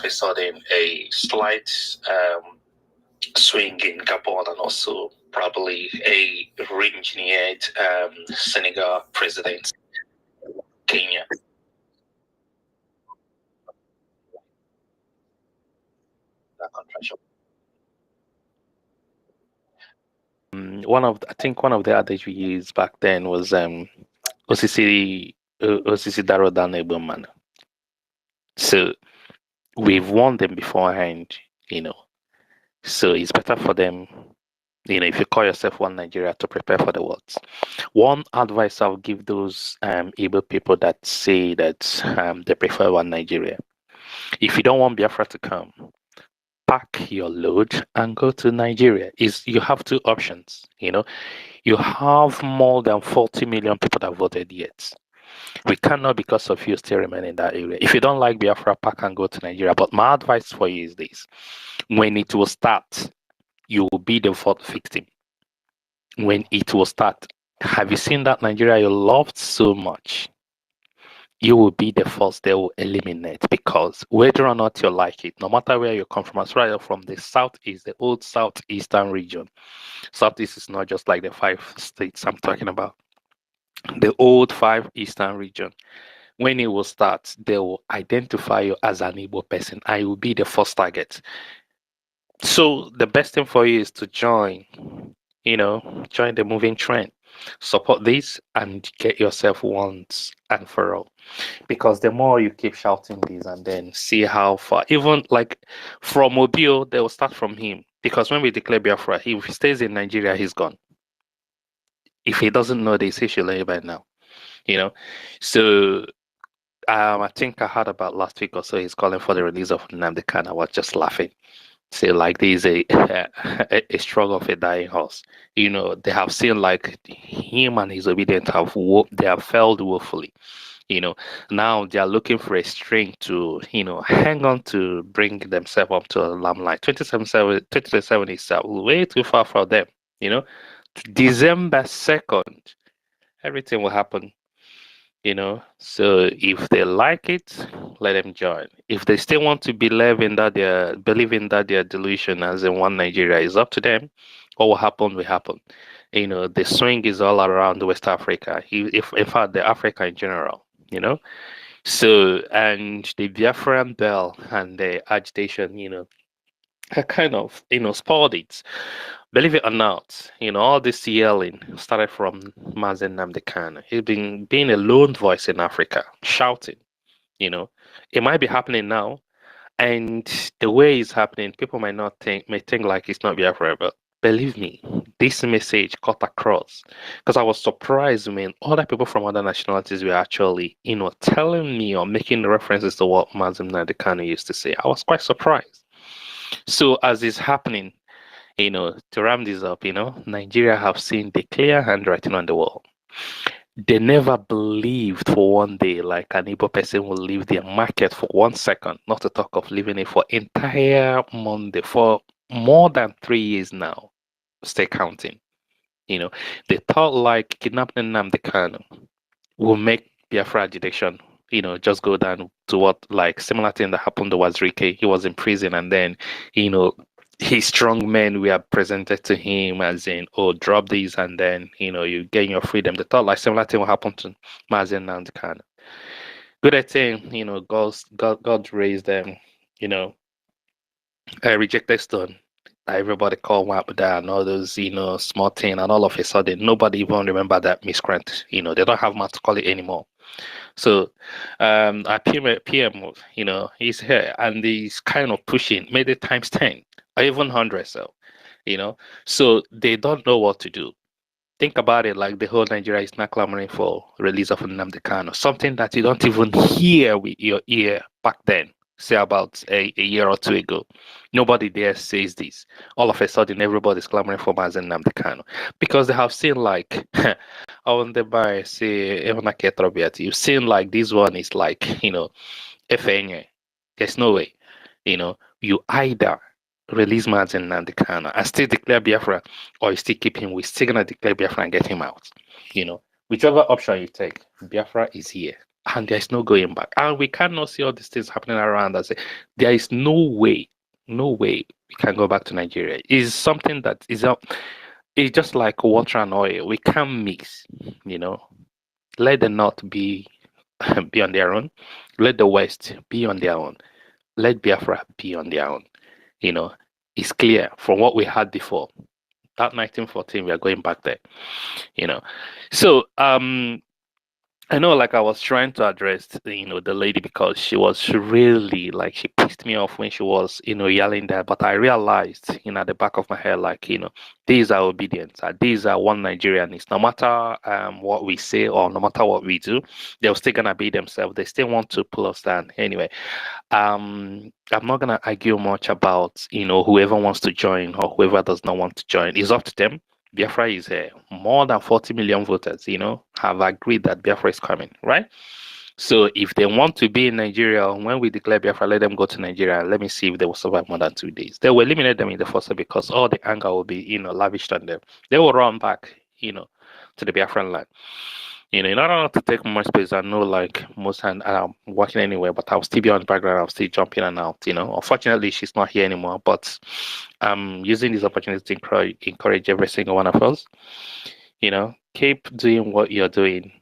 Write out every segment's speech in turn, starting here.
of a sudden a slight swing in Gabon and also probably a re-engineered Senegal president, Kenya. I think one of the adage we used back then was Osisi Daro Dan. So we've warned them beforehand, so it's better for them, if you call yourself one Nigeria, to prepare for the worst. One advice I'll give those able people that say that they prefer one Nigeria: if you don't want Biafra to come, pack your load and go to Nigeria. You have two options. You have more than 40 million people that voted yet. We cannot, because of you, still remain in that area. If you don't like Biafra, pack and go to Nigeria. But my advice for you is this: when it will start, you will be the fourth victim. When it will start, have you seen that Nigeria you loved so much? You will be the first they will eliminate, because whether or not you like it, no matter where you come from, as well from the southeast, the old southeastern region. Southeast is not just like the 5 states I'm talking about. The old 5 eastern region. When it will start, they will identify you as an Igbo person and you will be the first target. So the best thing for you is to join the moving trend. Support this and get yourself once and for all. Because the more you keep shouting this and then see how far, even like from Mobile, they will start from him. Because when we declare Biafra, if he stays in Nigeria, he's gone. If he doesn't know this, he should learn by now. So I think I heard about last week or so, he's calling for the release of Nnamdi Kanu. I was just laughing. Say like this is a struggle of a dying horse. They have seen like him and his obedient they have failed woefully. Now they are looking for a string to hang on to, bring themselves up to a limelight. 2027 is way too far from them. December 2nd, everything will happen. So if they like it, let them join. If they still want to believe in that their delusion as in one Nigeria, is up to them. What will happen will happen. The swing is all around West Africa, if in fact the Africa in general. So, and the Biafran bell and the agitation, kind of spoiled it. Believe it or not, all this yelling started from Mazen Nnamdi Kanu. He's been being a lone voice in Africa, shouting. It might be happening now, and the way it's happening, people may think like it's not Biafra, but believe me, this message cut across. Because I was surprised when other people from other nationalities were actually, telling me or making references to what Mazen Nnamdi Kanu used to say. I was quite surprised. So as it's happening, to ram this up, Nigeria have seen the clear handwriting on the wall. They never believed for one day like an Igbo person will leave their market for 1 second, not to talk of leaving it for entire Monday, for more than 3 years now. Stay counting. They thought like kidnapping Nnamdi Kanu will make Biafra agitation, just go down to what like similar thing that happened to Wazirike. He was in prison and then, his strong men were presented to him as in, oh, drop these and then, you gain your freedom. They thought like similar thing will happen to Mazen Nnamdi Kanu. Good thing, God raised them, a rejected stone. Everybody called Wapda and all those, small thing, and all of a sudden, nobody even remember that miscreant. They don't have much to call it anymore. So, our PM, he's here and he's kind of pushing, made it times 10 or even 100. So they don't know what to do. Think about it, like the whole Nigeria is not clamoring for release of Nnamdi Kanu, something that you don't even hear with your ear back then. Say about a year or two ago, nobody there says this. All of a sudden, everybody's clamoring for Mazen Nnamdi Kanu because they have seen like on the buy say you've seen like this one is like FNA. There's no way, you either release Mazen Nnamdi Kanu and still declare Biafra, or you still keep him. We're still gonna declare Biafra and get him out. Whichever option you take, Biafra is here. and there is no going back. And we cannot see all these things happening around us. There is no way we can go back to Nigeria. It's something that is up. It's just like water and oil. We can't mix. You know, let the North be be on their own. Let the West be on their own. Let Biafra be on their own. You know, it's clear from what we had before. That 1914, we are going back there. You know, so I know, like I was trying to address, the lady because she was really like she pissed me off when she was, yelling that. But I realized, at the back of my head, like, these are obedience. These are one Nigerians. No matter what we say or no matter what we do, they're still gonna be themselves. They still want to pull us down. Anyway, I'm not gonna argue much about, whoever wants to join or whoever does not want to join. It's up to them. Biafra is here. More than 40 million voters, have agreed that Biafra is coming, right? So if they want to be in Nigeria, when we declare Biafra, let them go to Nigeria. Let me see if they will survive more than 2 days. They will eliminate them in the first because all the anger will be, lavished on them. They will run back, to the Biafran land. In order not to take much space, I know like most and I'm working anywhere, but I'll still be on the background. I'll still jump in and out. Unfortunately, she's not here anymore, but I'm using this opportunity to encourage every single one of us. Keep doing what you're doing.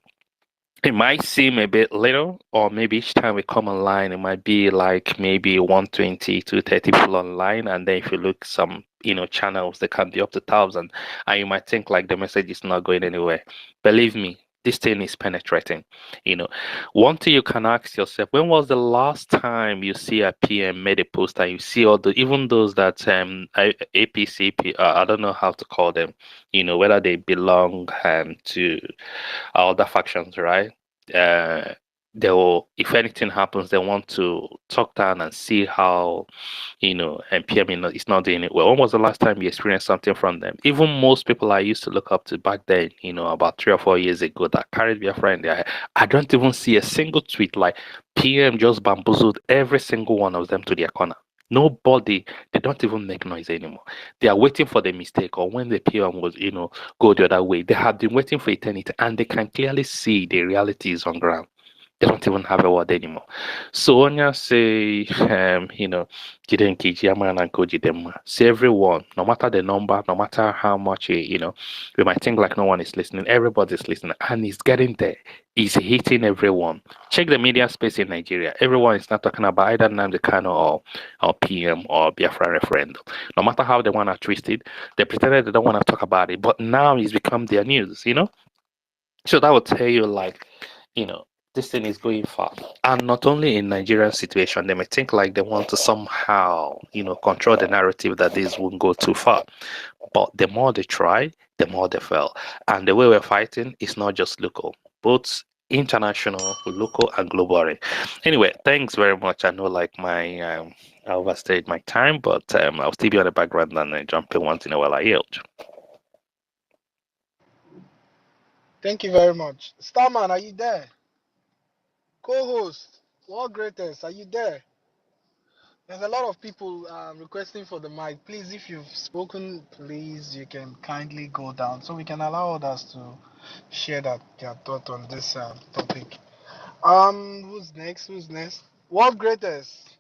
It might seem a bit little, or maybe each time we come online, it might be like maybe 120 to 30 people online. And then if you look some, channels, they can be up to 1,000. And you might think like the message is not going anywhere. Believe me, this thing is penetrating. You know, one thing you can ask yourself, when was the last time you see a PM made a post and you see all the, even those that APC, I don't know how to call them, whether they belong to other factions, right? Uh, they will, if anything happens, they want to talk down and see how, and PM is not doing it well. When was the last time you experienced something from them? Even most people I used to look up to back then, about 3 or 4 years ago, that carried their friend there, I don't even see a single tweet like PM just bamboozled every single one of them to their corner. Nobody, they don't even make noise anymore. They are waiting for the mistake or when the PM was, go the other way. They have been waiting for eternity and they can clearly see the reality is on ground. They don't even have a word anymore. So when you say, Jide Nkeji, Amaran and Uzodimma, say everyone, no matter the number, no matter how much, we might think like no one is listening. Everybody's listening and it's getting there. It's hitting everyone. Check the media space in Nigeria. Everyone is not talking about either Nnamdi Kanu or PM or Biafra referendum. No matter how they want to twist it, they pretended they don't want to talk about it, but now it's become their news. So that would tell you, like, this thing is going far. And not only in Nigerian situation, they may think like they want to somehow, control the narrative that this won't go too far. But the more they try, the more they fail. And the way we're fighting is not just local, both international, local, and global. Anyway, thanks very much. I know, like, I overstayed my time, but I'll still be on the background and jump in once in a while. I yield. Thank you very much. Starman, are you there? Co-host, World Greatest, are you there? There's a lot of people requesting for the mic. Please, if you've spoken, please, you can kindly go down so we can allow others to share their thought on this topic. Who's next? Who's next? World Greatest.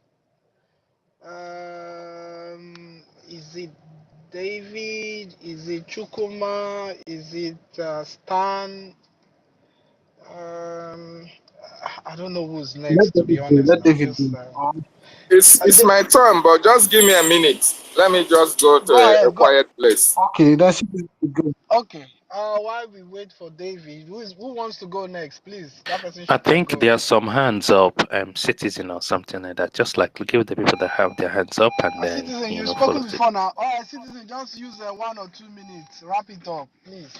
Is it David? Is it Chukuma? Is it Stan? Um, I don't know who's Let next. To be David do. honest, Let I'm David just. do. It's my turn, but just give me a minute. Let me just go to Go a ahead. Go. quiet place. Okay, that's good. Okay. While we wait for David, who wants to go next? Please, that person I should take think there over. are some hands up, citizen or something like that. Just like give the people that have their hands up and then, Citizen, you've follow spoken it. before now. All right, Citizen, just use 1 or 2 minutes. Wrap it up, please.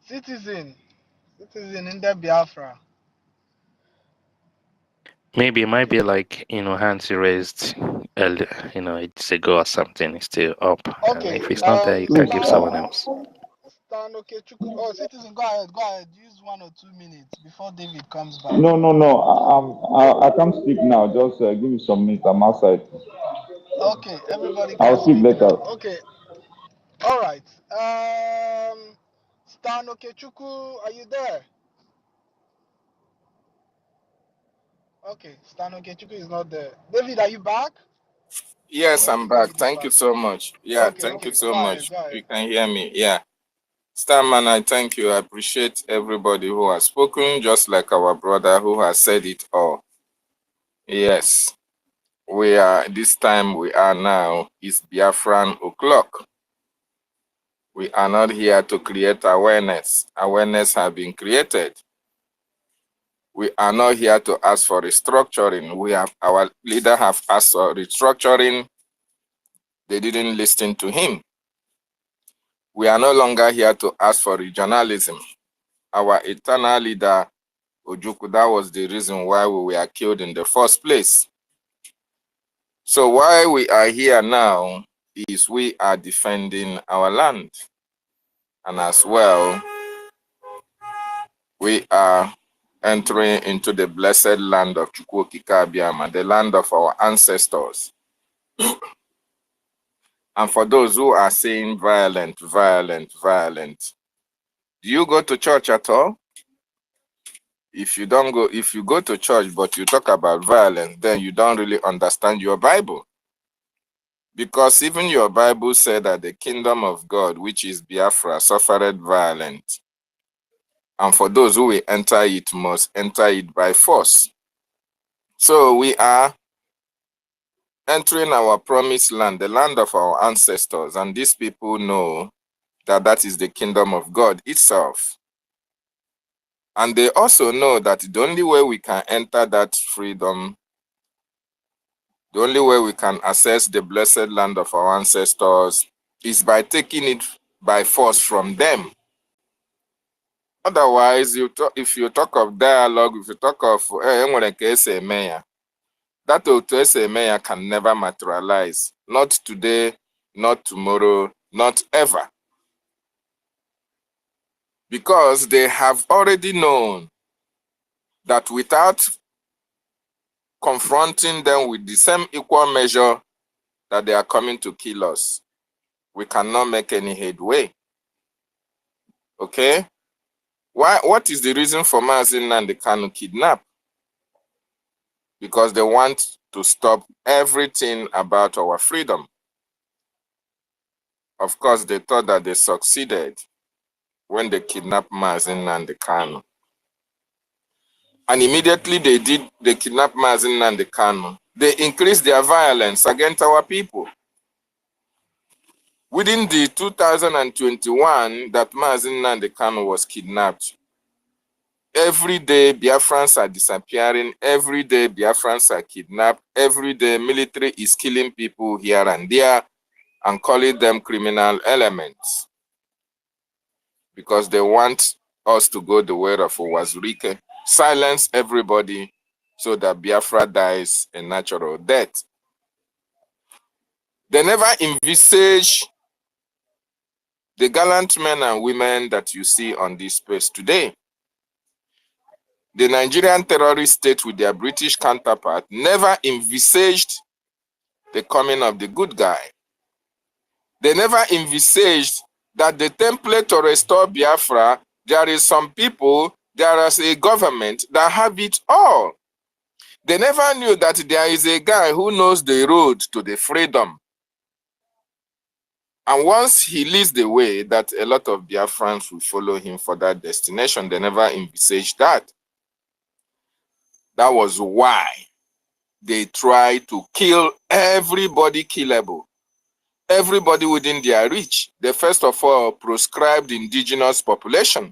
Citizen, Citizen in the Biafra. Maybe it might be like, hands raised, it's a go or something. It's still up. And Okay. if it's not there, you can give Stan, someone else. Stan. Okay, Oh, Citizen, go ahead. Go ahead. Use 1 or 2 minutes before David comes back. No, no, no. I can't speak now. Just give me some minutes. I'm outside. Okay, everybody I'll can speak speak later. now. Okay. All right. Stan Okechukwu, are you there? Okay, Stan Okechukwu is not there. David, are you back? Yes, I'm Okay, back. David is Thank you back. so much. Yeah, Okay, thank you okay, so go ahead, much. go ahead. You can hear me. Yeah. Starman, I thank you. I appreciate everybody who has spoken, just like our brother who has said it all. Yes, this time we are now is Biafran o'clock. We are not here to create awareness. Awareness has been created. We are not here to ask for restructuring. Our leader have asked for restructuring. They didn't listen to him. We are no longer here to ask for regionalism. Our eternal leader, Ojukwu, that was the reason why we were killed in the first place. So why we are here now is we are defending our land. And as well, we are entering into the blessed land of Chukwu Okike Abiama, the land of our ancestors. And for those who are saying violent, violent, violent, do you go to church at all? If you go to church but you talk about violence, then you don't really understand your Bible. Because even your Bible said that the kingdom of God, which is Biafra, suffered violence. And for those who will enter it, must enter it by force. So we are entering our promised land, the land of our ancestors. And these people know that that is the kingdom of God itself. And they also know that the only way we can enter that freedom, the only way we can access the blessed land of our ancestors is by taking it by force from them. Otherwise, if you talk of dialogue, if you talk of that otu can never materialize. Not today, not tomorrow, not ever. Because they have already known that without confronting them with the same equal measure that they are coming to kill us, we cannot make any headway. Okay? What is the reason for Mazi Nnamdi Kanu kidnap? Because they want to stop everything about our freedom. Of course, they thought that they succeeded when they kidnapped Mazi Nnamdi Kanu. And immediately they kidnapped Mazi Nnamdi Kanu. They increased their violence against our people. Within the 2021 that Mazi Nnamdi Kanu was kidnapped, every day Biafrans are disappearing, every day Biafrans are kidnapped, every day military is killing people here and there and calling them criminal elements because they want us to go the way of Wazurike, silence everybody so that Biafra dies a natural death. They never envisage the gallant men and women that you see on this space today. The Nigerian terrorist state with their British counterpart never envisaged the coming of the good guy. They never envisaged that the template to restore Biafra, there is some people, there is a government that have it all. They never knew that there is a guy who knows the road to the freedom. And once he leads the way, that a lot of Biafrans will follow him for that destination. They never envisaged that. That was why they tried to kill everybody killable. Everybody within their reach. They first of all proscribed the indigenous population.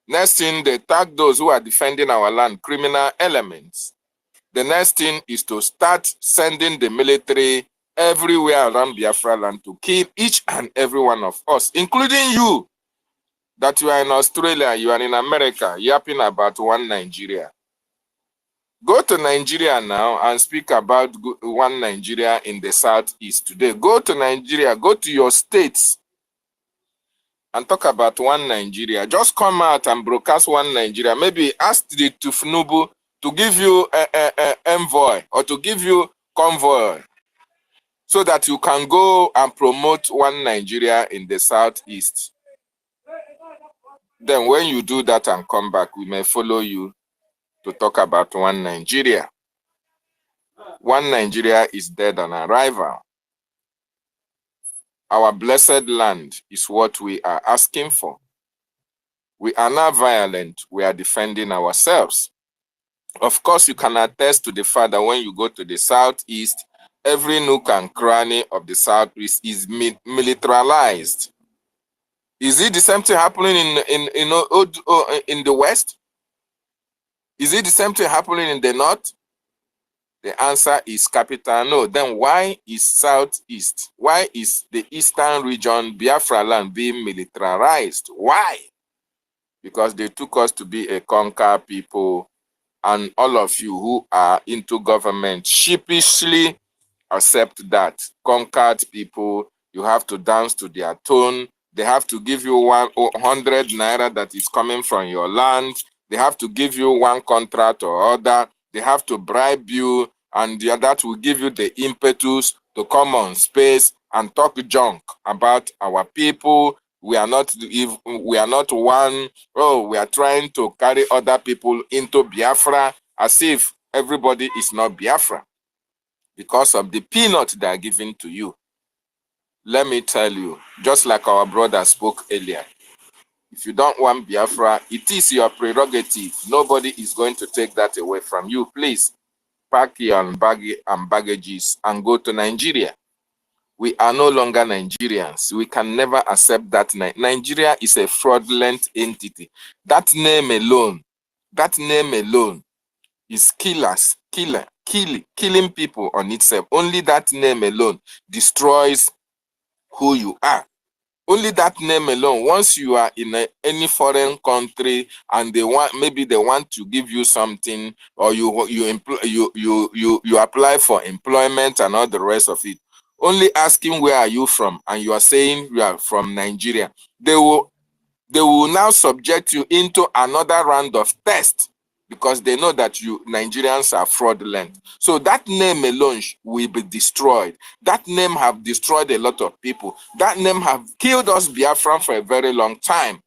Next thing, they tag those who are defending our land, criminal elements. The next thing is to start sending the military everywhere around Biafra land to kill each and every one of us, including you, that you are in Australia, you are in America, yapping about one Nigeria. Go to Nigeria now and speak about one Nigeria in the southeast today. Go to Nigeria, go to your states and talk about one Nigeria. Just come out and broadcast one Nigeria. Maybe ask the Tufnubu to give you an envoy or to give you convoy so that you can go and promote one Nigeria in the southeast. Then when you do that and come back, we may follow you to talk about one Nigeria. One Nigeria is dead on arrival. Our blessed land is what we are asking for. We are not violent. We are defending ourselves. Of course, you can attest to the fact that when you go to the southeast, every nook and cranny of the southeast is militarized. Is it the same thing happening in the west? Is it the same thing happening in the north? The answer is capital no. Then why is southeast? Why is the eastern region, Biafra land, being militarized? Why? Because they took us to be a conquered people, and all of you who are into government sheepishly accept that. Conquered people, you have to dance to their tone. They have to give you 100 naira that is coming from your land. They have to give you one contract or other. They have to bribe you, and that will give you the impetus to come on space and talk junk about our people. We are not one. Oh, we are trying to carry other people into Biafra as if everybody is not Biafra because of the peanut they are giving to you. Let me tell you, just like our brother spoke earlier, if you don't want Biafra, it is your prerogative. Nobody is going to take that away from you. Please pack your baggages and go to Nigeria. We are no longer Nigerians. We can never accept that. Nigeria is a fraudulent entity. That name alone is killing people on itself. Only that name alone destroys who you are. Only that name alone. Once you are in any foreign country and they want to give you something, or you apply for employment and all the rest of it, only asking where are you from, and you are saying you are from Nigeria, they will now subject you into another round of tests, because they know that you Nigerians are fraudulent. So that name alone will be destroyed. That name have destroyed a lot of people. That name have killed us Biafran for a very long time.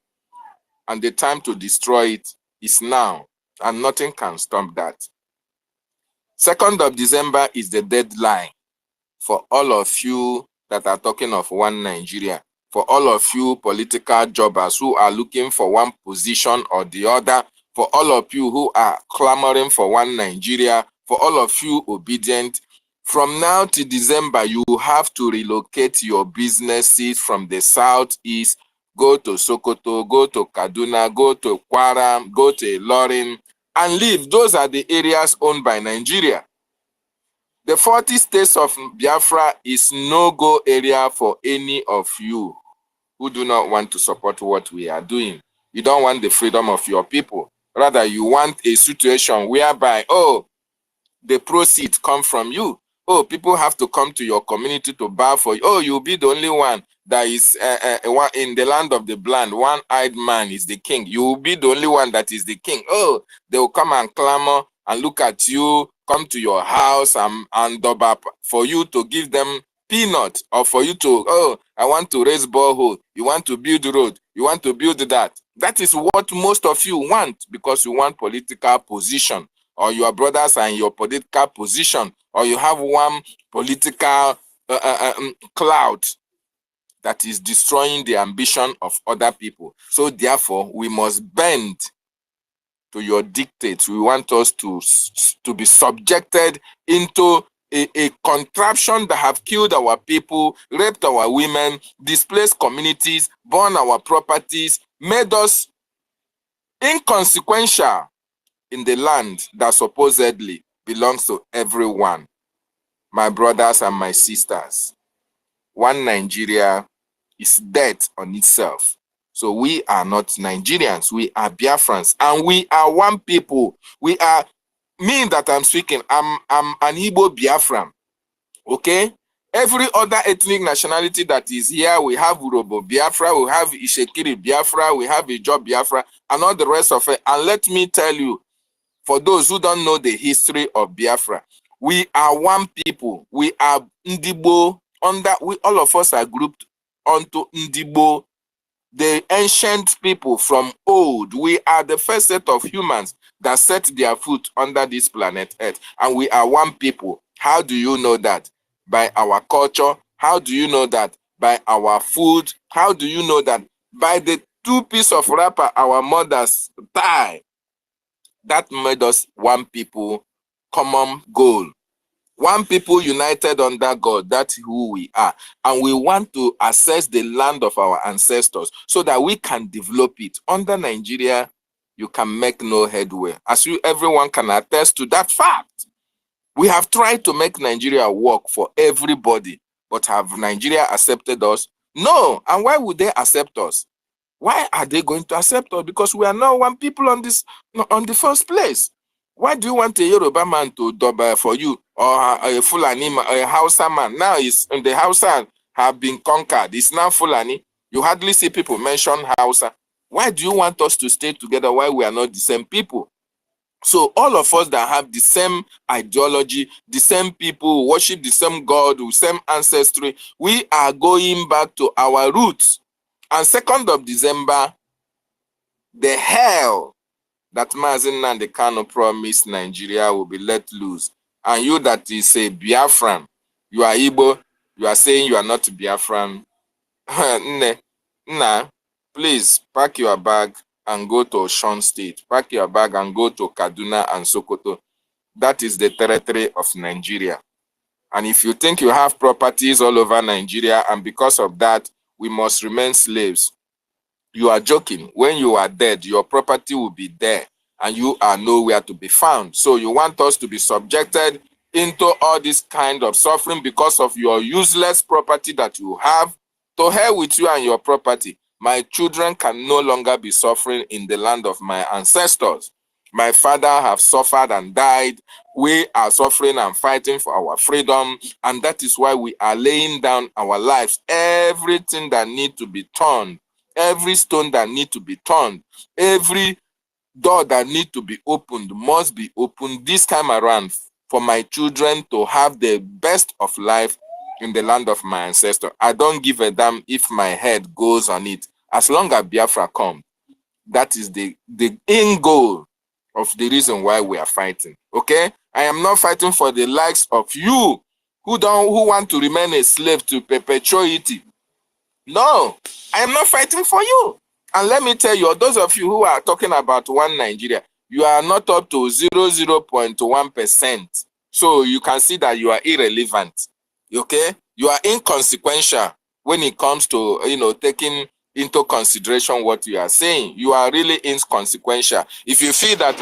And the time to destroy it is now. And nothing can stop that. 2nd of December is the deadline for all of you that are talking of one Nigeria. For all of you political jobbers who are looking for one position or the other, for all of you who are clamoring for one Nigeria, for all of you obedient, from now to December, you have to relocate your businesses from the southeast, go to Sokoto, go to Kaduna, go to Kwara, go to Ilorin, and leave. Those are the areas owned by Nigeria. The 40 states of Biafra is no-go area for any of you who do not want to support what we are doing. You don't want the freedom of your people. Rather, you want a situation whereby, the proceeds come from you. People have to come to your community to bow for you. You'll be the only one that is in the land of the blind. One-eyed man is the king. You will be the only one that is the king. They will come and clamor and look at you, come to your house and dub up for you to give them peanut, or for you to, I want to raise borehole. You want to build road. You want to build that. That is what most of you want, because you want political position, or your brothers are in your political position, or you have one political cloud that is destroying the ambition of other people. So therefore, we must bend to your dictates. We want us to be subjected into a contraption that have killed our people, raped our women, displaced communities, burned our properties, made us inconsequential in the land that supposedly belongs to everyone. My brothers and my sisters, one Nigeria is dead on itself. So we are not Nigerians, we are Biafrans, and we are one people. We are, me that I'm speaking, I'm an Igbo Biafran, okay? Every other ethnic nationality that is here, we have Urobo Biafra, we have Ishekiri Biafra, we have Ijo Biafra, and all the rest of it. And let me tell you, for those who don't know the history of Biafra, we are one people. We are Ndibo all of us are grouped onto Ndibo, the ancient people from old. We are the first set of humans that set their foot under this planet Earth, and we are one people. How do you know that? By our culture. How do you know that? By our food. How do you know that? By the 2 pieces of wrapper our mothers tie. That made us one people, common goal. One people united under God. That's who we are. And we want to access the land of our ancestors so that we can develop it. Under Nigeria, you can make no headway. Everyone can attest to that fact. We have tried to make Nigeria work for everybody. But have Nigeria accepted us? No. And why would they accept us? Why are they going to accept us? Because we are not one people on the first place. Why do you want a Yoruba man to dub for you, or a Fulani man, a Hausa man? Now the Hausa have been conquered. It's now Fulani. You hardly see people mention Hausa. Why do you want us to stay together while we are not the same people? So all of us that have the same ideology, the same people, worship the same God, the same ancestry, we are going back to our roots. And 2nd of December, the hell that Mazi Nnamdi Kanu promised Nigeria will be let loose. And you that is a Biafran, you are Igbo, you are saying you are not Biafran. Nah, please pack your bag and go to Osun State. Pack your bag and go to Kaduna and Sokoto. That is the territory of Nigeria. And if you think you have properties all over Nigeria and because of that, we must remain slaves, you are joking. When you are dead, your property will be there and you are nowhere to be found. So you want us to be subjected into all this kind of suffering because of your useless property that you have? To hell with you and your property. My children can no longer be suffering in the land of my ancestors. My father have suffered and died. We are suffering and fighting for our freedom, and that is why we are laying down our lives. Everything that needs to be turned, every stone that needs to be turned, every door that needs to be opened must be opened this time around for my children to have the best of life in the land of my ancestor. I don't give a damn if my head goes on it. As long as Biafra comes, that is the end goal of the reason why we are fighting. Okay? I am not fighting for the likes of you who want to remain a slave to perpetuity. No, I am not fighting for you. And let me tell you, those of you who are talking about one Nigeria, you are not up to 0.1%. So you can see that you are irrelevant. Okay? You are inconsequential when it comes to, taking into consideration what you are saying. You are really inconsequential. If you feel that,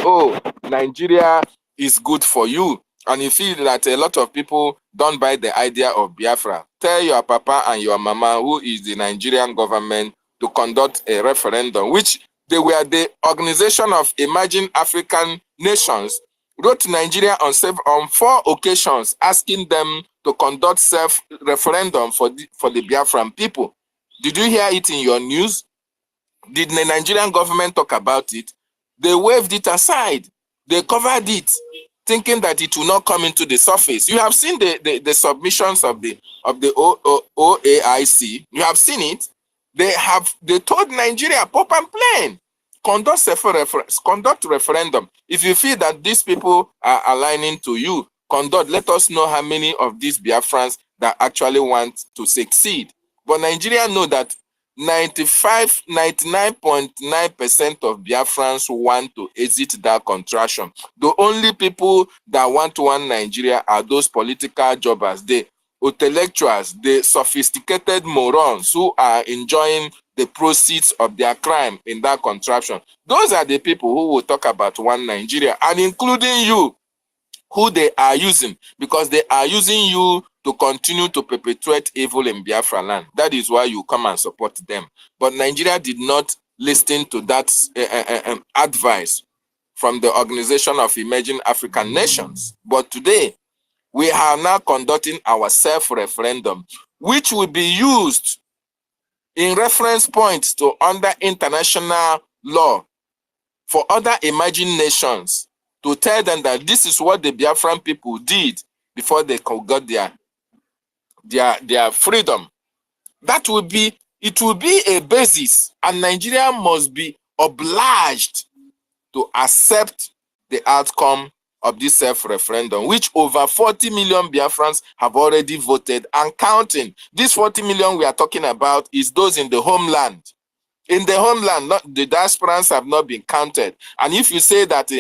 Nigeria is good for you, and you feel that a lot of people don't buy the idea of Biafra, tell your papa and your mama, who is the Nigerian government, to conduct a referendum, which they were the Organization of Emerging African Nations, wrote to Nigeria on 4 occasions asking them to conduct self-referendum for the Biafran people. Did you hear it in your news? Did the Nigerian government talk about it? They waved it aside. They covered it, thinking that it will not come into the surface. You have seen the submissions of the OAIC. You have seen it. They told Nigeria, pop and plain, conduct referendum. If you feel that these people are aligning to you, let us know how many of these Biafrans that actually want to succeed. But Nigeria know that 99.9% of Biafrans want to exit that contraction. The only people that want one Nigeria are those political jobbers, the intellectuals, the sophisticated morons who are enjoying the proceeds of their crime in that contraction. Those are the people who will talk about one Nigeria, and including you, who they are using, because they are using you to continue to perpetuate evil in Biafra land. That is why you come and support them. But Nigeria did not listen to that advice from the Organization of Emerging African Nations. But today, we are now conducting our self-referendum, which will be used in reference points to under international law for other emerging nations, to tell them that this is what the Biafran people did before they got their freedom. That will be, it will be a basis, and Nigeria must be obliged to accept the outcome of this self-referendum, which over 40 million Biafrans have already voted and counting. This 40 million we are talking about is those in the homeland. In the homeland, the diasporans have not been counted. And if you say that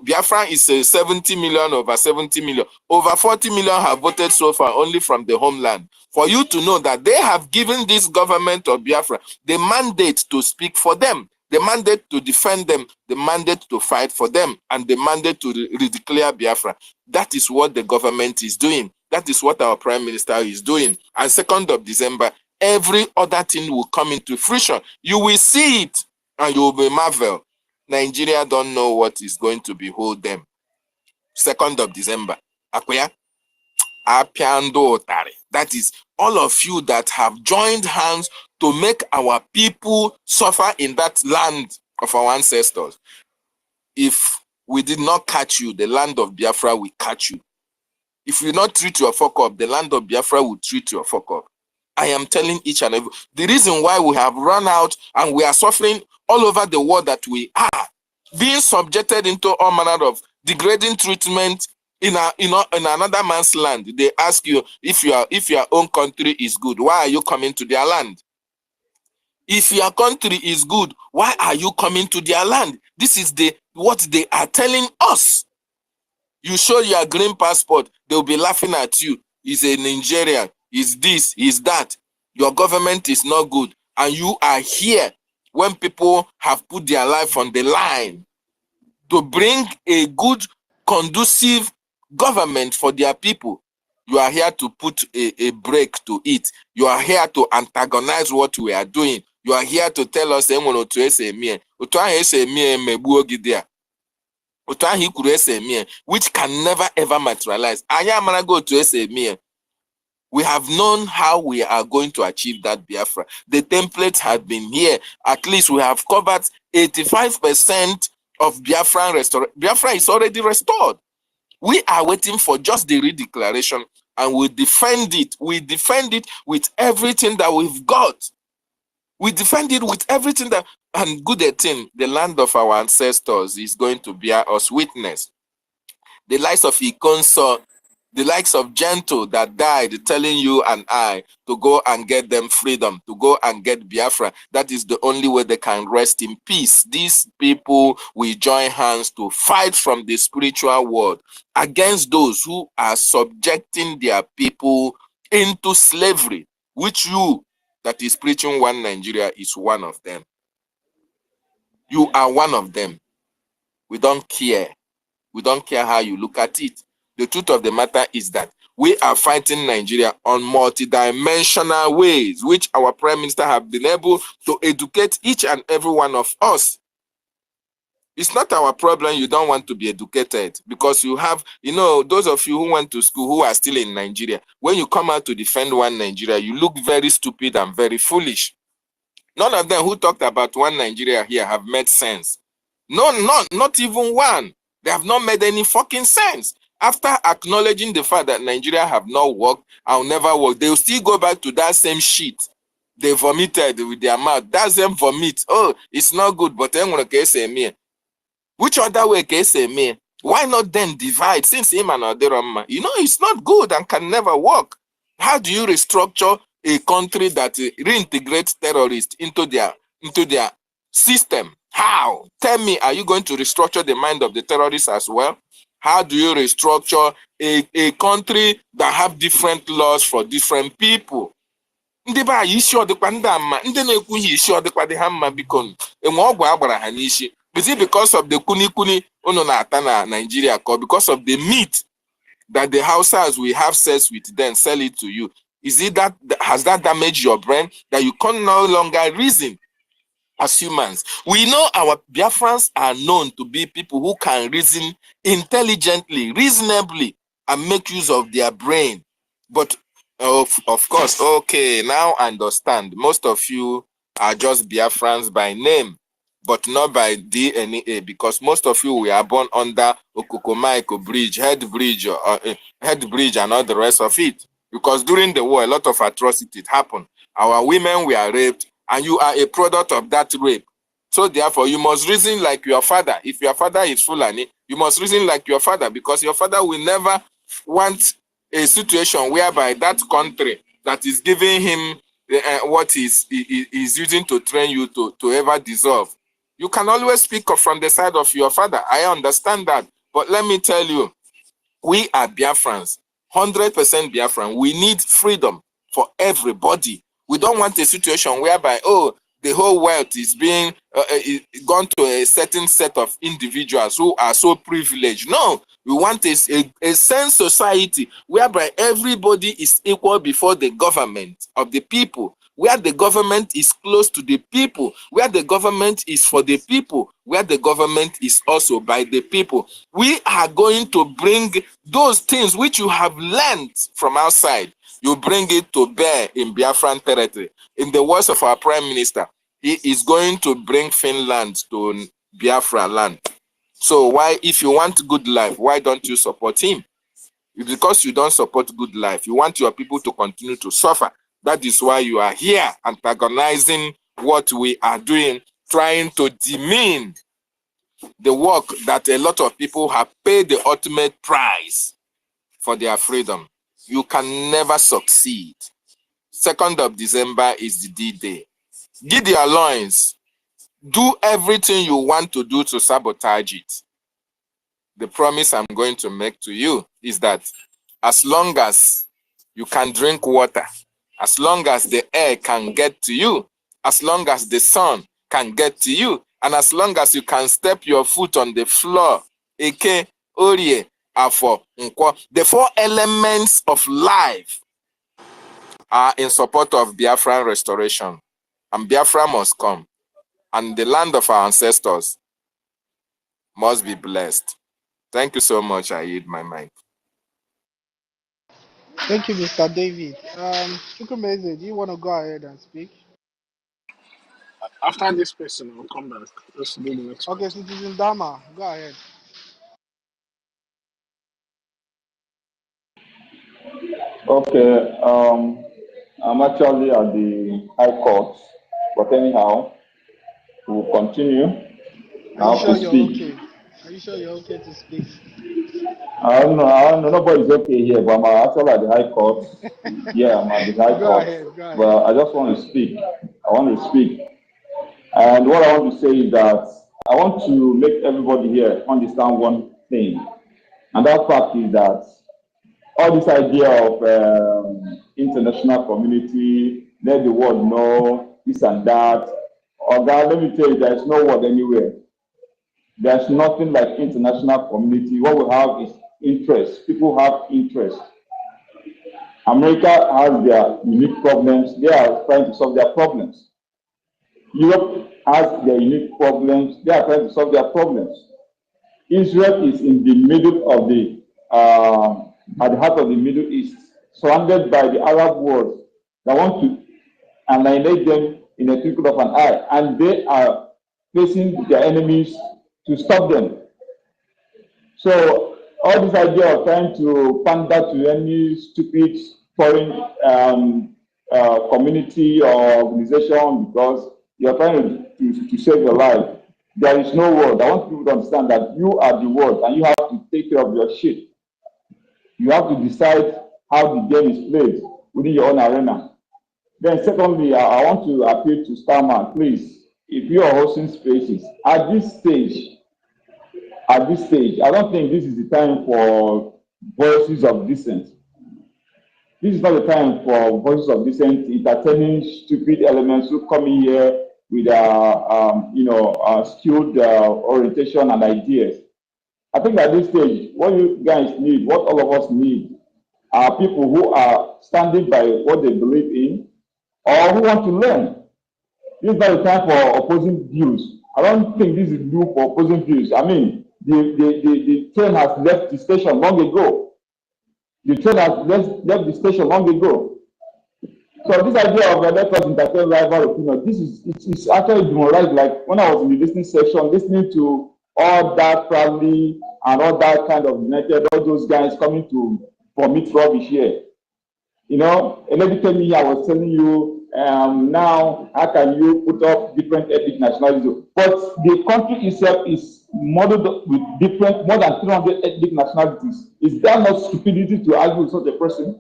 Biafra is 70 million over 70 million, over 40 million have voted so far only from the homeland. For you to know that they have given this government of Biafra the mandate to speak for them, the mandate to defend them, the mandate to fight for them, and the mandate to redeclare Biafra. That is what the government is doing. That is what our Prime Minister is doing. And 2nd of December, every other thing will come into fruition. You will see it and you will be marvel. Nigeria don't know what is going to behold them. 2nd of December. Akwya? Apiando Otare. That is all of you that have joined hands to make our people suffer in that land of our ancestors. If we did not catch you, the land of Biafra will catch you. If you not treat your fuck up, the land of Biafra will treat your fuck up. I am telling each and every, the reason why we have run out and we are suffering all over the world, that we are being subjected into all manner of degrading treatment in another man's land. They ask you if your own country is good, why are you coming to their land? If your country is good, why are you coming to their land? This is what they are telling us. You show your green passport, they'll be laughing at you. He's a Nigerian. Is this, is that. Your government is not good. And you are here when people have put their life on the line to bring a good, conducive government for their people. You are here to put a break to it. You are here to antagonize what we are doing. You are here to tell us, which can never ever materialize. We have known how we are going to achieve that Biafra. The templates have been here. At least we have covered 85% of Biafran restoration. Biafra is already restored. We are waiting for just the redeclaration, and we defend it. We defend it with everything that we've got. We defend it with everything that, and good thing, the land of our ancestors is going to bear us witness. The likes of Ikonso, the likes of Gentle that died, telling you and I to go and get them freedom, to go and get Biafra. That is the only way they can rest in peace. These people will join hands to fight from the spiritual world against those who are subjecting their people into slavery, which you that is preaching one Nigeria is one of them. You are one of them. We don't care. We don't care how you look at it. The truth of the matter is that we are fighting Nigeria on multidimensional ways, which our Prime Minister have been able to educate each and every one of us. It's not our problem you don't want to be educated, because you have, those of you who went to school who are still in Nigeria, when you come out to defend one Nigeria, you look very stupid and very foolish. None of them who talked about one Nigeria here have made sense. No, not even one. They have not made any fucking sense. After acknowledging the fact that Nigeria have not worked, I'll never work, they'll still go back to that same shit they vomited with their mouth. That's them vomit. Oh, it's not good, but then which other way can say me? Why not then divide? Since him and Oderoma, it's not good and can never work. How do you restructure a country that reintegrates terrorists into their system? How? Tell me, are you going to restructure the mind of the terrorists as well? How do you restructure a country that have different laws for different people? Ndị be anyị isi ọdịkwa ndị ama, ndị na-ekwughị isi ọdịkwa dị ha mma, biko enwe ọgwụ agbara ha n'isi. Is it because of the kuni unu na-ata na Nigeria, or because of the meat that the Hausas will have sex with, then sell it to you? Is it that, has that damaged your brain that you can no longer reason as humans? We know our Biafrans are known to be people who can reason intelligently, reasonably, and make use of their brain. But of course, okay, now I understand. Most of you are just Biafrans by name, but not by DNA, because most of you were born under Okukomaiko Bridge, Head Bridge, and all the rest of it. Because during the war, a lot of atrocities happened. Our women were raped, and you are a product of that rape. So therefore, you must reason like your father. If your father is Fulani, you must reason like your father, because your father will never want a situation whereby that country that is giving him what is using to train you to ever dissolve. You can always speak up from the side of your father. I understand that. But let me tell you, we are Biafrans, 100% Biafran. We need freedom for everybody. We don't want a situation whereby, oh, the whole wealth is being gone to a certain set of individuals who are so privileged. No, we want a sane society whereby everybody is equal before the government of the people, where the government is close to the people, where the government is for the people, where the government is also by the people. We are going to bring those things which you have learned from outside, you bring it to bear in Biafran territory. In the words of our Prime Minister, he is going to bring Finland to Biafra land. So why, if you want good life, why don't you support him? Because you don't support good life, you want your people to continue to suffer. That is why you are here antagonizing what we are doing, trying to demean the work that a lot of people have paid the ultimate price for their freedom. You can never succeed. 2nd of December is the D-Day. Gideon Loins, do everything you want to do to sabotage it. The promise I'm going to make to you is that as long as you can drink water, as long as the air can get to you, as long as the sun can get to you, and as long as you can step your foot on the floor, Eke, Orie, Afo, Nkwo, the 4 elements of life are in support of Biafran restoration. And Biafra must come. And the land of our ancestors must be blessed. Thank you so much. I yield my mic. Thank you, Mr. David. Chukwumeze, do you want to go ahead and speak? After this person, I'll come back. Let's do the next Okay, person. Citizen Dama, go ahead. Okay, I'm actually at the High Court, but anyhow, we'll continue. Are you I have sure to you're speak. okay? Are you sure you're okay to speak? I don't know, nobody's okay here, but I'm actually at the High Court. Yeah, I'm at the High Go Court, ahead, go ahead. but I just want to speak. I want to speak. And what I want to say is that I want to make everybody here understand one thing. And that fact is that all this idea of international community, let the world know, this and that. Or God, let me tell you, there's no word anywhere. There's nothing like international community. What we have is interest. People have interest. America has their unique problems. They are trying to solve their problems. Europe has their unique problems. They are trying to solve their problems. Israel is in the middle of at the heart of the Middle East, surrounded by the Arab world that want to annihilate them in a twinkle of an eye, and they are facing their enemies to stop them. So all this idea of trying to pander to any stupid foreign community or organization because you're trying to save your life, there is no world. I want people to understand that you are the world and you have to take care of your shit. You have to decide how the game is played within your own arena. Then secondly, I want to appeal to Starman, please, if you are hosting spaces, at this stage, I don't think this is the time for voices of dissent. This is not the time for voices of dissent, entertaining stupid elements who come in here with skewed orientation and ideas. I think at this stage, what you guys need, what all of us need, are people who are standing by what they believe in or who want to learn. This is not the time for opposing views. I don't think this is due for opposing views. I mean, the train has left the station long ago. The train has left the station long ago. So this idea of let us entertain rival opinion, it's actually demoralized. Like when I was in the listening section, listening to all that family and all that kind of United, all those guys coming to vomit rubbish here. A lady told me I was telling you now, how can you put up different ethnic nationalities? But the country itself is modeled with different, more than 300 ethnic nationalities. Is that not stupidity to argue with such a person?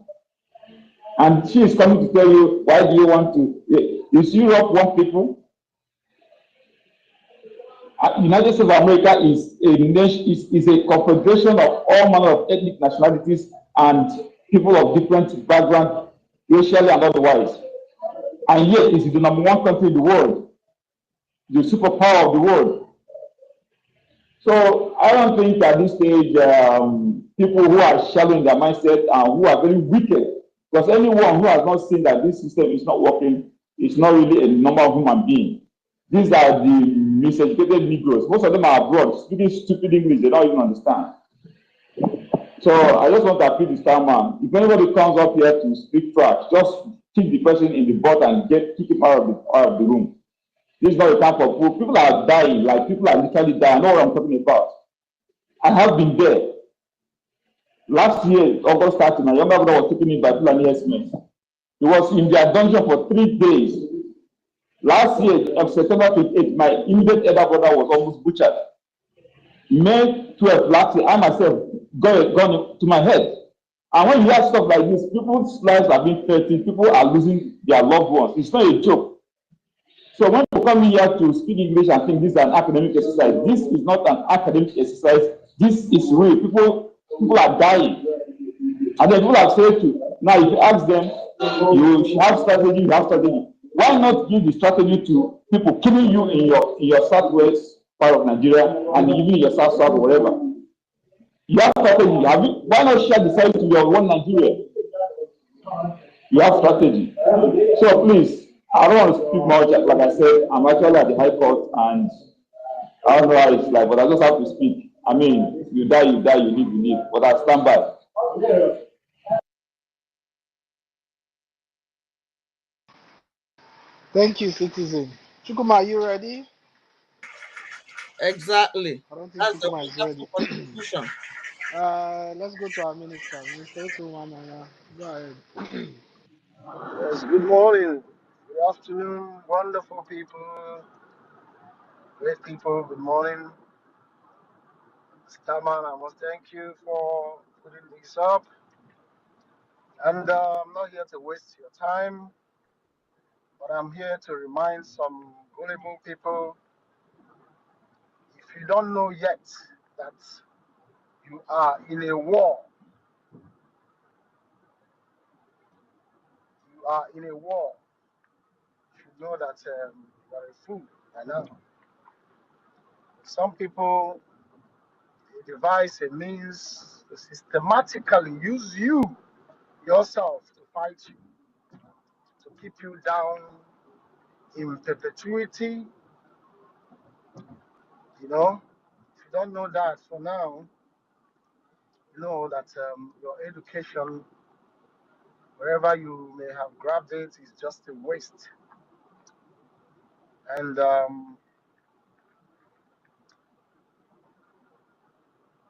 And she is coming to tell you, why do you want to? Is Europe one people? United States of America is a nation, is a confederation of all manner of ethnic nationalities and people of different background, racially and otherwise. And yet it's the number one country in the world, the superpower of the world. So I don't think at this stage people who are shallow in their mindset and who are very wicked, because anyone who has not seen that this system is not working is not really a normal human being. These are the miseducated Negroes. Most of them are abroad, speaking stupid English, they don't even understand. So I just want to appeal to Starman. If anybody comes up here to speak trash, just kick the person in the butt and kick him out of the room. This is not a time for people. People are dying, like people are literally dying. I know what I'm talking about. I have been there. Last year, August 30, my younger brother was taken in by Fulani herdsmen. He was in their dungeon for 3 days. Last year, on September 28th, my immediate elder brother was almost butchered. May 12th, last year, I myself got a gun to my head. And when you hear stuff like this, people's lives are being threatened, people are losing their loved ones. It's not a joke. So when you come here to speak English and think this is an academic exercise, this is not an academic exercise. This is real. People are dying. And then people have said to, now if you ask them, you have strategy, you have strategy. Why not give the strategy to people killing you in your southwest part of Nigeria and even in your south or whatever? You have strategy. Why not share the strategy to your one Nigeria? You have strategy. So please, I don't want to speak much. Like I said, I'm actually at the High Court and I don't know how it's like, but I just have to speak. I mean, you die, you live, you live. But I stand by. Thank you, citizen. Chukuma, are you ready? Exactly. I don't think That's the Chukuma is that's ready. the contribution. Let's go to our minister. Minister Otumana. Go ahead. Yes, good morning, good afternoon, wonderful people, great people. Good morning, Starman. I must thank you for putting this up. And I'm not here to waste your time, but I'm here to remind some gullible people, if you don't know yet that you are in a war, you are in a war, you should know that you are a fool by now. Some people they devise a means to systematically use you yourself to fight you, to keep you down in perpetuity. You know, if you don't know that for now, you know that your education, wherever you may have grabbed it, is just a waste. And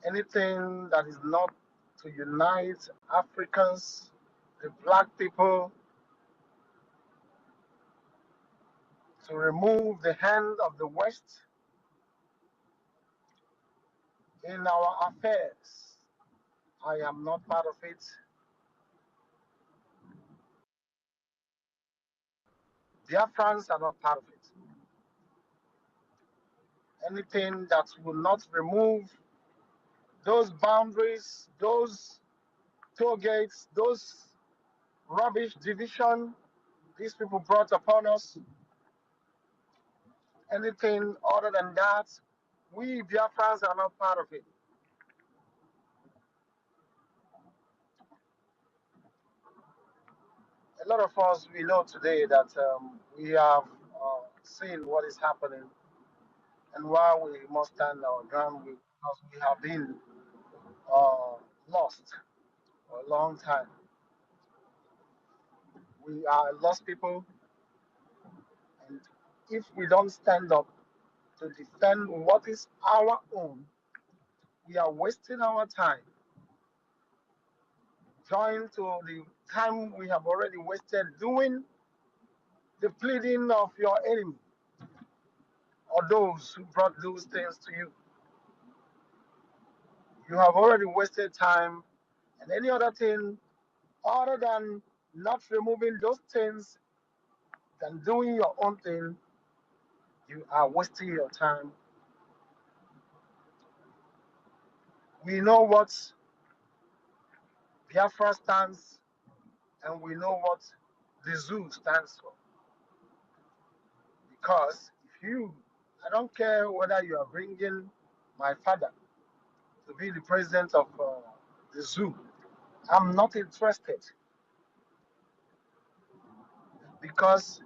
anything that is not to unite Africans, the black people, to remove the hand of the West in our affairs, I am not part of it. Biafrans are not part of it. Anything that will not remove those boundaries, those toll gates, those rubbish division these people brought upon us, anything other than that, we Biafrans are not part of it. A lot of us, we know today that we have seen what is happening and why we must stand our ground because we have been uh, lost for a long time. We are lost people, and if we don't stand up to defend what is our own, we are wasting our time. Join to the time we have already wasted doing the pleading of your enemy or those who brought those things to you. You have already wasted time and any other thing other than not removing those things than doing your own thing. You are wasting your time. We know what Biafra stands and we know what the zoo stands for. Because I don't care whether you are bringing my father to be the president of the zoo, I'm not interested because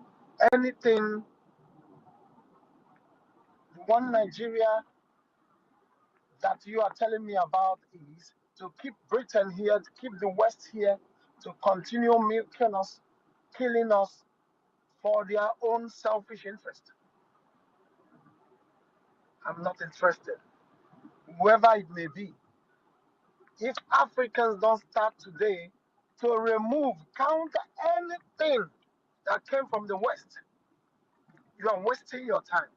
anything, the one Nigeria that you are telling me about is to keep Britain here, to keep the West here, to continue milking us, killing us for their own selfish interest. I'm not interested. Whoever it may be, if Africans don't start today to remove, counter anything that came from the West, you are wasting your time.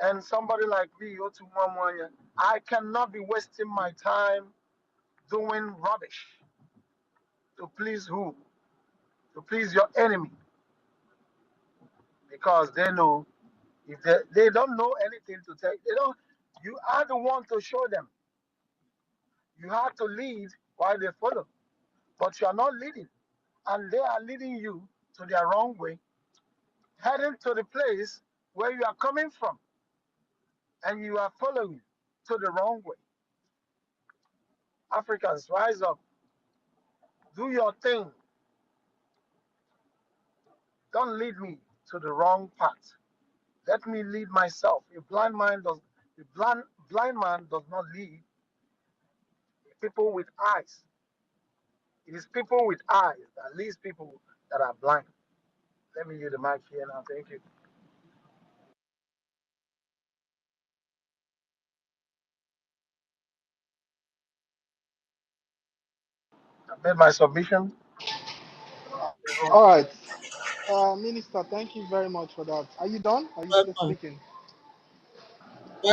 And somebody like me, Otumwamwanya, I cannot be wasting my time doing rubbish to please who? To please your enemy. Because they know if they don't know anything to tell they don't you are the one to show them. You have to lead while they follow. But you are not leading. And they are leading you to their wrong way, heading to the place where you are coming from. And you are following to the wrong way. Africans, rise up. Do your thing. Don't lead me to the wrong path. Let me lead myself. A blind man does not lead people with eyes. It is people with eyes that leads people that are blind. Let me use the mic here now. Thank you. I've made my submission. All right. Minister, thank you very much for that. Are you done? Are you still Welcome. speaking?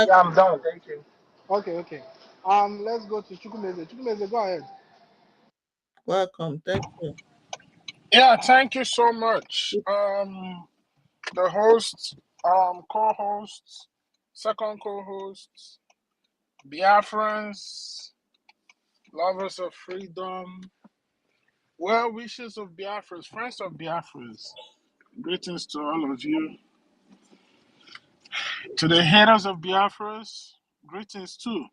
Yeah, Welcome. I'm done. Thank you. Okay, okay. Let's go to Chukwumeze. Chukwumeze, go ahead. Welcome. Thank you. Yeah, thank you so much. The hosts, co-hosts, second co-hosts, Biafrans, lovers of freedom, well wishes of Biafrans, friends of Biafrans. Greetings to all of you. To the haters of Biafras, greetings too.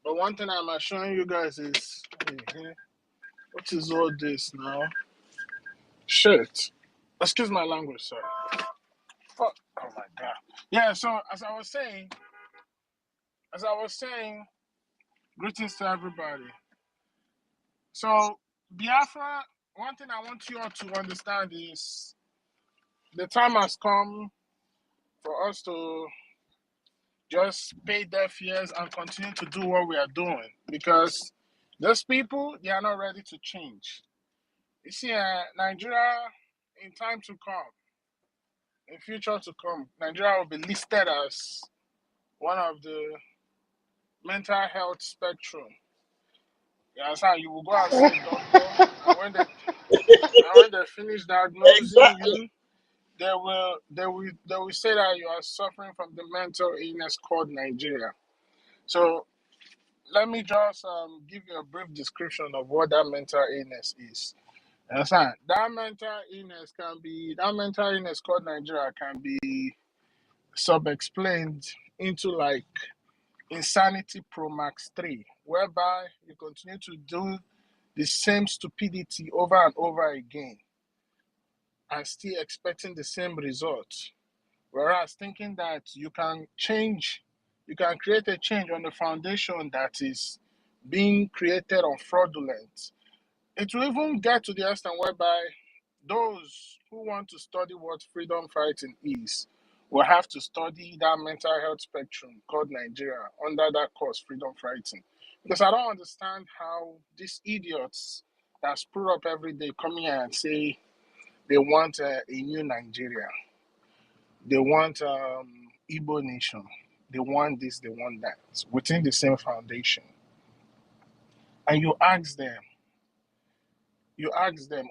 But one thing I'm assuring you guys is, what is all this now? Shit. Excuse my language, sorry. Fuck. Oh my god. Yeah, so as I was saying, greetings to everybody. So Biafra, one thing I want you all to understand is the time has come for us to just pay deaf ears and continue to do what we are doing because those people, they are not ready to change. You see, Nigeria, in time to come, in future to come, Nigeria will be listed as one of the mental health spectrum. You understand? You will go and see a doctor, and when they finish diagnosing Exactly. you, they will say that you are suffering from the mental illness called Nigeria. So let me just give you a brief description of what that mental illness is. You understand? That mental illness called Nigeria can be sub-explained into like insanity pro max 3, whereby you continue to do the same stupidity over and over again and still expecting the same result. Whereas thinking that you can create a change on the foundation that is being created on fraudulent. It will even get to the extent whereby those who want to study what freedom fighting is will have to study that mental health spectrum called Nigeria under that course, freedom fighting. Because I don't understand how these idiots that spur up every day come here and say they want a new Nigeria, they want Igbo nation, they want this, they want that within the same foundation, and you ask them,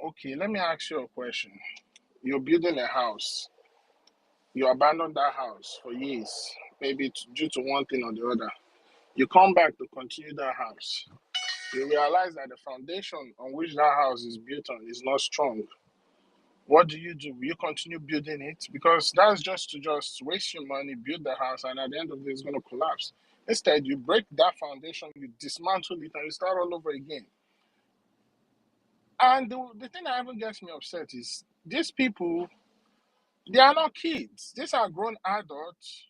okay, let me ask you a question. You're building a house, you abandon that house for years, maybe due to one thing or the other. You come back to continue that house. You realize that the foundation on which that house is built on is not strong. What do? Will you continue building it? Because that's just waste your money, build the house, and at the end of the day, it's going to collapse. Instead, you break that foundation, you dismantle it, and you start all over again. And the thing that even gets me upset is these people, they are not kids. These are grown adults.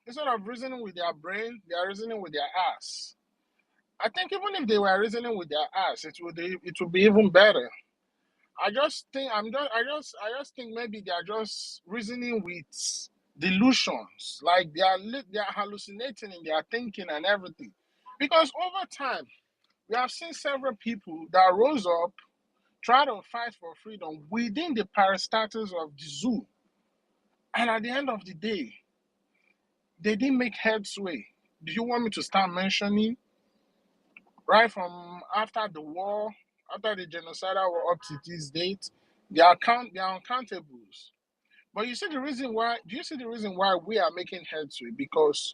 Instead of reasoning with their brain, they are reasoning with their ass. I think even if they were reasoning with their ass, it would be even better. I just think maybe they are just reasoning with delusions, like they are hallucinating in their thinking and everything. Because over time, we have seen several people that rose up, try to fight for freedom within the parastatals of the zoo, and at the end of the day, they didn't make headway. Do you want me to start mentioning right from after the war, after the genocidal war up to this date? They are uncountables. But you see the reason why? Do you see the reason why we are making headway? Because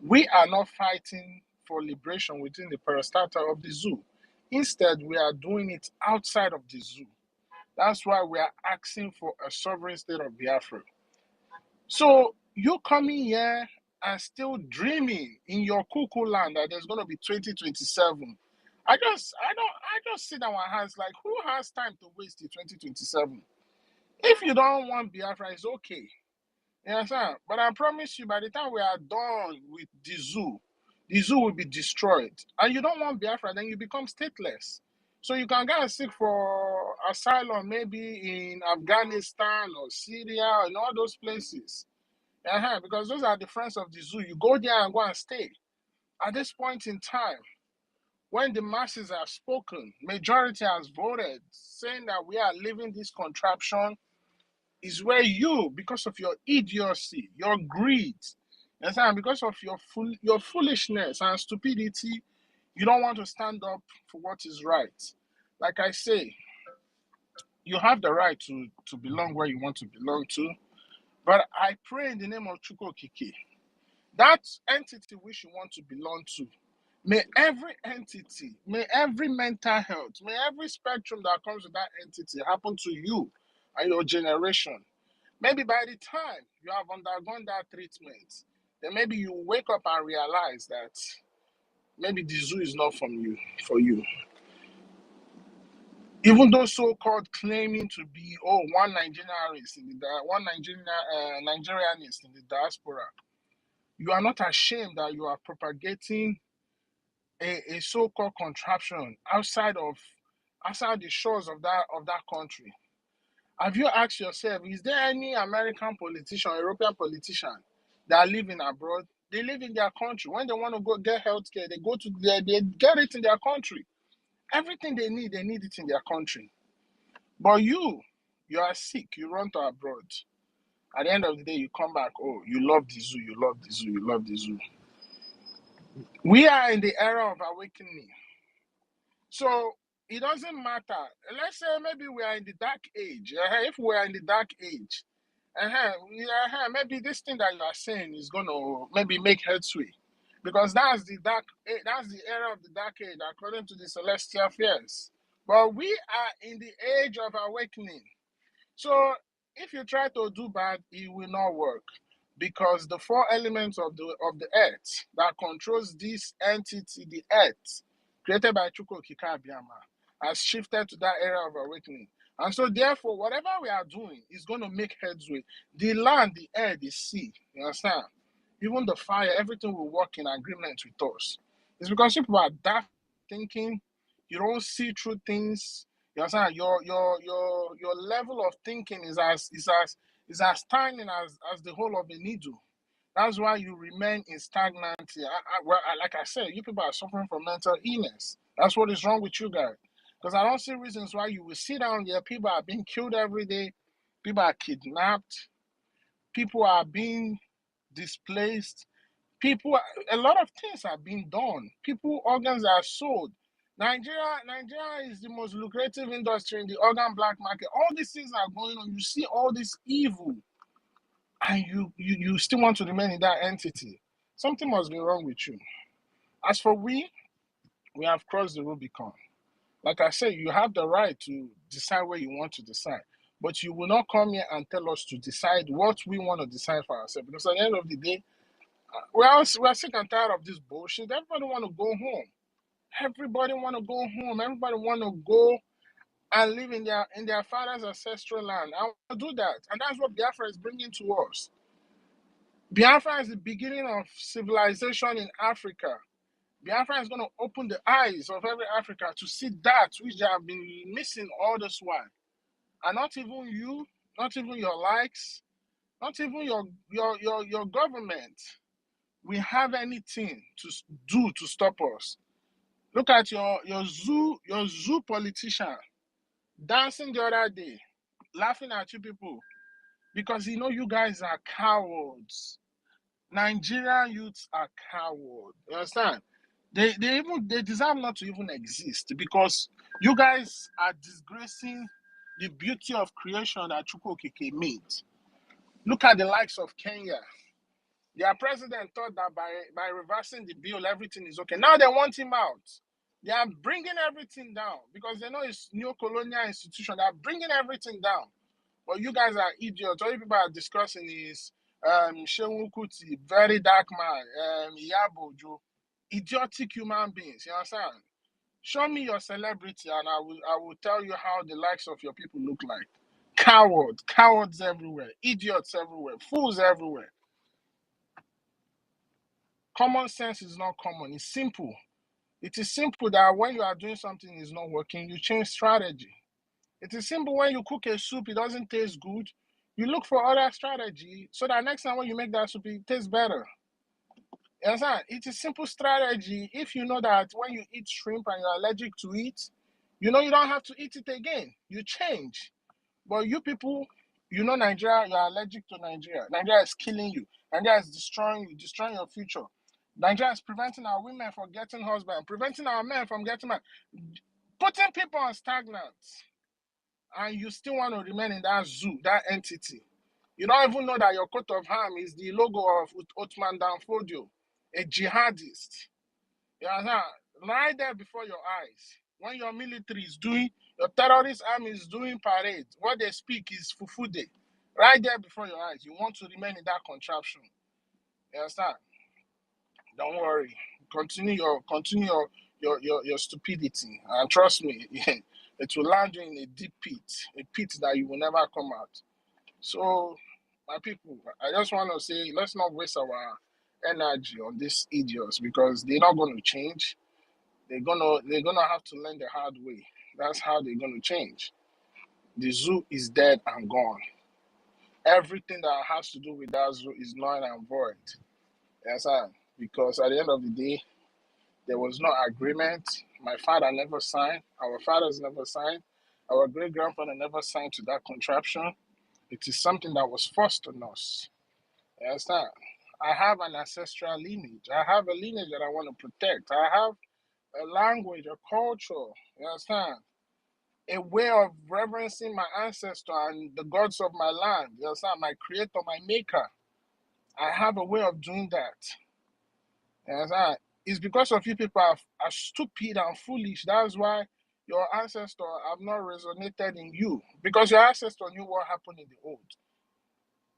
we are not fighting for liberation within the parastatal of the zoo. Instead, we are doing it outside of the zoo. That's why we are asking for a sovereign state of Biafra. So you coming here and still dreaming in your cuckoo land that there's gonna be 2027. I just sit on my hands like, who has time to waste in 2027? If you don't want Biafra, it's okay. You understand? But I promise you, by the time we are done with the zoo will be destroyed. And you don't want Biafra, then you become stateless. So you can go and seek for asylum maybe in Afghanistan or Syria and all those places. Because those are the friends of the zoo. You go there and go and stay. At this point in time, when the masses have spoken, majority has voted, saying that we are living this contraption, is where you, because of your idiocy, your greed, and because of your foolishness and stupidity, you don't want to stand up for what is right. Like I say, you have the right to belong where you want to belong to, but I pray in the name of Chuko Kiki, that entity which you want to belong to, may every entity, may every mental health, may every spectrum that comes with that entity happen to you and your generation. Maybe by the time you have undergone that treatment, then maybe you wake up and realize that maybe the zoo is not for you. Even those so-called claiming to be one Nigerianist one Nigerianist in the diaspora, you are not ashamed that you are propagating a so-called contraption outside the shores of that country. Have you asked yourself, is there any American politician, European politician that live in abroad? They live in their country. When they want to go get healthcare, they go to they get it in their country. Everything they need it in their country. But you are sick, you run to abroad. At the end of the day, you come back, oh, you love the zoo, you love the zoo, you love the zoo. We are in the era of awakening. So it doesn't matter. Let's say maybe we are in the dark age. If we are in the dark age, maybe this thing that you are saying is going to maybe make headway. Because that's the era of the dark age according to the celestial affairs. But we are in the age of awakening. So if you try to do bad, it will not work. Because the four elements of the earth that controls this entity, the earth, created by Chukwu Okike Abiyama, has shifted to that era of awakening. And so therefore, whatever we are doing is going to make headway. The land, the air, the sea, you understand? Even the fire, everything will work in agreement with us. It's because people are daft thinking, you don't see through things. You understand? Your level of thinking is as tiny as the hole of a needle. That's why you remain in stagnancy. Like I said, you people are suffering from mental illness. That's what is wrong with you guys. Because I don't see reasons why you will sit down there. People are being killed every day. People are kidnapped. People are being displaced. A lot of things are being done. People, organs are sold. Nigeria is the most lucrative industry in the organ black market. All these things are going on. You see all this evil, and you still want to remain in that entity. Something must be wrong with you. As for we have crossed the Rubicon. Like I said, you have the right to decide where you want to decide. But you will not come here and tell us to decide what we want to decide for ourselves. Because at the end of the day, we're sick and tired of this bullshit. Everybody want to go home. Everybody want to go home. Everybody want to go and live in their father's ancestral land. I want to do that. And that's what Biafra is bringing to us. Biafra is the beginning of civilization in Africa. Biafra is going to open the eyes of every African to see that which they have been missing all this while. And not even you, not even your likes, not even your government will have anything to do to stop us. Look at your zoo politician dancing the other day, laughing at you people because you guys are cowards. Nigerian youths are cowards. You understand? They deserve not to even exist because you guys are disgracing the beauty of creation that Chukwokeke made. Look at the likes of Kenya. Their president thought that by reversing the bill, everything is okay. Now they want him out. They are bringing everything down because they know it's neo-colonial institution. They are bringing everything down. But you guys are idiots. All you people are discussing is Shehu Kuti, very dark man, Iyabojo, idiotic human beings. You understand? Show me your celebrity and I will tell you how the likes of your people look like. Cowards everywhere, idiots everywhere, fools everywhere. Common sense is not common. It's simple. It is simple that when you are doing something is not working, you change strategy. It is simple when you cook a soup, it doesn't taste good. You look for other strategy so that next time when you make that soup, it tastes better. You understand? It is simple strategy. If you know that when you eat shrimp and you're allergic to it, you don't have to eat it again. You change. But you people, Nigeria, you're allergic to Nigeria. Nigeria is killing you. Nigeria is destroying you, destroying your future. Nigeria is preventing our women from getting husbands, preventing our men from getting married, putting people on stagnant. And you still want to remain in that zoo, that entity. You don't even know that your coat of arms is the logo of Ottoman Danfodio, a jihadist. You understand? Right there before your eyes. When your military is doing, your terrorist army is doing parade, what they speak is fufude. Right there before your eyes. You want to remain in that contraption. You understand? Don't worry. Continue your stupidity. And trust me, it will land you in a deep pit, a pit that you will never come out. So, my people, I just want to say, let's not waste our energy on these idiots because they're not going to change. They're gonna have to learn the hard way. That's how they're gonna change. The zoo is dead and gone. Everything that has to do with that zoo is null and void. Yes, sir. Because at the end of the day, there was no agreement. My father never signed. Our fathers never signed. Our great grandfather never signed to that contraption. It is something that was forced on us. You understand? I have an ancestral lineage. I have a lineage that I want to protect. I have a language, a culture. You understand? A way of reverencing my ancestor and the gods of my land. You understand? My creator, my maker. I have a way of doing that. You understand? It's because of you people are stupid and foolish. That's why your ancestor have not resonated in you. Because your ancestor knew what happened in the old.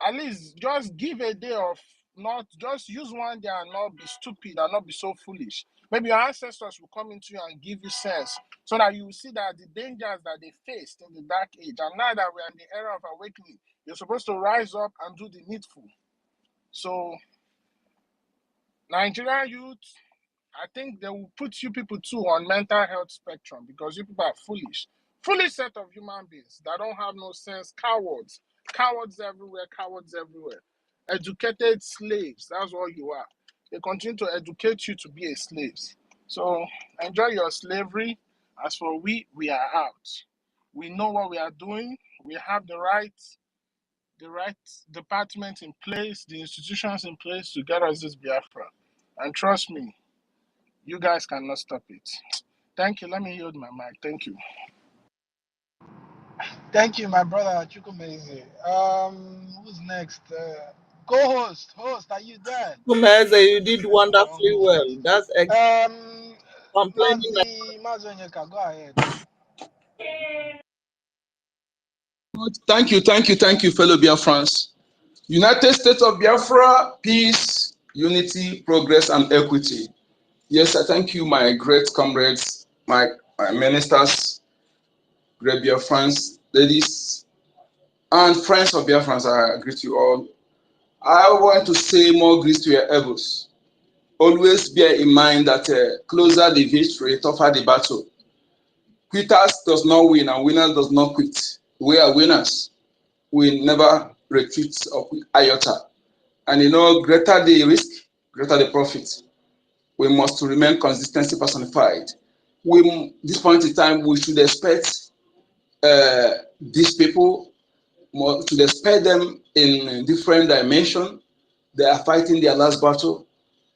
At least just give a day of not just use one day and not be stupid and not be so foolish. Maybe your ancestors will come into you and give you sense so that you will see that the dangers that they faced in the dark age, and now that we're in the era of awakening, you're supposed to rise up and do the needful. So, Nigerian youth, I think they will put you people too on mental health spectrum because you people are foolish. Foolish set of human beings that don't have no sense. Cowards. Cowards everywhere. Cowards everywhere. Educated slaves. That's what you are. They continue to educate you to be a slave. So enjoy your slavery As for we are out. We know what we are doing. We have the right department in place, the institutions in place to get us this Biafra. And trust me, you guys cannot stop it. Thank you. Let me yield my mic. Thank you. Thank you, my brother Chukwumeze. Who's next? Co-host, host, are you there? Kumeze, you did I won't wonderfully go well. first. That's excellent. Complaining like Mazonyeka, go ahead. Thank you, fellow Biafrans. United States of Biafra, peace, unity, progress, and equity. Yes, I thank you, my great comrades, my ministers, great Biafrans, ladies, and friends of Biafrans. I greet you all. I want to say more grace to your egos. Always bear in mind that closer the victory, tougher the battle. Quitters does not win, and winners does not quit. We are winners. We never retreat or iota. And greater the risk, greater the profit. We must remain consistency personified. This point in time, we should expect these people, to expect them in different dimensions. They are fighting their last battle,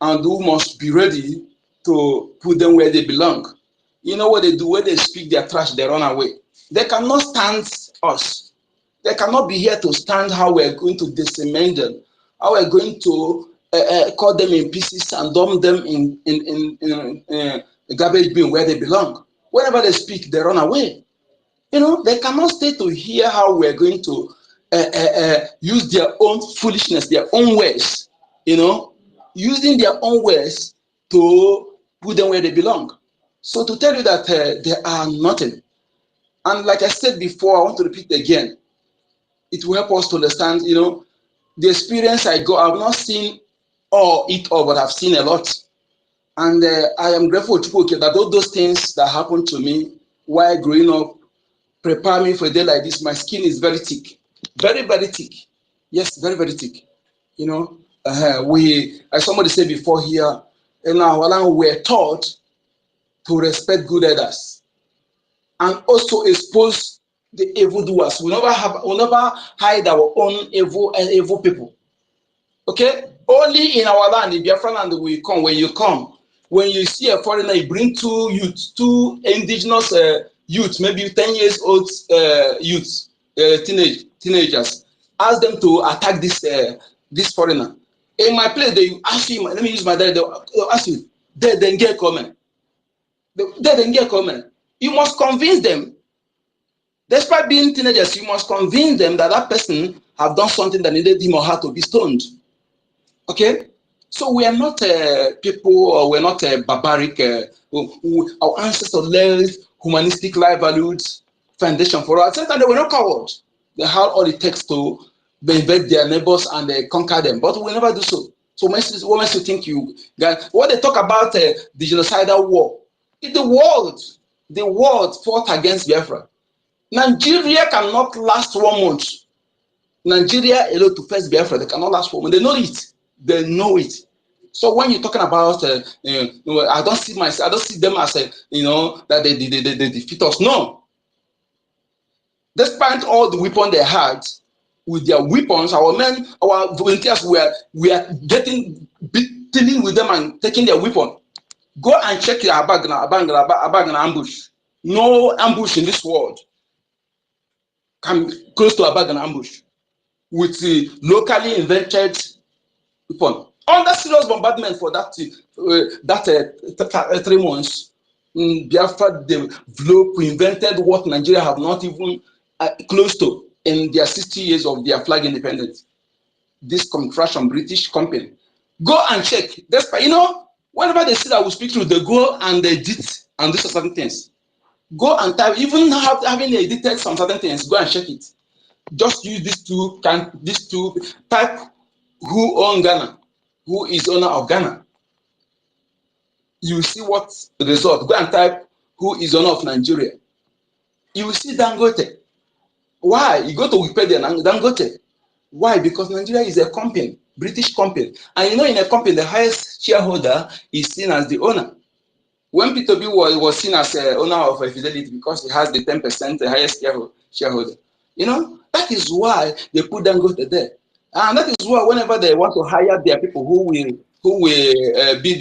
and we must be ready to put them where they belong. You know what they do? When they speak their trash, they run away. They cannot stand us. They cannot be here to stand how we're going to decimate them, how we're going to cut them in pieces and dump them in the garbage bin where they belong. Whenever they speak, they run away. They cannot stay to hear how we're going to use their own foolishness, their own ways, using their own ways to put them where they belong. So to tell you that they are nothing. And like I said before, I want to repeat again, it will help us to understand, the experience I got. I've not seen all, but I've seen a lot. And I am grateful to people that all those things that happened to me while growing up prepare me for a day like this. My skin is very thick, very, very thick. Yes, very, very thick. As somebody said before here, in our land, we're taught to respect good elders and also expose the evildoers. We never hide our own evil people. Okay? Only in our land, in Biafra land, we come. When you come, when you see a foreigner, you bring two indigenous youth, maybe 10 years old youths, teenagers. Ask them to attack this foreigner. In my place, they ask him, let me use my dad, they'll ask you, they then get comment. They then get comment. You must convince them. Despite being teenagers, you must convince them that that person have done something that needed him or her to be stoned. Okay? So we are not people, or we're not barbaric. Our ancestors laid humanistic life values foundation for us. And they were not cowards. They had all it takes to invade their neighbors and conquer them. But we never do so. So what makes you think you guys, what they talk about the genocidal war, the world fought against Biafra. Nigeria cannot last 1 month. Nigeria alone to face Biafra, they cannot last 1 month. They know it. They know it. So when you're talking about, I don't see them as that they defeat us. No. Despite all the weapons they had, with their weapons, our men, our volunteers we are dealing with them and taking their weapon. Go and check your bag and ambush. No ambush in this world come close to a bag and ambush with the locally invented weapon. Under serious bombardment for that 3 months, Biafra developed, invented what Nigeria have not even close to in their 60 years of their flag independence. This contraction British company. Go and check. Despite, whenever they see that we speak through, they go and they edit and do certain things. Go and type, even having edited some certain things, go and check it. Just use these two, type who own Ghana, who is owner of Ghana. You will see what the result. Go and type who is owner of Nigeria. You will see Dangote. Why? You go to Wikipedia, Dangote. Why? Because Nigeria is a company, British company. And in a company, the highest shareholder is seen as the owner. when P2B was seen as a owner of Fidelity because he has the 10% the highest shareholder, that is why they put Dangote there. And that is why whenever they want to hire their people who will be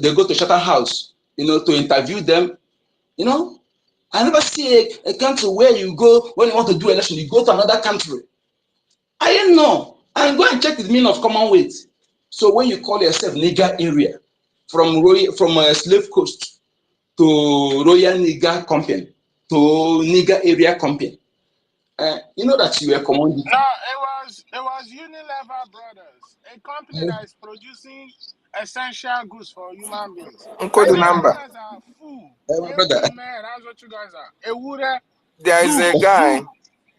they go to Chatham House, to interview them. I never see a country where you go when you want to do election, you go to another country. I didn't know. And go and check the meaning of Commonwealth. So when you call yourself Niger area, from Slave Coast to Royal Niger Company to Niger Area Company, you know that you are commodity. No, it was Unilever Brothers, a company that is producing essential goods for human beings. Uncle I the know you number. guys are food. Brother. Man, that's what you guys are. Ewure, There is a guy. zoo.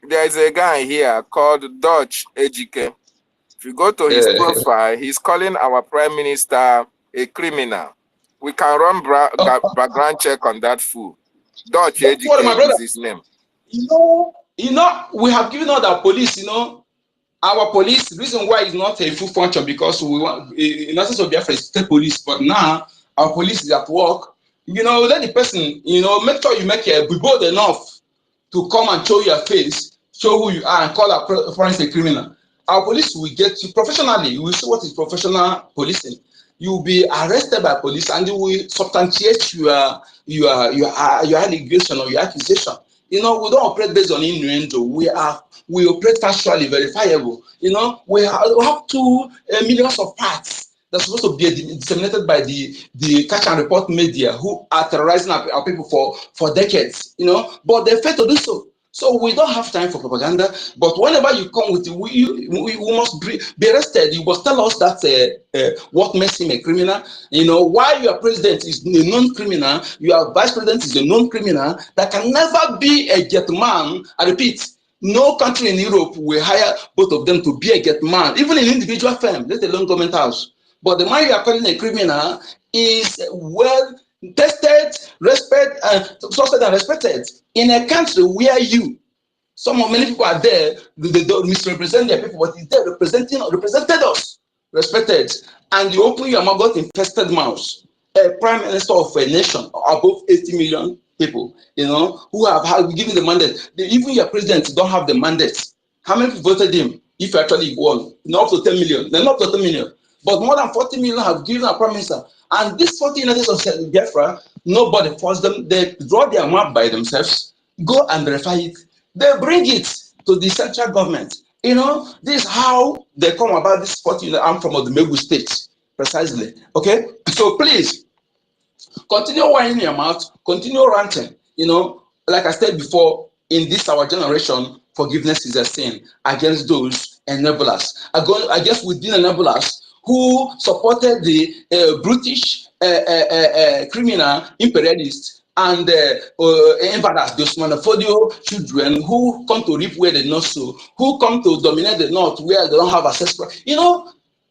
There is a guy here called Dutch Ejike. If you go to his profile, he's calling our prime minister a criminal. We can run background check on that fool. Dutch Don't worry, my Ejike brother. is his name. We have given all our police, our police, the reason why it's not a full function because we want, in essence of Biafra, is state police, but now our police is at work. Let the person, make sure you be bold enough to come and show your face, show who you are, and call a forensic criminal. Our police will get you professionally. You will see what is professional policing. You will be arrested by police, and they will substantiate your allegation or your accusation. We don't operate based on innuendo. We operate factually verifiable. We have 2 millions of parts that's supposed to be disseminated by the catch and report media who are terrorizing our people for decades. But they fail to do so. So we don't have time for propaganda. But whenever you come with it, we must be arrested. You must tell us that what makes him a criminal. Why your president is a known criminal, your vice president is a known criminal that can never be a jet man. I repeat, no country in Europe will hire both of them to be a get man, even in individual firm, let alone government house. But the man you are calling a criminal is well tested, trusted and respected in a country where many people are there, they don't misrepresent their people, but they're represented us, respected. And you open your mouth, got infested mouths. A prime minister of a nation above 80 million people, who have given the mandate. Even your president don't have the mandate. How many people voted him if actually won? Not up to 10 million. They're not up to 10 million. But more than 40 million have given a prime minister. And this 40 United of Biafra, nobody forced them. They draw their map by themselves, go and verify it. They bring it to the central government. This is how they come about this 40 arm from the Megu state, precisely. Okay? So please, continue whining your mouth, continue ranting. Like I said before, in this our generation, forgiveness is a sin against those enablers, against within enablers who supported the British criminal imperialists and invaders, those monofolio children who come to reap where they not sow, who come to dominate the north where they don't have ancestral.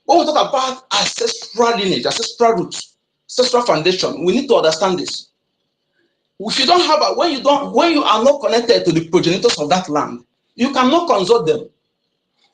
When we talk about ancestral lineage, ancestral roots, ancestral foundation, we need to understand this. If you don't have when you are not connected to the progenitors of that land, you cannot consult them.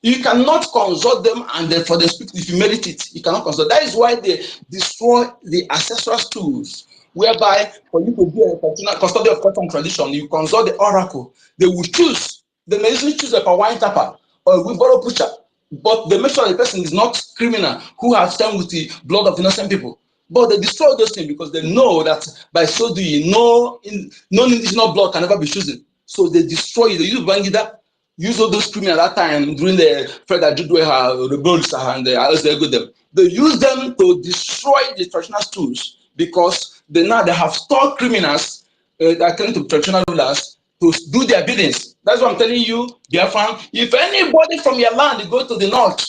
You cannot consult them, and then for the speak, if you merit it, you cannot consult. That is why they destroy the ancestral tools, whereby for you to be a custodian of culture and tradition, you consult the oracle. They will choose. They may easily choose a wine tapper or a wheelbarrow pusher, but they make sure the person is not criminal who has done with the blood of innocent people. But they destroy those things because they know that by so doing, no indigenous blood can ever be chosen. So they destroy it. They use Bangida, use all those criminals at that time during the Federal Judwe rebels and the they use them to destroy the traditional tools because they have stored criminals that came to traditional rulers to do their biddings. That's what I'm telling you, Biafran. If anybody from your land go to the north,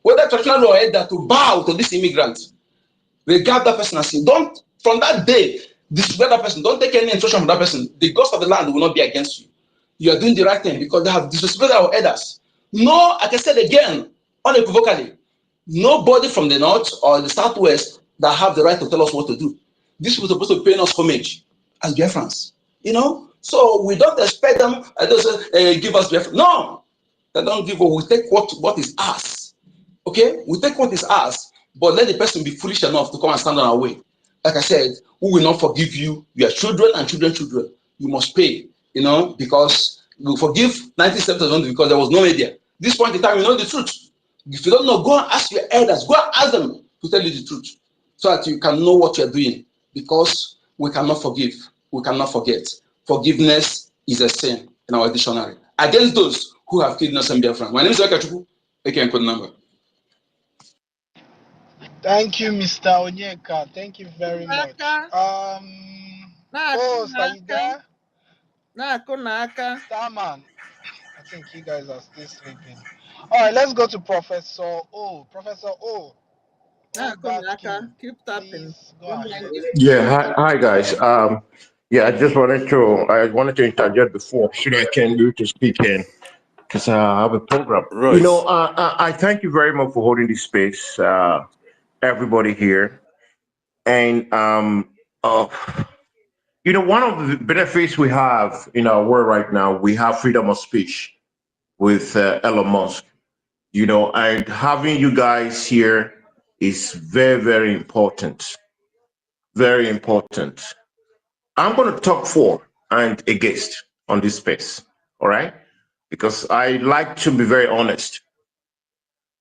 whether traditional or elder, to bow to this immigrant, regard that person as you. Don't, from that day, disregard that person. Don't take any instruction from that person. The ghost of the land will not be against you. You are doing the right thing because they have disrespected our elders. No, like I said again, unequivocally, nobody from the north or the southwest that have the right to tell us what to do. These people are supposed to pay us homage as Biafrans. So we don't expect them to give us Biafra. No, they don't give. We take what is ours. Okay, we take what is ours, but let the person be foolish enough to come and stand on our way. like I said, who will not forgive you? Your children and children. You must pay, because you forgive 97% because there was no media. This point in time, you know the truth. If you don't know, go and ask your elders. Go and ask them to tell you the truth so that you can know what you're doing. Because we cannot forgive. We cannot forget. Forgiveness is a sin in our dictionary. Against those who have killed innocent Biafran. My name is Akachuku. I can code number. Thank you, Mr. Onyeka. Thank you very much. Host, are you there? Starman. I think you guys are still sleeping. All right, let's go to Professor O. Professor O. Obatkin. Please go ahead. Yeah, hi guys. I wanted to interject before so that I can do to speak in because I have a program. Right. I thank you very much for holding this space, everybody here, and one of the benefits we have in our world right now, we have freedom of speech with Elon Musk. And having you guys here is very, very important. Very important. I'm going to talk for and against on this space, all right? Because I like to be very honest.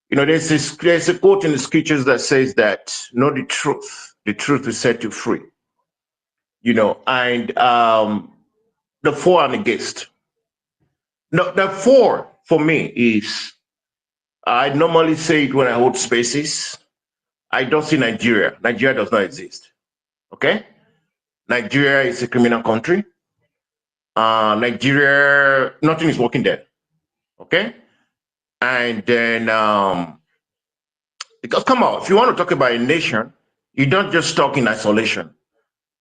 There's a quote in the scriptures that says that know the truth will set you free. And the for and against. No, the for me is I normally say it when I hold spaces. I don't see Nigeria. Nigeria does not exist. Okay? Nigeria is a criminal country. Nigeria, nothing is working there. Okay? And then, because come on, if you want to talk about a nation, you don't just talk in isolation.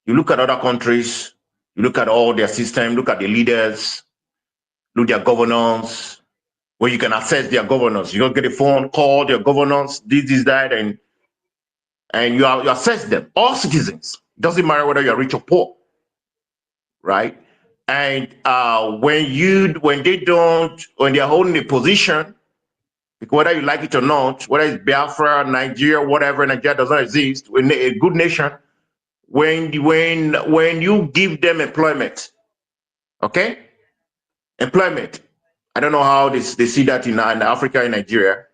You look at other countries, you look at all their system, look at the leaders, look at their governance, where you can access their governance. You don't get a phone call, their governance, this, that, and you assess them. All citizens. It doesn't matter whether you're rich or poor, right? And when they're holding a position, whether you like it or not, whether it's Biafra, Nigeria, whatever, Nigeria does not exist, when a good nation, when you give them employment, okay? Employment. I don't know how they see that in Africa and Nigeria.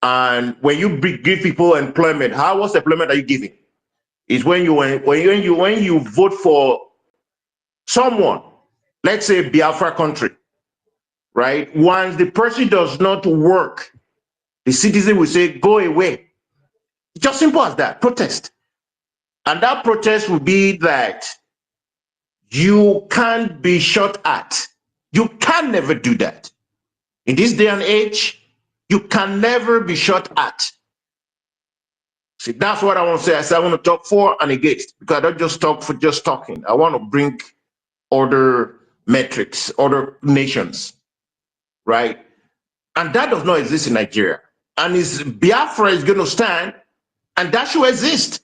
And when you give people employment, what's the employment are you giving? It's when you vote for someone, let's say Biafra country, right? Once the person does not work, the citizen will say, go away. It's just simple as that, protest. And that protest will be that you can't be shot at. You can never do that. In this day and age, you can never be shot at. See, that's what I want to say. I said I want to talk for and against, because I don't just talk for just talking. I want to bring other metrics, other nations, right? And that does not exist in Nigeria. And Biafra is going to stand, and that should exist.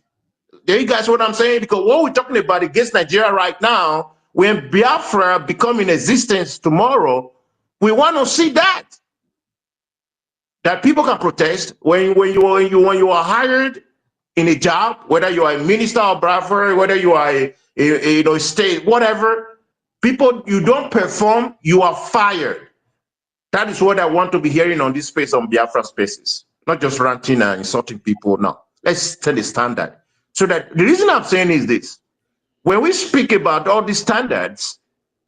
There you guys what I'm saying? Because what we're talking about against Nigeria right now, when Biafra become in existence tomorrow, we want to see that people can protest when you are hired in a job, whether you are a minister or Biafra, whether you are a state, whatever. People, you don't perform, you are fired. That is what I want to be hearing on this space, on Biafra spaces, not just ranting and insulting people. No, let's set a standard. So that the reason I'm saying is this: when we speak about all these standards,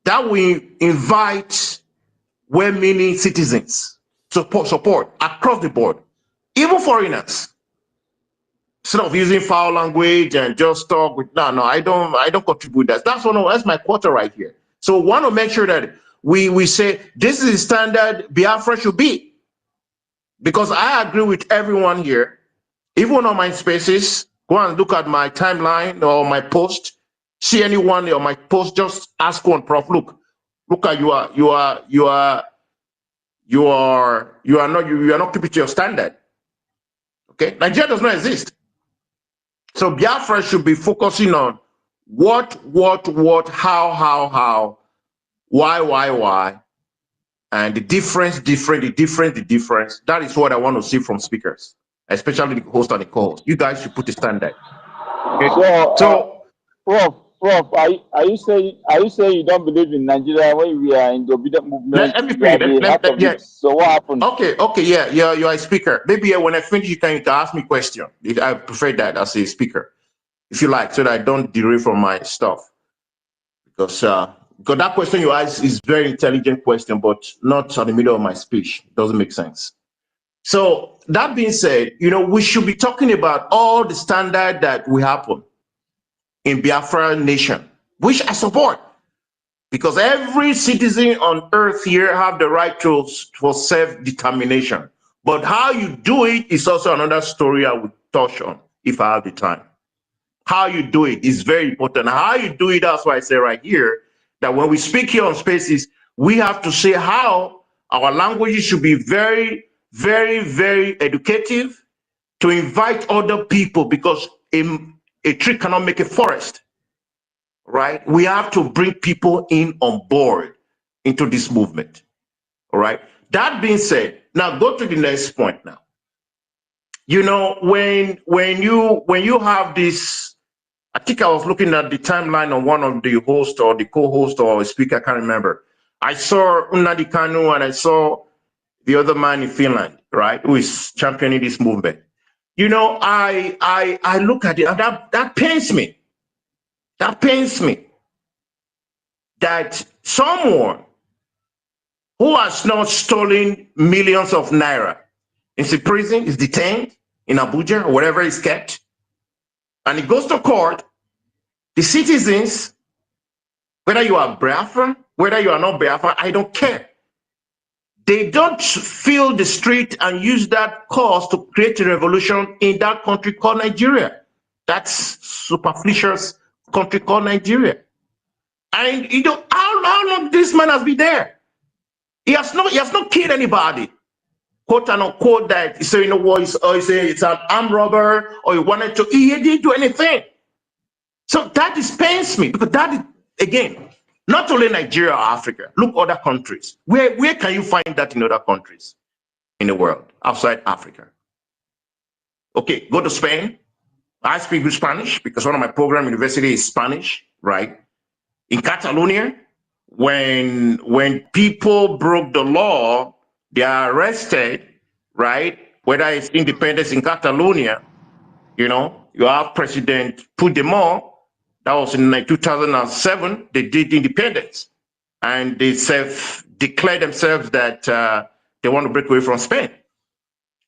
that we invite well-meaning citizens support across the board, even foreigners. Instead of using foul language and just talk with I don't contribute that. That's my quota right here. So we want to make sure that we say this is the standard Biafra should be. Because I agree with everyone here, even on my spaces. Go and look at my timeline or my post. See anyone on my post, just ask one, Prof. Look at you are not keeping to your standard. Okay, Nigeria does not exist. So Biafra should be focusing on what, how, why, and the difference. That is what I want to see from speakers, especially the host and the co-host. You guys should put a standard. Okay. So, So Prof, are you saying you don't believe in Nigeria when we are in the obedient movement? let me We are finish. the heart of Yeah. it. So what happened? Okay, yeah, you're a speaker. Maybe when I finish, you can ask me question. I prefer that as a speaker, if you like, so that I don't derail from my stuff. Because that question you ask is very intelligent question, but not in the middle of my speech. It doesn't make sense. So that being said, we should be talking about all the standard that will happen in Biafra nation, which I support. Because every citizen on earth here have the right to for self-determination. But how you do it is also another story I would touch on if I have the time. How you do it is very important. How you do it, that's why I say right here, that when we speak here on spaces, we have to say how our languages should be very, very, very educative to invite other people, because a tree cannot make a forest. Right? We have to bring people in on board into this movement. All right. That being said, now go to the next point now. When you have this, I think I was looking at the timeline on one of the host or the co-host or speaker, I can't remember. I saw Nnamdi Kanu and I saw the other man in Finland, right, who is championing this movement. I look at it and that pains me. That pains me. That someone who has not stolen millions of naira is in prison, is detained in Abuja or wherever he's kept, and he goes to court, the citizens, whether you are Biafran, whether you are not Biafran, I don't care. They don't fill the street and use that cause to create a revolution in that country called Nigeria. That's superfluous country called Nigeria. And how long this man has been there? He has not killed anybody, quote and unquote, that so what, or say it's an armed robber, or he wanted to, he didn't do anything. So that pains me, because that is, again, not only Nigeria or Africa. Look other countries. Where can you find that in other countries in the world outside Africa? Okay, go to Spain. I speak Spanish because one of my program university is Spanish, right? In Catalonia, when people broke the law, they are arrested, right? Whether it's independence in Catalonia, you have President Puigdemont. That was in 2007. They did independence, and they declared themselves that they want to break away from Spain.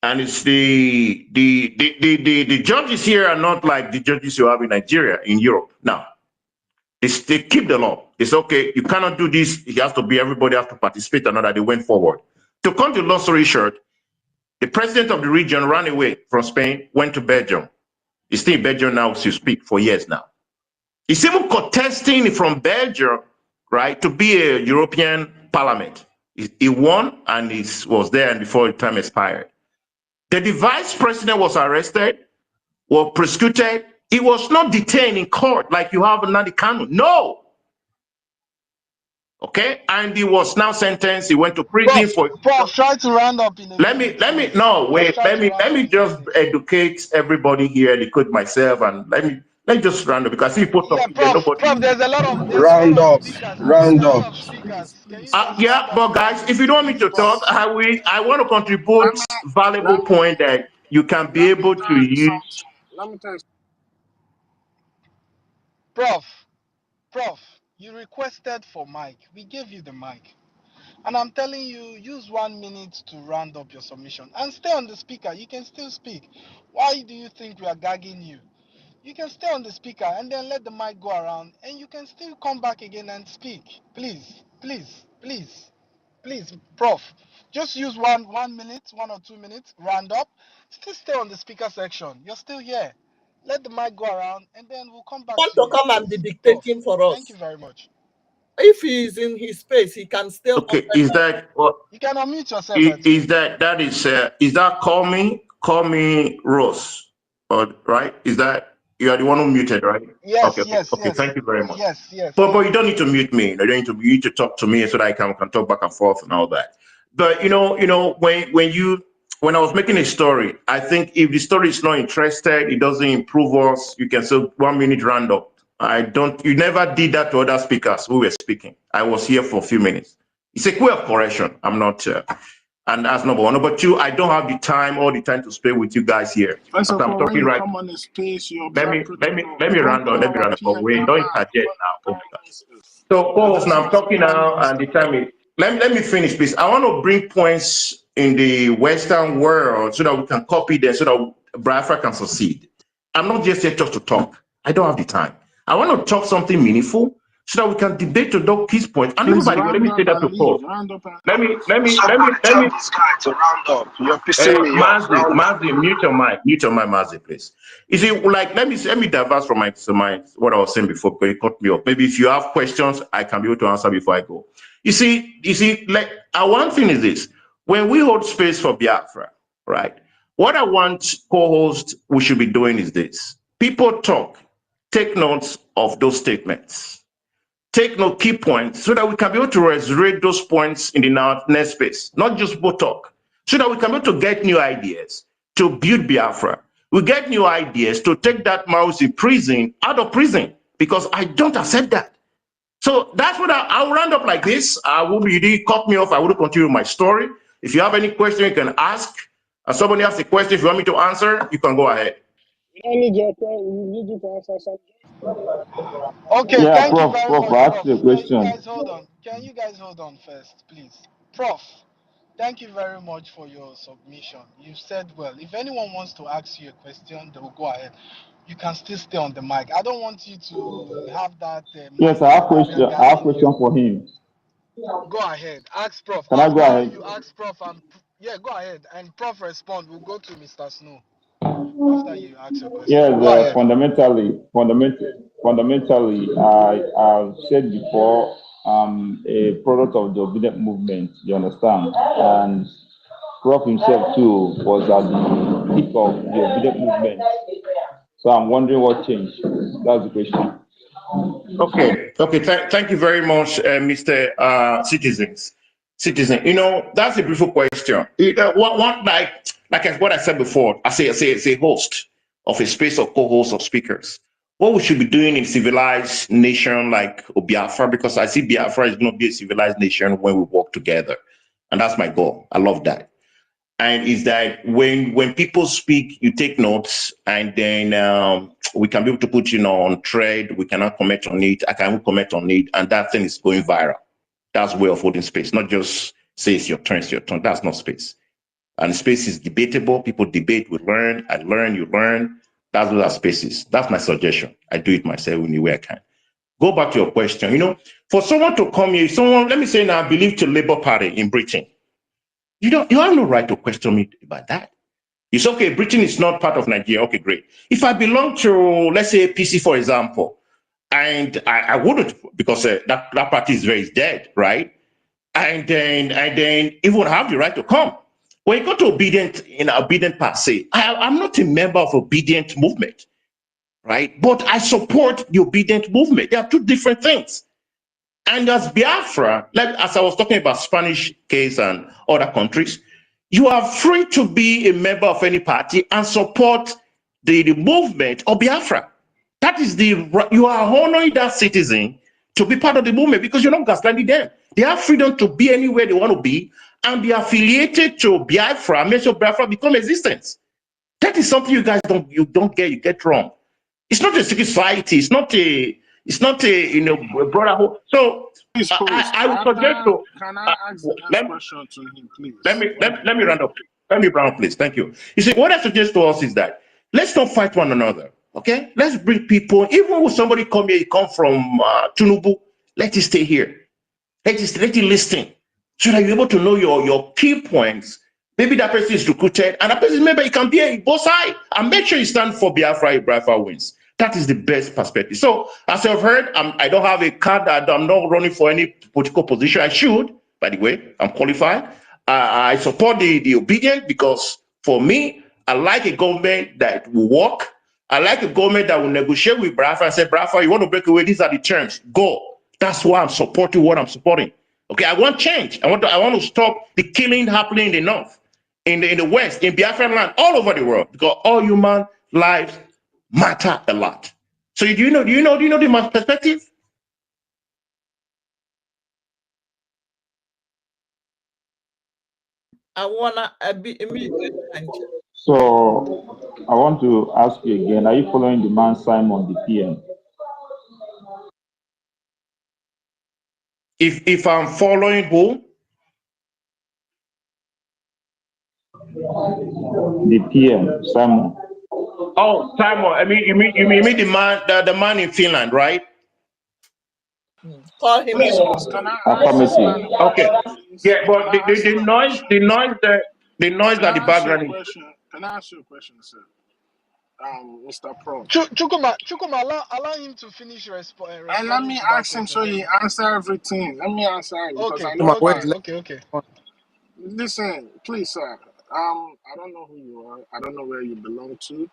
And it's the judges here are not like the judges you have in Nigeria, in Europe. Now, they keep the law. It's okay, you cannot do this. It has to be, everybody has to participate, and that they went forward. To come to the long story short, the president of the region ran away from Spain, went to Belgium. He's still in Belgium now, as you speak, for years now. He's even contesting from Belgium, right, to be a European Parliament. He won, and he was there and before his time expired. The vice president was arrested, was prosecuted. He was not detained in court like you have in Nnamdi Kanu. No. Okay, and he was now sentenced. He went to prison for. Prof, try to round up in a Let minute, me please. no Just wait. try to round Let up me in a just minute. educate everybody here, educate myself, and let me just round up, because I see people Yeah, talking there. Prof, Nobody. There's a lot Round of up, speakers. There's round a lot up. of speakers. Can you just Yeah, round up but in a guys, if minute, you don't want me please, to Prof? talk, I want to contribute Let me valuable let me point that you can be let me able to tell you use. something. Let me tell you. Prof, Prof, you requested for mic. We gave you the mic. And I'm telling you, use 1 minute to round up your submission. And stay on the speaker. You can still speak. Why do you think we are gagging you? You can stay on the speaker and then let the mic go around, and you can still come back again and speak. Please, please, please, please, Prof. Just use 1 minute, 1 or 2 minutes, round up. Still stay on the speaker section. You're still here. Let the mic go around, and then we'll come back Want to to you, come and be please. Prof, dictating for thank you us. very much. If he is in his space, he can still Okay, is that what? You can unmute yourself, I think. Is that call me Rose, or right? Is that you are the one who muted, right? Yes, Okay. Thank you very much. yes. But you don't need to mute me. You don't you need to talk to me so that I can talk back and forth and all that. But when you when I was making a story, I think if the story is not interested, it doesn't improve us, you can say 1 minute roundup. You never did that to other speakers who were speaking. I was here for a few minutes. It's a way of correction. I'm not, and that's number one. Number two, I don't have the time, all the time to spend with you guys here. First As of I'm all, when talking you right, come on the space, you let observe me, let me, protocol. let We me don't round up, call let me our round up. PM Wait, don't member interject when now. Prime Ministers. So, And co-host, this now is I'm the talking Prime now, and Minister. the time is. Let me finish, please. I want to bring points in the Western world so that we can copy them, so that Biafra can succeed. I'm not just here just to talk. I don't have the time. I want to talk something meaningful so that we can debate to those key points. And even Please by the way, let round me say up that and to leave. Paul. Round up and Somebody tell this guy to round up. You're pissing me off. Round up. Mazi, mute your mic, Mazi, please. You see, like, let me diverse from my what I was saying before, because you cut me off. Maybe if you have questions, I can be able to answer before I go. You see, like, one thing is this: when we hold space for Biafra, right? What I want co-hosts we should be doing is this: people talk, take notes of those statements, take note key points so that we can be able to reiterate those points in the next space, not just both talk, so that we can be able to get new ideas to build Biafra. We get new ideas to take that mouse in prison out of prison, because I don't accept that. So that's what I'll round up like this. I will be, you didn't cut me off. I will continue my story. If you have any question, you can ask. Somebody has a question, if you want me to answer, you can go ahead. we don't need your we need you to answer something. Okay, Yeah, thank you very Prof, much, I asked Prof. you a Can you question. guys hold on? Can you guys hold on first, please? Prof, thank you very much for your submission. You said well. If anyone wants to ask you a question, they will go ahead. You can still stay on the mic. I don't want you to have that Yes, I have mindset that we are question. I have guiding question you. for him. Go ahead. Ask Prof. Can I go After ahead? you ask Prof, and yeah, go ahead. And Prof respond. We'll go to Mr. Snow after you ask your question. Yes, Go ahead. fundamentally, I've said before, a product of the obedient movement. You understand? And Prof himself too was at the peak of the obedient movement. So I'm wondering what changed. That's the question. Okay. Thank you very much, Mr. Citizen. That's a beautiful question. Like what I said before, I say, as a host of a space of co-hosts of speakers, what we should be doing in civilized nation like Biafra, because I see Biafra is going to be a civilized nation when we work together. And that's my goal. I love that. And is that when people speak, you take notes, and then we can be able to put on thread. We cannot comment on it. I can comment on it, and that thing is going viral. That's way of holding space, not just say it's your turn, it's your turn. That's not space. And space is debatable. People debate, we learn. I learn, you learn. That's what that space is. That's my suggestion. I do it myself any way I can. Go back to your question. For someone to come here, let me say now, I belong to Labour Party in Britain. You have no right to question me about that. It's okay, Britain is not part of Nigeria. Okay, great. If I belong to, let's say, PC, for example, and I wouldn't, because that party is dead, right? And then it would have the right to come. When you go to obedient per se, I'm not a member of obedient movement, right? But I support the obedient movement. They are two different things. And as Biafra, as I was talking about Spanish case and other countries, you are free to be a member of any party and support the movement of Biafra. That is you are honoring that citizen to be part of the movement, because you're not gaslighting them. They have freedom to be anywhere they want to be and be affiliated to Biafra, make sure Biafra become existence. That is something you guys don't get, you get wrong. It's not a secret society. It's not a brotherhood. So Please pose. I would suggest After, to can I uh, ask the next let, question to him, let please? me When let, you let me round up. Let me round up, please. Thank you. You see, what I suggest to us is that let's not fight one another. Okay, let's bring people. Even when somebody come here, you come from Tunubu, let it stay here. Let it listen, so that you're able to know your key points. Maybe that person is recruited, and that person, maybe you can be a both side, and make sure you stand for Biafra if Biafra wins. That is the best perspective. So, as you've heard, I don't have a card that I'm not running for any political position. I should, by the way, I'm qualified. I support the obedient, because for me, I like a government that will work. I like a government that will negotiate with Biafra and say, Biafra, you want to break away? These are the terms. Go. That's why I'm supporting what I'm supporting. Okay, I want change. I want to stop the killing happening in the north. in the West, in Biafran land, all over the world, because all human lives matter a lot. So do you know the perspective? I wanna be immediate. So I want to ask you again, are you following the man Simon, the PM? If I'm following who? The PM, Simon. Oh, Simon. I mean, you mean the man in Finland, right? Call him Please, in. can I ask this Affirmative. man a Okay. question, please? Yeah, Can but I ask him a question? the noise Can at the I ask you a background. question? Can I ask you a question, sir? Mr. Pro. Chukuma, allow him to finish And let responding me to that ask him so question. Then, he answer everything. Let me answer it because I okay, know why. okay. Listen, please, sir. I don't know who you are. I don't know where you belong to.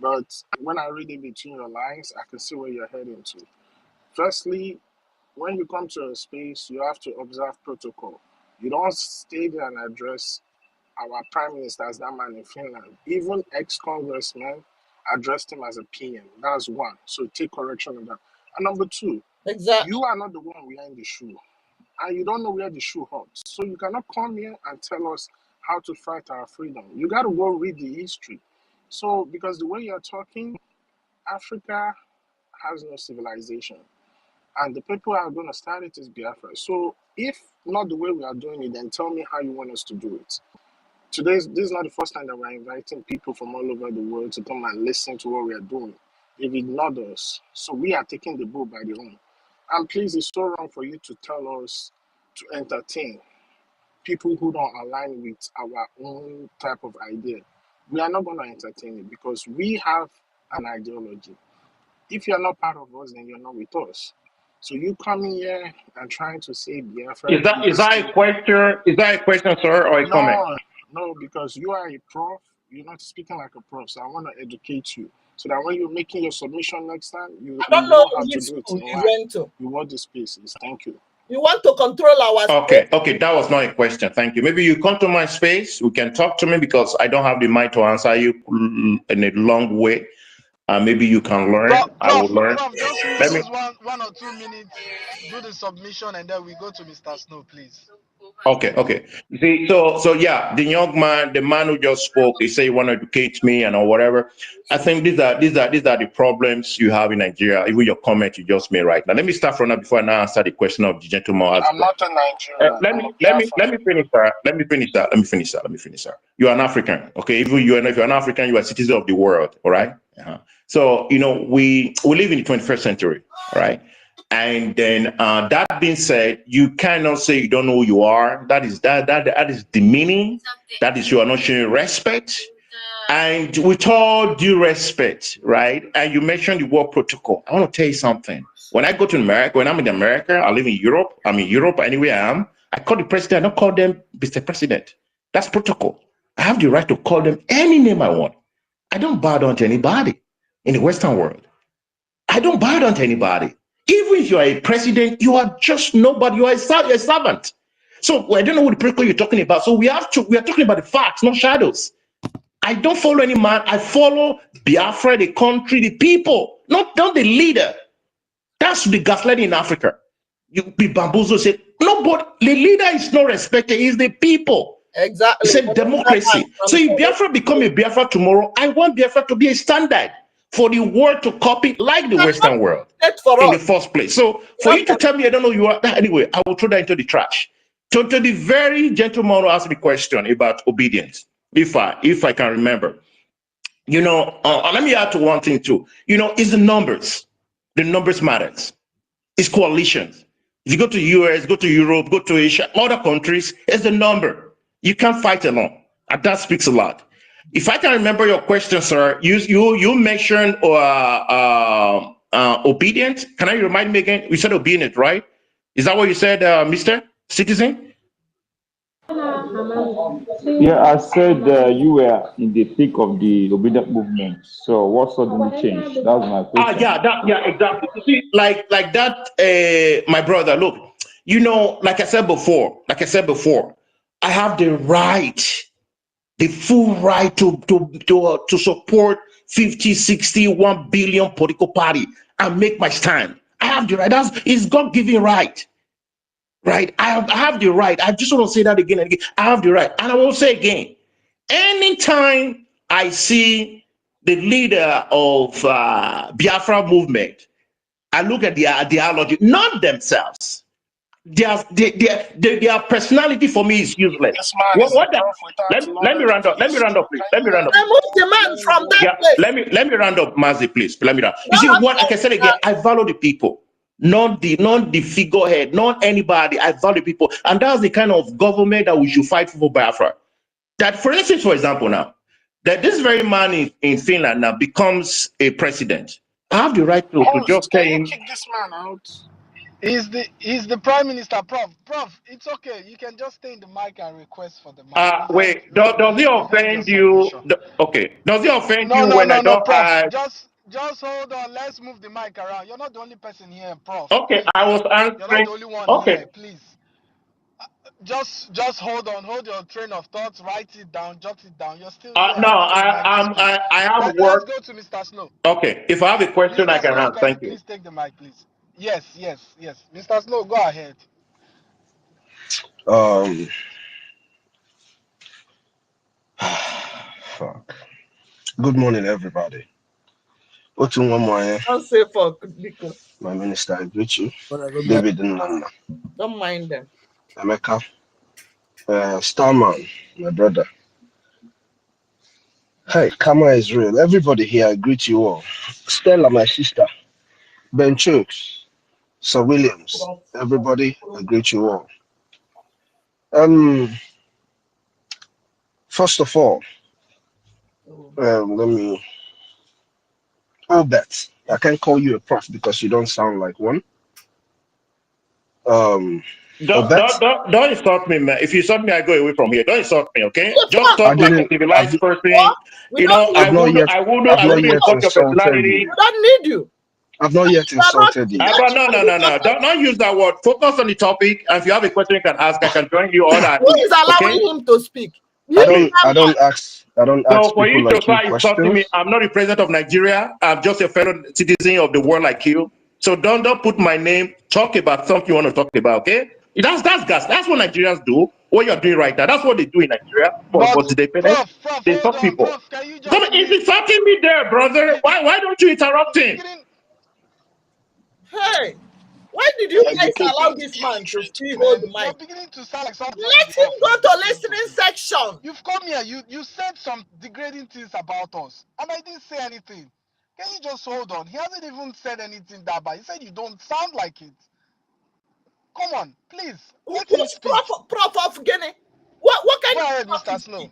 But when I read in between your lines, I can see where you're heading to. Firstly, when you come to a space, you have to observe protocol. You don't stay there and address our prime minister as that man in Finland. Even ex-congressmen addressed him as a PM. That's one. So take correction of that. And number two, Exactly. you are not the one wearing the shoe. And you don't know where the shoe hurts. So you cannot come here and tell us how to fight our freedom. You got to go read the history. So, because the way you're talking, Africa has no civilization. And the people who are going to start it is Biafra. So, if not the way we are doing it, then tell me how you want us to do it. This is not the first time that we're inviting people from all over the world to come and listen to what we are doing. They've ignored us. So, we are taking the bull by the horn. And please, it's so wrong for you to tell us to entertain people who don't align with our own type of idea. We are not going to entertain it because we have an ideology. If you're not part of us, then you're not with us. So you coming here and trying to say Biafra Is is that a question? Is that a question, sir, or a comment? no, because you are a prof, you're not speaking like a prof. So I want to educate you so that when you're making your submission next time, you, I you don't know know how to which do it school in he life. went to. You want the spaces. Thank you. You want to control our Okay, space? okay, that was not a question. Thank you. Maybe you come to my space. We can talk to me because I don't have the mind to answer you in a long way. Maybe you can learn. I will learn. Just Let me. use 1 or 2 minutes, do the submission, and then we go to Mr. Snow, please. Okay, okay. You see, so yeah, the young man, the man who just spoke, he said he want to educate me and or whatever. I think these are the problems you have in Nigeria. Even your comment you just made right now. Let me start from now before I now answer the question of the gentleman who asked I'm the not a question. Nigerian. Let I'm a me let me let Biafran. me finish that. Let me finish that. You're an African, okay? Even if you're an African, you are a citizen of the world, all right? So we live in the 21st century, all right? And then that being said, you cannot say you don't know who you are. That is demeaning. That is you are not showing respect. And with all due respect, right? And you mentioned the word protocol. I want to tell you something. When I go to America, when I'm in America, I live in Europe. I'm in Europe anywhere I am. I call the president. I don't call them Mr. President. That's protocol. I have the right to call them any name I want. I don't bow down to anybody in the Western world. I don't bow down to anybody. Even if you are a president, you are just nobody. You are a servant. So I don't know what the protocol you're talking about. So we are talking about the facts, not shadows. I don't follow any man. I follow Biafra, the country, the people, not the leader. That's the gaslighting in Africa. You be bamboozled, say, no, but the leader is not respected, it's the people. It's Exactly. a democracy. So if Biafra become a Biafra tomorrow, I want Biafra to be a standard for the world to copy like the Western world For in us. the first place. So for you to tell me I don't know who you are, anyway, I will throw that into the trash. To the very gentleman who asked me a question about obedience, if I can remember, let me add to one thing too. It's the numbers. The numbers matters. It's coalitions. If you go to US, go to Europe, go to Asia, other countries, it's the number. You can't fight alone. And that speaks a lot. If I can remember your question, sir, you mentioned obedient. Can I remind me again? You said obedient, right? Is that what you said, Mr. Citizen? Yeah, I said you were in the thick of the obedient movement. So what suddenly changed? That was my question. Yeah, exactly. You see, like that, my brother. Look, like I said before, I have the right the full right to support 50, 60, 1 billion political party and make my stand. I have the right. It's God-given right. Right? I have the right. I just want to say that again and again. I have the right. And I will say again, anytime I see the leader of Biafra movement, I look at their ideology, not themselves. Their personality for me is useless. This man What is a what that, prof without let me knowledge round of up. Let me round history. up, please. Can Let you me round up. Remove the man Let him from go. that Yeah, place. let me round up, Mazi, please. Let me round. You Don't see, have what like I said again, time. I value the people, not the figurehead, not anybody. I value people, and that's the kind of government that we should fight for Biafra. That, for instance, for example, now that this very man in Finland now becomes a president, I have the right to just Host, tell can you him. kick this man out? He's the prime minister, Prof. Prof, it's okay. You can just stay in the mic and request for the mic. Wait, does it We heard your offend you? submission. Okay, does it offend No, you no, when I no, no, don't Prof. have? Just hold on. Let's move the mic around. You're not the only person here, Prof. Okay, Please. I was You're not answering. the only one Okay, here. Please. Just hold on. Hold your train of thoughts. Write it down. Jot it down. You're still here. no, Give you the mic to speak. I have Let's work. go to Mr. Snow. Okay, if I have a question, I Mr. can Snow, ask. can you Thank you. please take the mic, please? Yes, yes, yes. Mr. Snow, go ahead. Um, fuck. Good morning, everybody. Otunwamoye, Don't say fuck, Biko. my minister, I greet you. Brother, good morning. David Nana, Don't mind them. Emeka, Starman, my brother. Hi, Kama is real. Everybody here, I greet you all. Stella, my sister. Ben Chooks, Sir Williams. Everybody, I greet you all. Um, First of all, let me. Albert, I can't call you a prof because you don't sound like one. Albert, Don't insult me, man. If you insult me, I go away from here. Don't insult me, okay? The Just fuck? I talk like a didn't. civilized person. What? We don't need I've not yet. I I've not wouldn't yet insult your insulted you. personality. we don't need you. I've not yet You are not insulted you. But no, actually no. Don't use that word. Focus on the topic. And if you have a question, you can ask. I can join you all that. who is allowing Okay? him to speak? I Mute don't. Please. I that don't man. ask. I don't So ask for people you to like you start insulting me, questions. I'm not the president of Nigeria. I'm just a fellow citizen of the world like you. So don't put my name. Talk about something you want to talk about, okay? That's gas. That's what Nigerians do. What you're doing right now. That's what they do in Nigeria for But the independence. Prof, They hold talk on. people. Prof, can you Come just is mute? insulting me there, brother. You, Why don't you interrupt you're him? beginning Hey, why did you guys allow Educated this man to illiterate still hold man. the you're mic? beginning to sound like somebody just Let be him off go like to this. Please don't listening do this. section. You've come here, you said some degrading things about us, and I didn't say anything. Can you just hold on? He hasn't even said anything that bad. He said you don't sound like it. Come on, please Who let him is speak. Prof of Guinea? What kind Go of ahead, prof Mr. is he? Snow.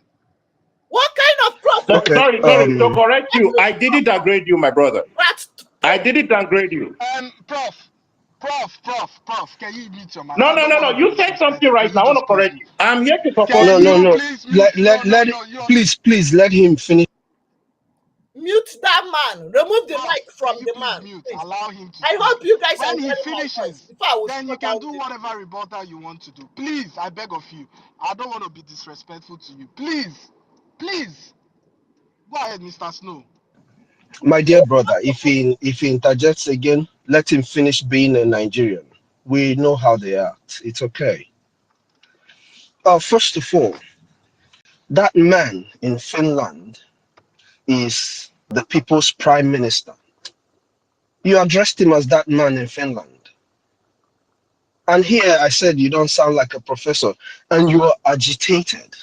What kind of prof No, is Okay. sorry. To correct you, I didn't that? downgrade you, my brother. Rat I prof. didn't downgrade you. Prof, can you mute your mic? No, I no, don't no, want no. to be You said something disrespectful. right Can now. you I want to just please? correct you. I'm here to support No, Can you. no, you no. please mute? Let No, let. no. You're Please let him finish. Mute that man. Remove the Prof. mic Can from you the please man, mute? please. Allow him to I speak. hope you guys are When he hearing my voice finishes, before I will then you sort can out do this. whatever rebuttal you want to do. Please, I beg of you. I don't want to be disrespectful to you. Please. Go ahead, Mr. Snow. My dear brother, if he interjects again, let him finish being a Nigerian. We know how they act. It's okay. First of all, that man in Finland is the people's prime minister. You addressed him as that man in Finland. And here I said you don't sound like a professor and you are agitated.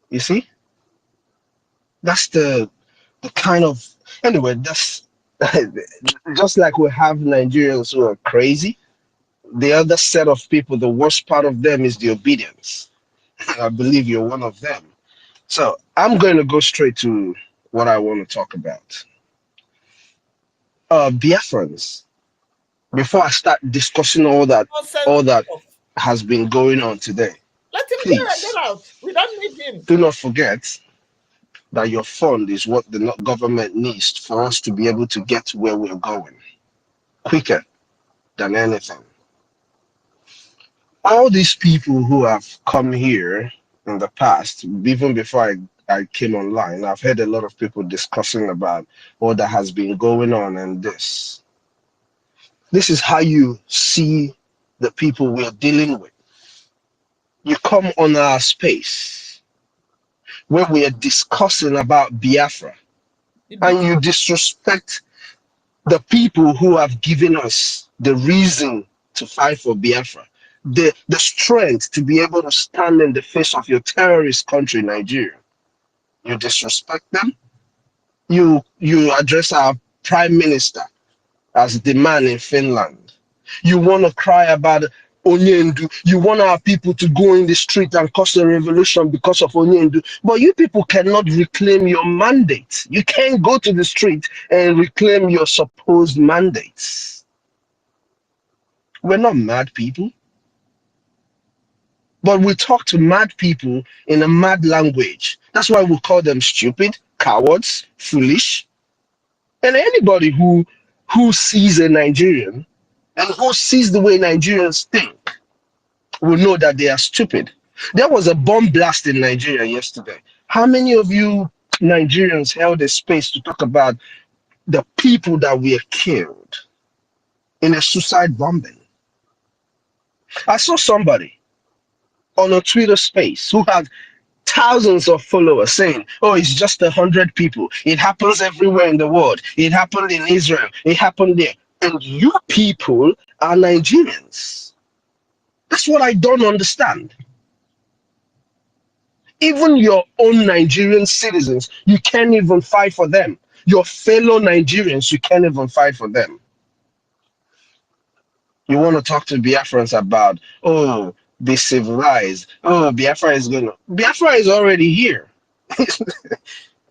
You see? That's the kind of anyway, that's just like we have Nigerians who are crazy. The other set of people, the worst part of them is the obedience. I believe you're one of them. So I'm going to go straight to what I want to talk about. Biafrans. Before I start discussing Nonsense all that prof. has been going on today, Let him get please out. We don't need him. do not forget that your fund is what the government needs for us to be able to get where we're going quicker than anything. All these people who have come here in the past, even before I came online, I've heard a lot of people discussing about what that has been going on and this. This is how you see the people we're dealing with. You come on our space where we are discussing about Biafra and you disrespect the people who have given us the reason to fight for Biafra, the strength to be able to stand in the face of your terrorist country, Nigeria. You disrespect them. You address our prime minister as the man in Finland. You want to cry about Onyendu. You want our people to go in the street and cause a revolution because of Onyendu. But you people cannot reclaim your mandate. You can't go to the street and reclaim your supposed mandates. We're not mad people, but we talk to mad people in a mad language. That's why we call them stupid, cowards, foolish. And anybody who sees a Nigerian and who sees the way Nigerians think will know that they are stupid. There was a bomb blast in Nigeria yesterday. How many of you Nigerians held a space to talk about the people that were killed in a suicide bombing? I saw somebody on a Twitter space who had thousands of followers saying, oh, it's just 100 people. It happens everywhere in the world. It happened in Israel. It happened there. And you people are Nigerians. That's what I don't understand. Even your own Nigerian citizens, you can't even fight for them. Your fellow Nigerians, you can't even fight for them. You want to talk to Biafrans about, oh, be civilized. Oh, Biafra is already here.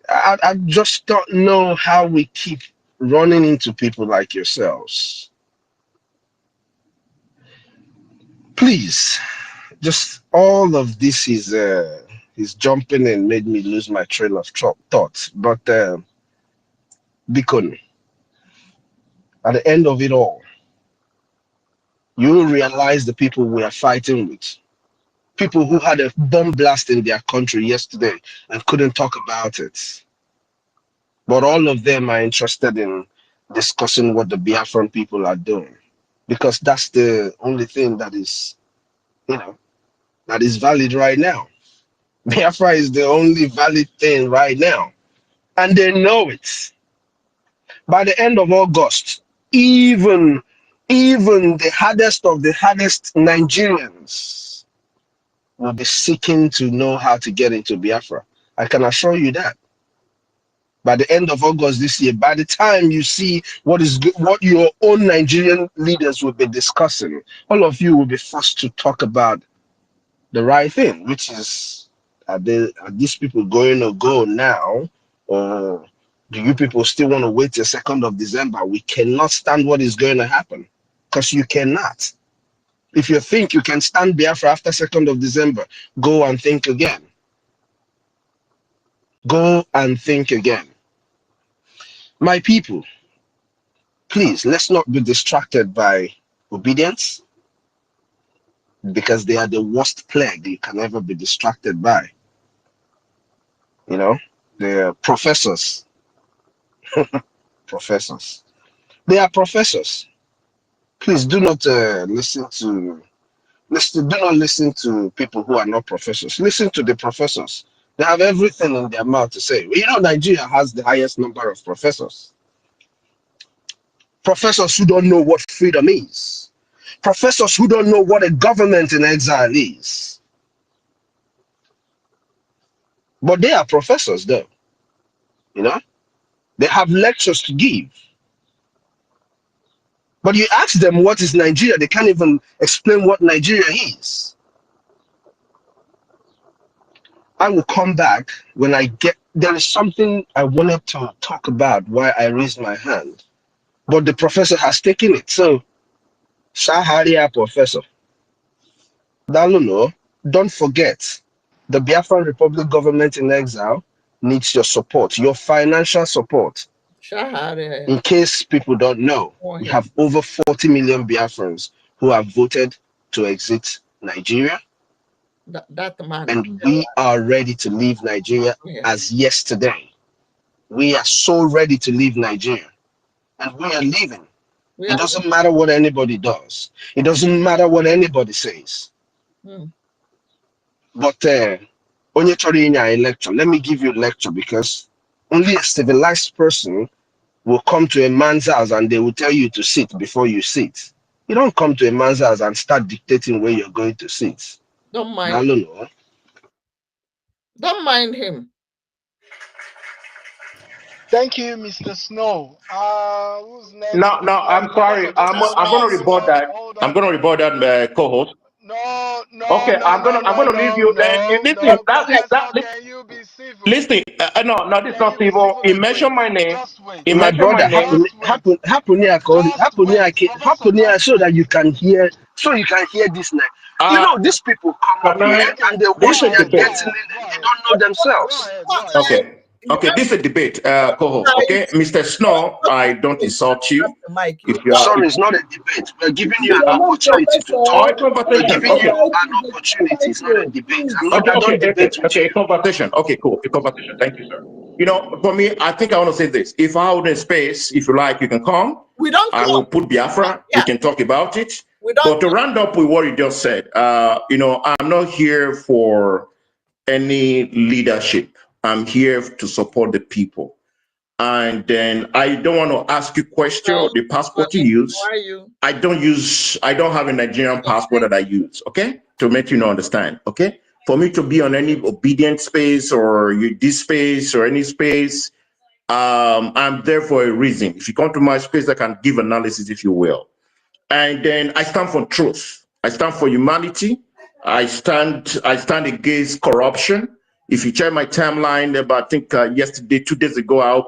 I just don't know how we keep running into people like yourselves. Please, just all of this is jumping and made me lose my trail of thoughts. But Bikon, at the end of it all, you realize the people we are fighting with. People who had a bomb blast in their country yesterday and couldn't talk about it. But all of them are interested in discussing what the Biafran people are doing. Because that's the only thing that is, that is valid right now. Biafra is the only valid thing right now. And they know it. By the end of August, even the hardest of the hardest Nigerians will be seeking to know how to get into Biafra. I can assure you that. By the end of August this year, by the time you see what your own Nigerian leaders will be discussing, all of you will be forced to talk about the right thing, which is, are these people going to go now, or do you people still want to wait till 2nd of December? We cannot stand what is going to happen, because you cannot. If you think you can stand Biafra after 2nd of December, go and think again. Go and think again. My people, please, let's not be distracted by obedience, because they are the worst plague you can ever be distracted by. The professors. Professors. They are professors. Please do not do not listen to people who are not professors. Listen to the professors. They have everything in their mouth to say. Nigeria has the highest number of professors. Professors who don't know what freedom is. Professors who don't know what a government in exile is. But they are professors, though. They have lectures to give. But you ask them what is Nigeria, they can't even explain what Nigeria is. I will come back when there is something I wanted to talk about why I raised my hand. But the professor has taken it. So, Shaharia professor. Daluno, don't forget, the Biafran Republic government in exile needs your support, your financial support. In case people don't know, we have over 40 million Biafrans who have voted to exit Nigeria. That man. And we are ready to leave Nigeria Yeah. as yesterday. We are so ready to leave Nigeria. And we are leaving. We It are. doesn't matter what anybody does. It doesn't matter what anybody says. But onye chọrọ inye anyị lecture, let me give you a lecture because only a civilized person will come to a man's house and they will tell you to sit before you sit. You don't come to a man's house and start dictating where you're going to sit. Don't mind. I don't know. Don't mind him. Thank you, Mr. Snow. Who's next? No, no, I'm sorry. I'm going to report that. Hold I'm on. going to report that co-host. No, no, Okay, no, no, I'm no, gonna leave no, you. no, Listen, no, Professor. Can you be civil? listen. No, no, this is Can not you be civil. civil He and mentioned wait? my name. Just wait. He My mentioned my brother, name. Just wait. Just wait. Professor, happen here just so that wait. you can hear, this now. You Uh, know, these people come up can here I? Okay, and they go This wish is a they are ahead, go debate. getting ahead, it, go they ahead. don't know Go themselves. ahead, go What ahead. Okay, okay. This is a debate, co-host. Okay, Mr. Snow, I don't insult you. the mic? If You you are, Sorry, it's not a debate. We're giving you an uh, opportunity to oh, a talk. We're conversation. giving you Okay, an opportunity. It's not a debate. I'm not, okay, I okay, don't okay, debate with okay. you. A conversation. Okay, cool. A conversation. Thank you, sir. You know, for me, I think I want to say this. If I hold in space, if you like, you can come. We don't I come. will put Biafra. We Yeah, can talk about it. we don't But to come. round up with what you just said, you know, I'm not here for any leadership. I'm here to support the people. And then I don't want to ask you question. So, The passport you use, why you? I don't have a Nigerian passport that I use. Okay, to make you know understand. Okay, for me to be on any obedient space or this space or any space, I'm there for a reason. If you come to my space, I can give analysis, if you will. And then I stand for truth. I stand for humanity. I stand against corruption. If you check my timeline, about I think yesterday, 2 days ago, I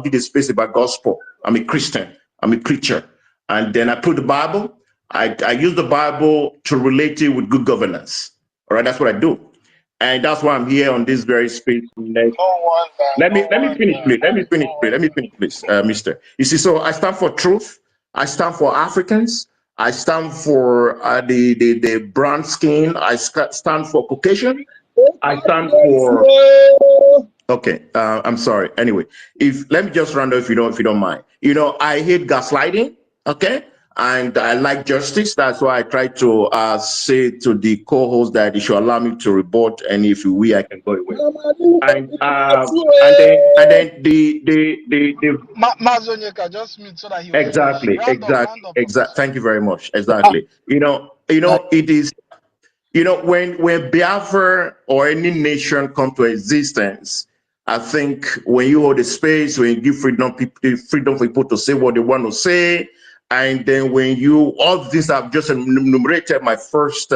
did a space about gospel. I'm a Christian. I'm a preacher, and then I put the Bible. I use the Bible to relate it with good governance. All right, that's what I do, and that's why I'm here on this very space. No wonder, Let me finish, please. no Let me wonder. finish, please, Mister. You see, so I stand for truth. I stand for Africans. I stand for the brown skin. Stand for Caucasian. I stand for. Okay, I'm sorry. Anyway, if let me just round up if you don't mind. You know, I hate gaslighting. Okay, and I like justice. That's why I try to say to the co-host that he should allow me to report, and if we, I can go away. And then the Mazonyeka, just mute so that he'll finish. exactly, Round up, exactly. Professor. Thank you very much. Exactly. It is. You know, when Biafra or any nation come to existence, I think when you hold a space, when you give freedom for people to say what they want to say, and then when you all these I've just enumerated my first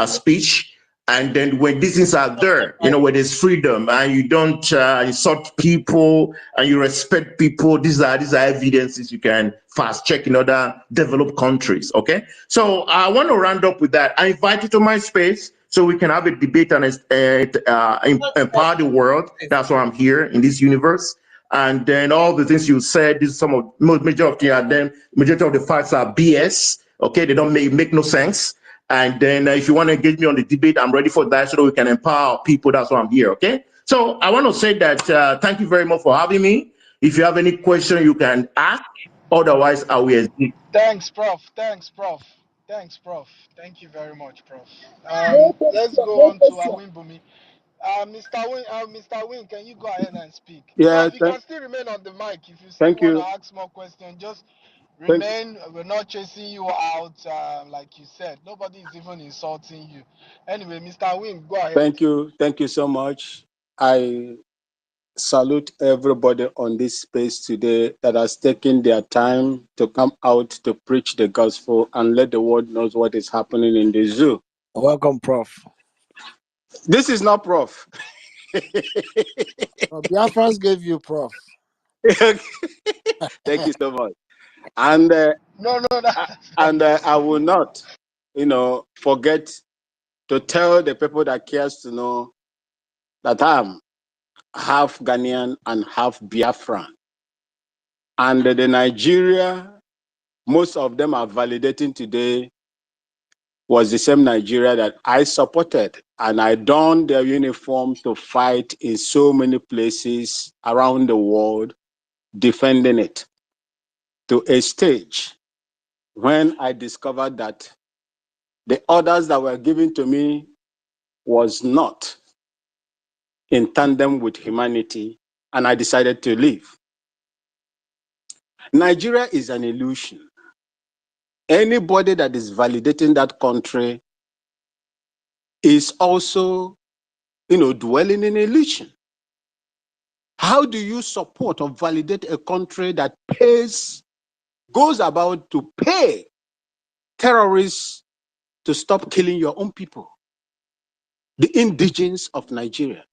speech, and then when these things are there, you know, where there's freedom and you don't insult people and you respect people, these are evidences you can fast check in other developed countries. Okay, so I want to round up with that. I invite you to my space so we can have a debate and empower the world. That's why I'm here in this universe. And then all the things you said, this is some of majority of them. Majority of the facts are BS. Okay, they don't make no sense. And then if you want to engage me on the debate, I'm ready for that so that we can empower people. That's why I'm here. Okay. So I want to say that thank you very much for having me. If you have any question, you can ask. Otherwise, I will exit. Thanks, Prof. Thanks, Prof. Thanks, Prof. Thank you very much, Prof. Let's go on to Awinbumi. Mr. Win, can you go ahead and speak? Yeah, Prof, you can still remain on the mic if you still thank want to you. ask more questions. Just Thank, remain. We're not chasing you out, like you said. Nobody is even insulting you. Anyway, Mr. Win, go ahead. thank you. Thank you so much. I salute everybody on this space today that has taken their time to come out to preach the gospel and let the world knows what is happening in the zoo. Welcome, Prof. This is not Prof. Biafrans gave you Prof. Thank you so much. And No, that's I will not, forget to tell the people that cares to know that I'm half Ghanaian and half Biafran. And the Nigeria, most of them are validating today was the same Nigeria that I supported, and I donned their uniform to fight in so many places around the world, defending it to a stage when I discovered that the orders that were given to me was not in tandem with humanity, and I decided to leave. Nigeria is an illusion. Anybody that is validating that country is also, dwelling in illusion. How do you support or validate a country that goes about to pay terrorists to stop killing your own people, the indigenes of Nigeria?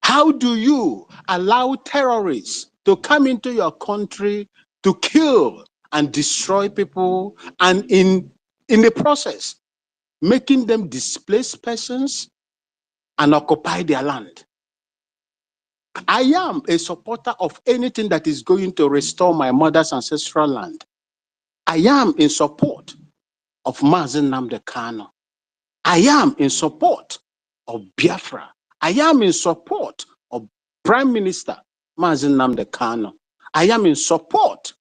How do you allow terrorists to come into your country to kill and destroy people, and in the process, making them displaced persons and occupy their land? I am a supporter of anything that is going to restore my mother's ancestral land. I am in support of Mazen Nnamdi Kanu. I am in support of Biafra. I am in support of Prime Minister Mazen Nnamdi Kanu. I am in support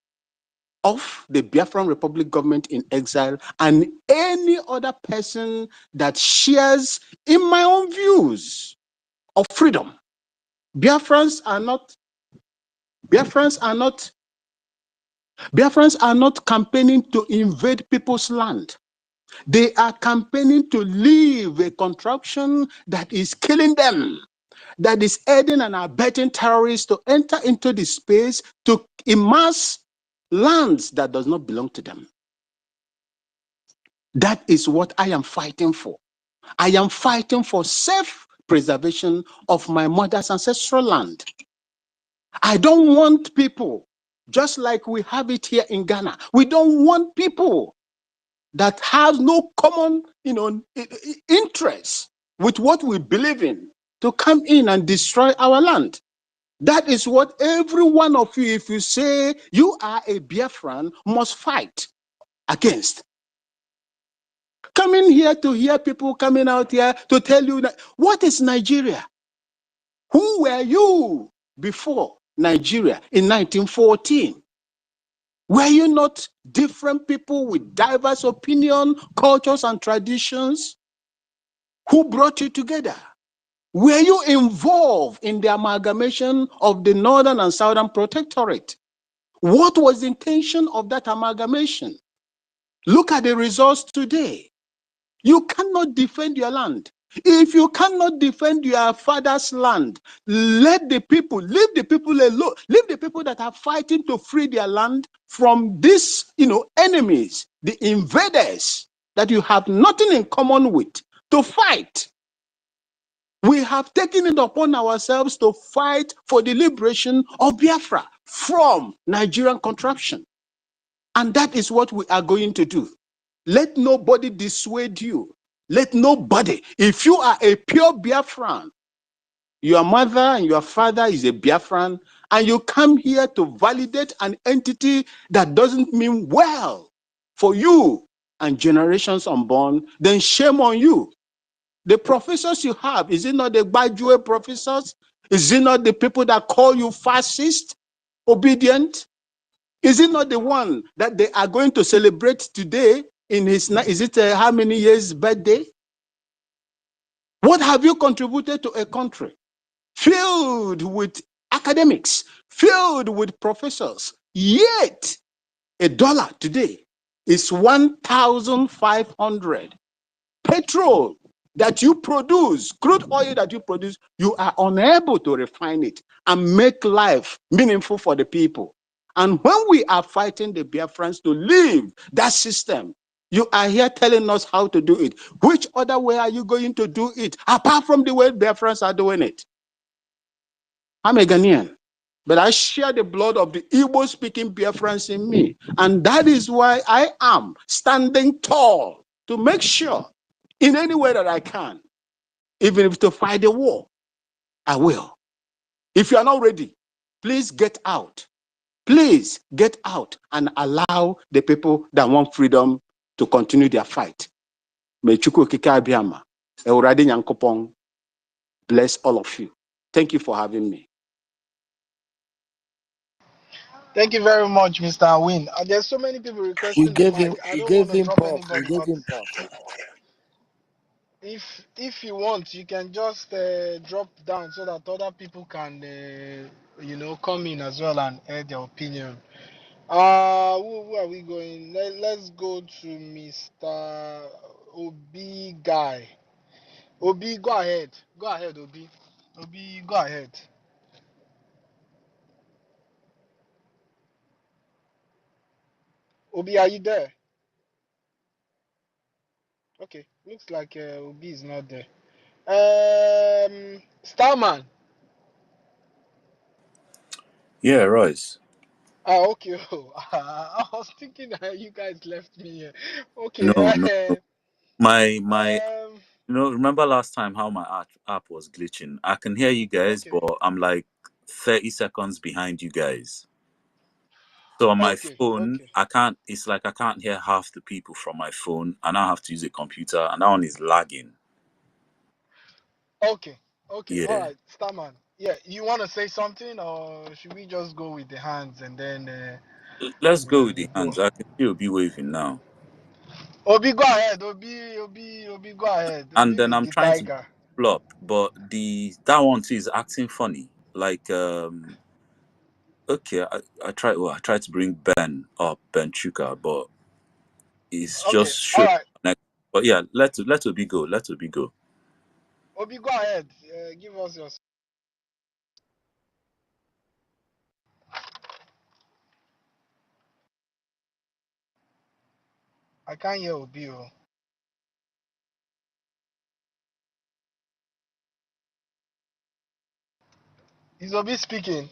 of the Biafran Republic government in exile and any other person that shares in my own views of freedom. Biafrans are not campaigning to invade people's land. They are campaigning to leave a contraption that is killing them, that is aiding and abetting terrorists to enter into the space to amass lands that does not belong to them. That is what I am fighting for. I am fighting for safe preservation of my mother's ancestral land. I don't want people, just like we have it here in Ghana, we don't want people that have no common, interest with what we believe in to come in and destroy our land. That is what every one of you, if you say you are a Biafran, must fight against. Coming here to hear people coming out here to tell you that, what is Nigeria? Who were you before Nigeria in 1914? Were you not different people with diverse opinion, cultures, and traditions? Who brought you together? Were you involved in the amalgamation of the Northern and Southern Protectorate? What was the intention of that amalgamation? Look at the results today. You cannot defend your land. If you cannot defend your father's land, leave the people alone. Leave the people that are fighting to free their land from these, enemies, the invaders that you have nothing in common with, to fight. We have taken it upon ourselves to fight for the liberation of Biafra from Nigerian contraption. And that is what we are going to do. Let nobody dissuade you. Let nobody. If you are a pure Biafran, your mother and your father is a Biafran, and you come here to validate an entity that doesn't mean well for you and generations unborn, then shame on you. The professors you have, is it not the graduate professors? Is it not the people that call you fascist, obedient? Is it not the one that they are going to celebrate today in his, is it how many years birthday? What have you contributed to a country filled with academics, filled with professors, yet $1 today is 1,500? Petrol that you produce, crude oil that you produce, you are unable to refine it and make life meaningful for the people. And when we are fighting the Biafrans to leave that system, you are here telling us how to do it. Which other way are you going to do it, apart from the way Biafrans are doing it? I'm a Ghanaian, but I share the blood of the Igbo-speaking Biafrans in me. And that is why I am standing tall to make sure, in any way that I can, even if to fight the war, I will. If you are not ready, please get out. Please get out and allow the people that want freedom to continue their fight. May Chukwu Okike Abiyama, Ewurade Nyankopon bless all of you. Thank you for having me. Thank you very much, Mr. Win. There's so many people We requesting the gave him. mic. I We don't gave want to him drop prof. We anybody, gave but him prof. if you want, you can just drop down so that other people can, come in as well and add their opinion. Who are we going? Let's go to Mr. Obi Guy. Obi, go ahead. Go ahead, Obi. Obi, go ahead. Obi, are you there? Okay, looks like Obi is not there. Starman. Yeah, Royce. Okay. I was thinking that you guys left me here. No, Okay. no, no. My Um. remember last time how my app was glitching? I can hear you guys, Okay. but I'm like 30 seconds behind you guys. So on my Okay. phone, Okay. I can't, it's like I can't hear half the people from my phone. I now have to use a computer, and that one is lagging. Okay. Okay. All Yeah. right. Starman. Yeah. You want to say something, or should we just go with the hands and then Let's go with we the go? hands. I can still be waving now. Obi, go ahead. Obi, go ahead. And Obi then with I'm the trying to tiger. pull up, but that one too is acting funny. Like okay, I tried to bring Ben Chuka, but it's Okay. just All showing right. connect. But yeah, let Obi go. Let Obi go. Obi, go ahead. Give us your. I can't hear Obi. Oh. Is Obi speaking?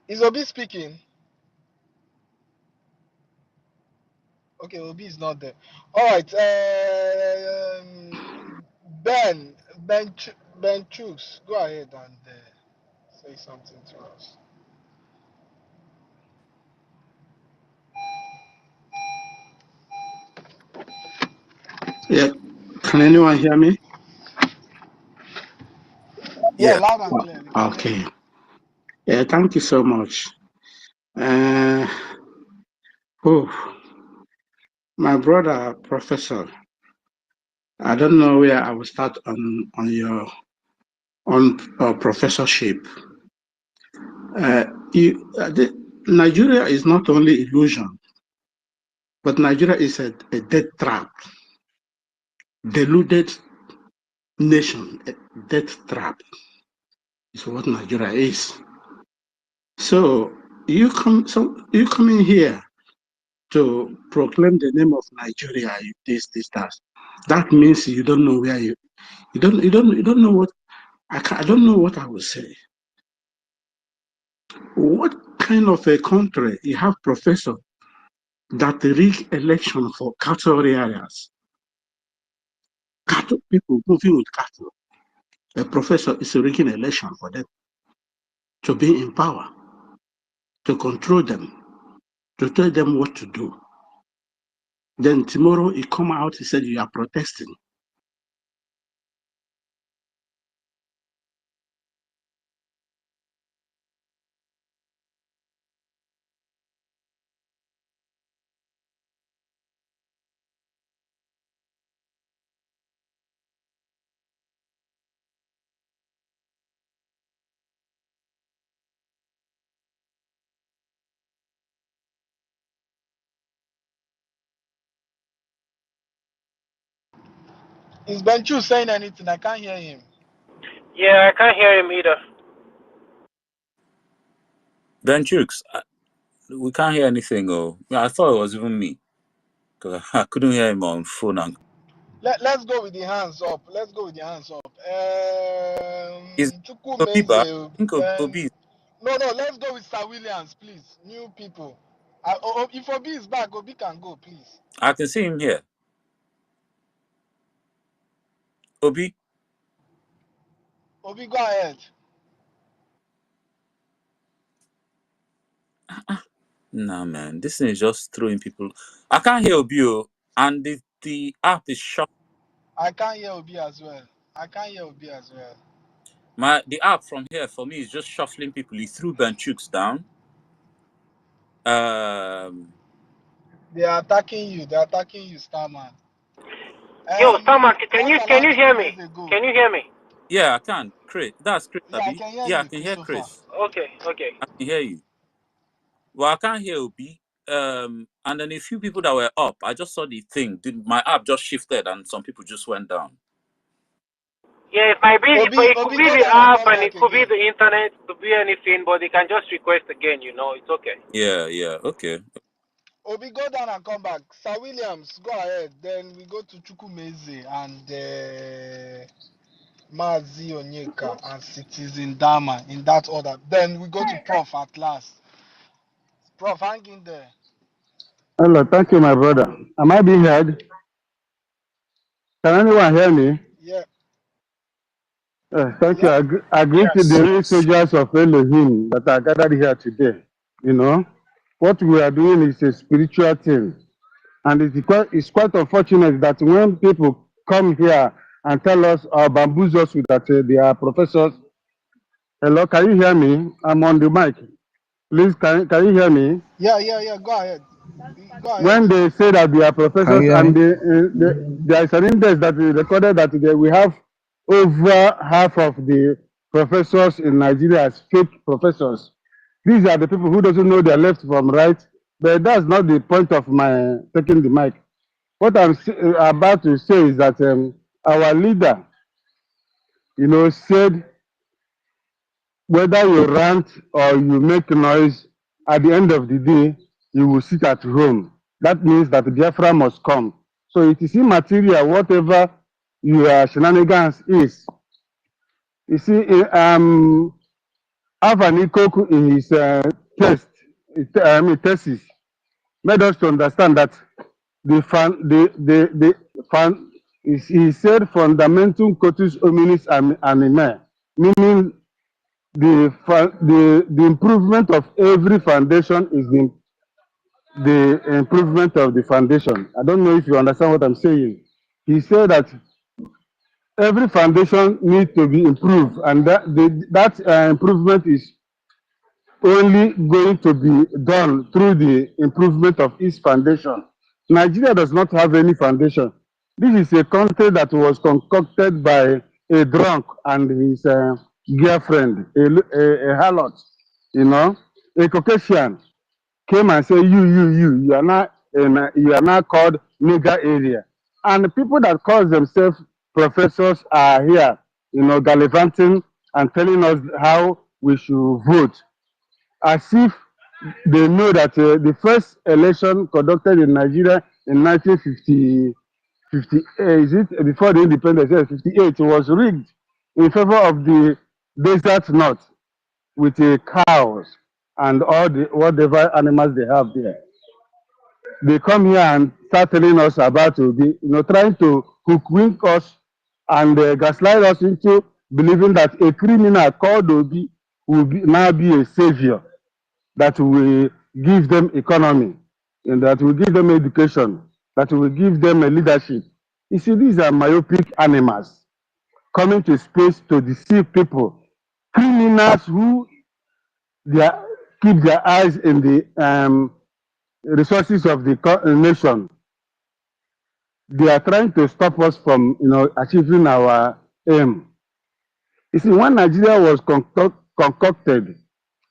Is Obi speaking? Okay, Obi is not there. All right. Ben Chooks, go ahead and say something to us. Yeah. Can anyone hear me? Yeah, Yeah. loud and clear. We can hear you. Okay. Yeah, thank you so much. Uh, oh, my brother, Professor, I don't know where I will start on your professorship. Uh, Nigeria is not only illusion, but Nigeria is a death trap, deluded nation. A death trap is what Nigeria is. So you come in here to proclaim the name of Nigeria, this, that. That means you don't know where you don't know what I don't know what I will say. What kind of a country you have professor that rig election for cattle areas? Cattle people moving with cattle. A professor is rigging election for them to be in power, to control them, to tell them what to do. Then tomorrow he come out, he said you are protesting. Is Benchu saying anything? I can't hear him. Yeah, I can't hear him either. Ben Chooks, we can't hear anything. Oh, yeah, I thought it was even me because I couldn't hear him on phone. And Let's go with the hands up. Let's go with the hands up. is Obi back? Chukwumeze, I think Ben. Obi. No, let's go with Sir Williams, please. New people. If Obi is back, Obi can go, please. I can see him here. Obi. Obi, go ahead. Nah, man, this thing is just throwing people. I can't hear Obio, and the app is shut. I can't hear Obi as well. I can't hear Obi as well. The app from here for me is just shuffling people. He threw Benchukes down. They are attacking you. They are attacking you, Starman. Yo, Stomach, What's can you allowed hear 2 days me? ago? Can you hear me? Yeah, I can. Chris, that's Chris, Yeah, I Abi. can hear Yeah, I you, can hear Christopher. Chris. Okay, okay. I can hear you. Well, I can't hear Obi. And then a few people that were up, I just saw the thing. My app just shifted, and some people just went down. Yeah, it might be, it could Obi, be go the down and app come and it back could be again. the internet, it could be anything, but they can just request again, it's okay. Yeah, okay. Obi, go down and come back. Sir Williams, go ahead. Then we go to Chukwumeze and Mazi Onyeka and Citizen Dama in that order. Then we go to Prof at last. Prof, hang in there. Hello, thank you, my brother. Am I being heard? Can anyone hear me? Yeah, Thank you. yeah. I greet the Yes. real soldiers of Elohim that are gathered here today. You know, what we are doing is a spiritual thing. And it's quite unfortunate that when people come here and tell us or bamboozle us with that they are professors. Hello, can you hear me? I'm on the mic. Please, can you hear me? Yeah. Go ahead. Go ahead. When they say that they are Can you professors hear and me? there is an index that is recorded that we have over half of the professors in Nigeria as fake professors. These are the people who doesn't know their left from right, but that's not the point of my taking the mic. What about to say is that our leader, said whether you rant or you make noise, at the end of the day, you will sit at home. That means that Biafra must come. So it is immaterial, whatever your shenanigans is. You see, Alvan Ikoku in his thesis, made us to understand that he said fundamentum cotus hominis anime, meaning the improvement of every foundation is the improvement of the foundation. I don't know if you understand what I'm saying. He said that every foundation needs to be improved, and that improvement is only going to be done through the improvement of its foundation. Nigeria does not have any foundation. This is a country that was concocted by a drunk and his girlfriend, a harlot, a Caucasian came and say, you are not called nigger area. And the people that call themselves professors are here, gallivanting and telling us how we should vote, as if they know that the first election conducted in Nigeria in 1950, is it before the independence? Yes, 58 was rigged in favor of the desert north with cows and all the whatever animals they have there. They come here and start telling us about Obi, trying to hook-wink us and gaslight us into believing that a criminal called Obi will now be a savior that will give them economy and that will give them education, that will give them a leadership. You see, these are myopic animals coming to space to deceive people. Criminals who keep their eyes in the resources of the nation. They are trying to stop us from, achieving our aim. You see, when Nigeria was concocted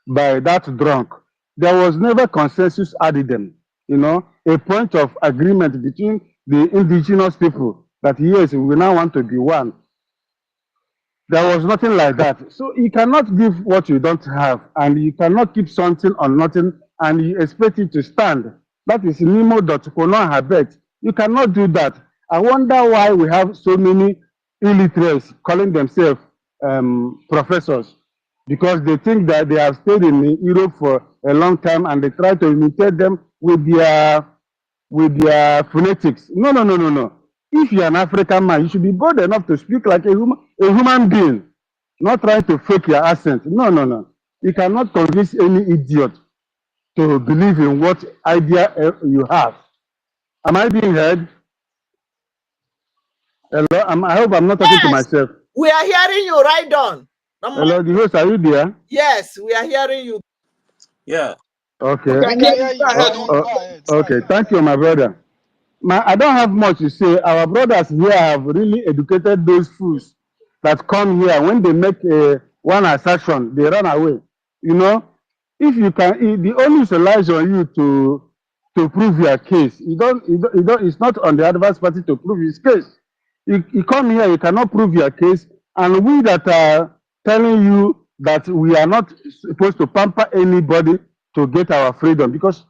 by that drunk, there was never consensus addendum, a point of agreement between the indigenous people that yes, we now want to be one. There was nothing like that. So you cannot give what you don't have, and you cannot keep something on nothing, and you expect it to stand. That is Nemo dot habet. You cannot do that. I wonder why we have so many illiterates calling themselves professors, because they think that they have stayed in Europe for a long time and they try to imitate them with their phonetics. No. If you're an African man, you should be bold enough to speak like a human being, not trying to fake your accent. No. You cannot convince any idiot to believe in what idea you have. Am I being heard? Hello? I hope I'm not talking to Yes, myself. we are hearing you. Right on. Hello, the host, are you there? Yes, we are hearing you. Yeah. We Okay. We can hear can you. hear Go you. We ahead. can Oh, hear you. Go oh, ahead. Go okay. ahead. Thank you, my brother. I don't have much to say. Our brothers here have really educated those fools that come here. When they make one assertion, they run away. You know, if you can, the onus lies on you to prove your case. It's not on the adverse party to prove his case. You come here, you cannot prove your case, and we that are telling you that we are not supposed to pamper anybody to get our freedom, because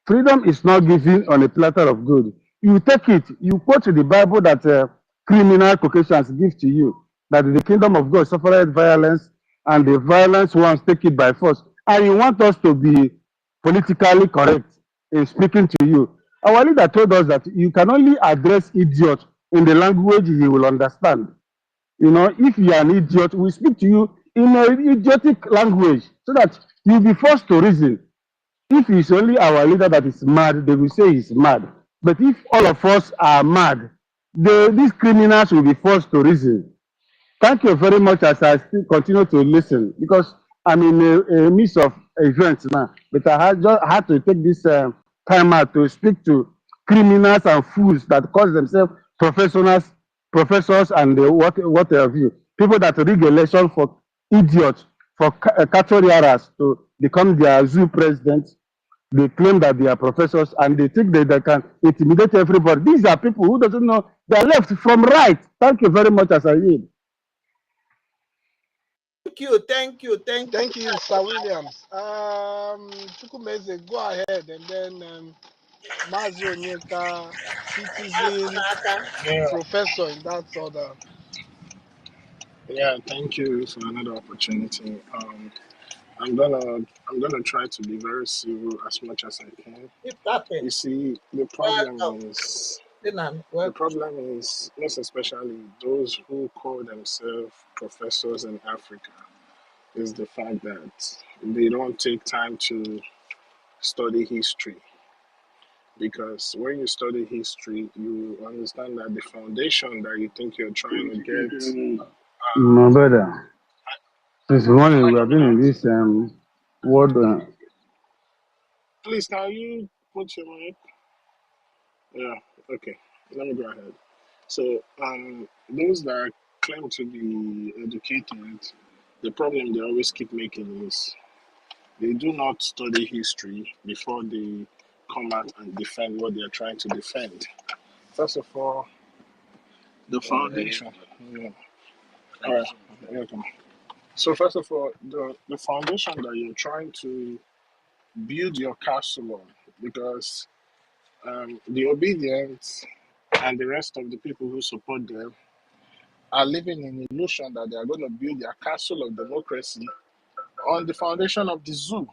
freedom is not given on a platter of gold. You take it, you quote the Bible that criminal Caucasians give to you, that the kingdom of God suffered violence, and the violence ones take it by force. And you want us to be politically correct in speaking to you. Our leader told us that you can only address idiot in the language he will understand. You know, if you are an idiot, we speak to you in an idiotic language so that you'll be forced to reason. If it's only our leader that is mad, they will say he's mad. But if all of us are mad, these criminals will be forced to reason. Thank you very much as I still continue to listen because I'm in a midst of events now. But I just had to take this time out to speak to criminals and fools that call themselves professionals, professors, and what have you. People that rig election for idiots, for cattle to become their zoo presidents. They claim that they are professors and they think that they can intimidate everybody. These are people who doesn't know their left from right. Thank you very much as I yield. Thank you. Thank you. Thank you. Thank you, Sir Williams. Chukwumeze, go ahead, and then Mazi Onyeka, citizen, Yeah, professor in that order. yeah. Thank you for another opportunity. I'm gonna try to be very civil as much as I can. Keep tapping. You see, the Welcome. problem is Sinan, the welcome. problem is most especially those who call themselves professors in Africa is the fact that they don't take time to study history, because when you study history you understand that the foundation that you think you're trying to get. My brother, since Am morning I we have coming been in out? this world. Please, can you put your mic? Yeah, okay. Let me go ahead. So, those that claim to be educated, the problem they always keep making is they do not study history before they come out and defend what they're trying to defend. First of all, the foundation. Yeah. All right, welcome. So, first of all, the foundation that you're trying to build your castle on, because the obedience and the rest of the people who support them are living in illusion that they are going to build their castle of democracy on the foundation of the zoo,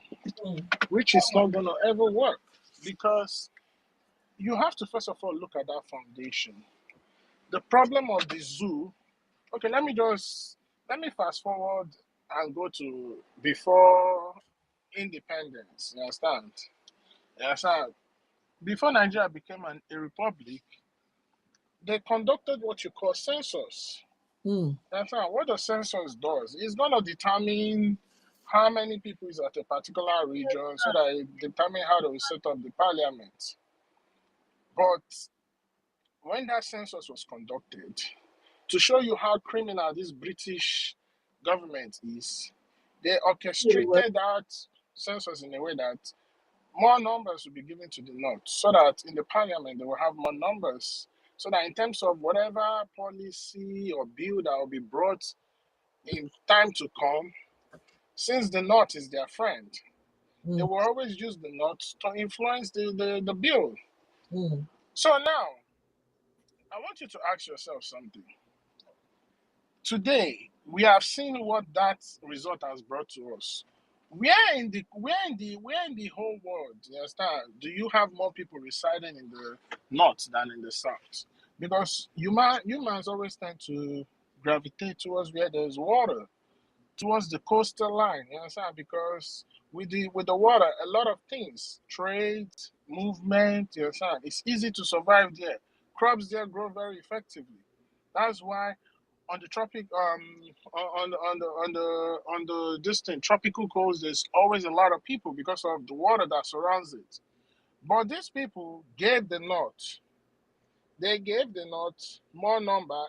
Mm, which is not going to ever work, because you have to first of all look at that foundation. The problem of the zoo, okay, let me fast forward and go to before independence. You understand? You understand? Before Nigeria became a republic, they conducted what you call census. mm, That's not what the census does. It's going to determine how many people is at a particular region so that it determine how they will set up the parliament. But when that census was conducted, to show you how criminal this British government is, they orchestrated that census in a way that more numbers will be given to the north so that in the parliament they will have more numbers. So that in terms of whatever policy or bill that will be brought in time to come, since the North is their friend, they mm, will always use the North to influence the bill. mm. So now, I want you to ask yourself something. Today, we have seen what that result has brought to us. Where in the whole world, you understand, do you have more people residing in the north than in the south? Because humans always tend to gravitate towards where there's water. towards the coastal line. You understand? Because with the water, a lot of things, trade, movement. You understand? It's easy to survive there. Crops there grow very effectively. That's why on the tropic on the distant tropical coast, there's always a lot of people because of the water that surrounds it. But these people gave the North. They gave the North more number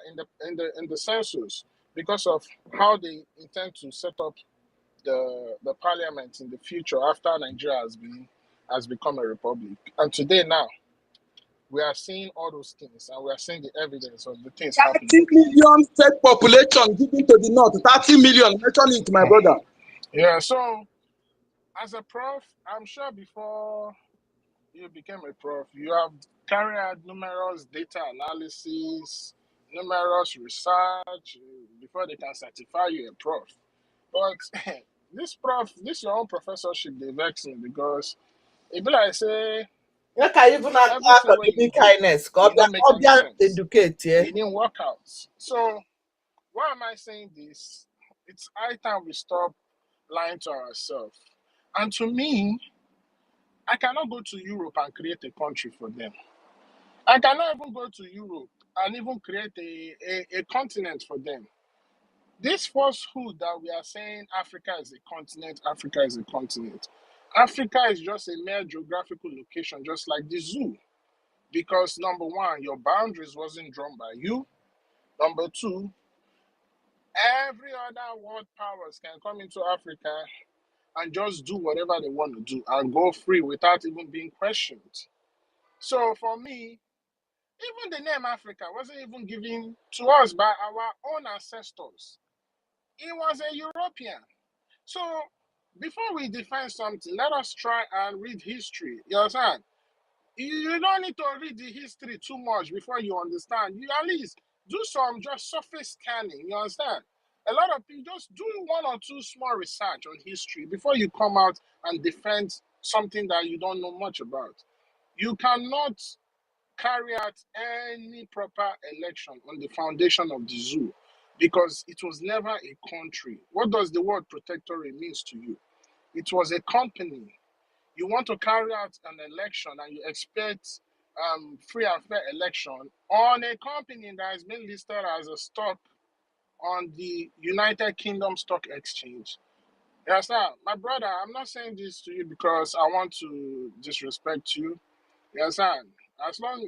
in the census because of how they intend to set up the parliament in the future after Nigeria has become a republic. And today now we are seeing all those things and we are seeing the evidence of the things 30 happening. million state population given to the north. 30 million. Mention it, my brother. Yeah, so as a prof, I'm sure before you became a prof, you have carried out numerous data analysis, numerous research before they can certify you a prof. But this your own professorship, they vex me because it be like say Make I even act everything of where you the do, kindness. it Cause don't make any Obian sense. educate, yeah. It didn't work out. So why am I saying this? It's high time we stop lying to ourselves. And to me, I cannot go to Europe and create a country for them. I cannot even go to Europe and even create a continent for them. This falsehood that we are saying Africa is a continent, Africa is a continent. Africa is just a mere geographical location, just like the zoo. Because number one, your boundaries wasn't drawn by you. Number two, every other world powers can come into Africa and just do whatever they want to do and go free without even being questioned. So for me, even the name Africa wasn't even given to us by our own ancestors. It was a European. So before we define something, let us try and read history. You understand? You don't need to read the history too much before you understand. You at least do some just surface scanning. You understand? A lot of people just do one or two small research on history before you come out and defend something that you don't know much about. You cannot carry out any proper election on the foundation of the zoo because it was never a country. What does the word protectorate means to you? It was a company. You want to carry out an election and you expect free and fair election on a company that has been listed as a stock on the United Kingdom Stock Exchange. Yes, sir. My brother, I'm not saying this to you because I want to disrespect you. Yes, sir. As long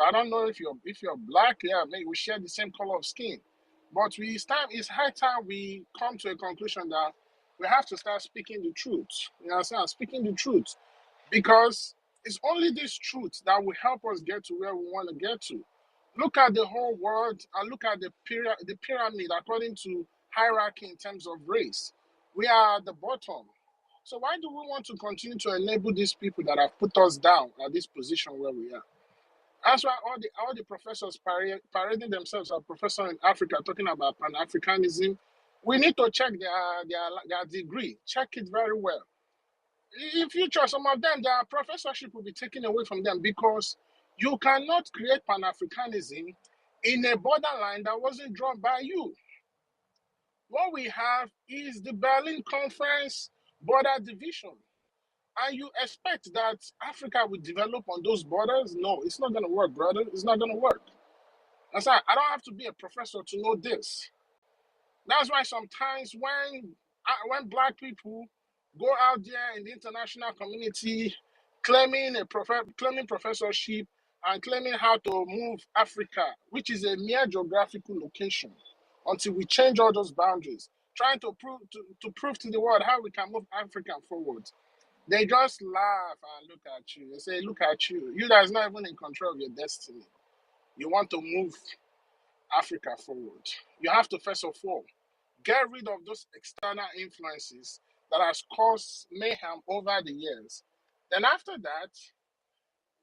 I don't know if you're black, yeah, maybe we share the same color of skin. But it's high time we come to a conclusion that we have to start speaking the truth. You understand? Speaking the truth. Because it's only this truth that will help us get to where we want to get to. Look at the whole world and look at the pyramid according to hierarchy in terms of race. We are at the bottom. So why do we want to continue to enable these people that have put us down at this position where we are? That's why all the professors parading themselves as professors in Africa talking about Pan-Africanism. We need to check their degree. Check it very well. In future, some of them, their professorship will be taken away from them because you cannot create Pan-Africanism in a borderline that wasn't drawn by you. What we have is the Berlin Conference border division. And you expect that Africa will develop on those borders? No, it's not going to work, brother. It's not going to work. That's why I don't have to be a professor to know this. That's why sometimes when black people go out there in the international community claiming professorship and claiming how to move Africa, which is a mere geographical location, until we change all those boundaries, trying to prove to the world how we can move Africa forward. They just laugh and look at you. They say, "Look at you. You guys not even in control of your destiny. You want to move Africa forward. You have to first of all get rid of those external influences that has caused mayhem over the years. Then after that,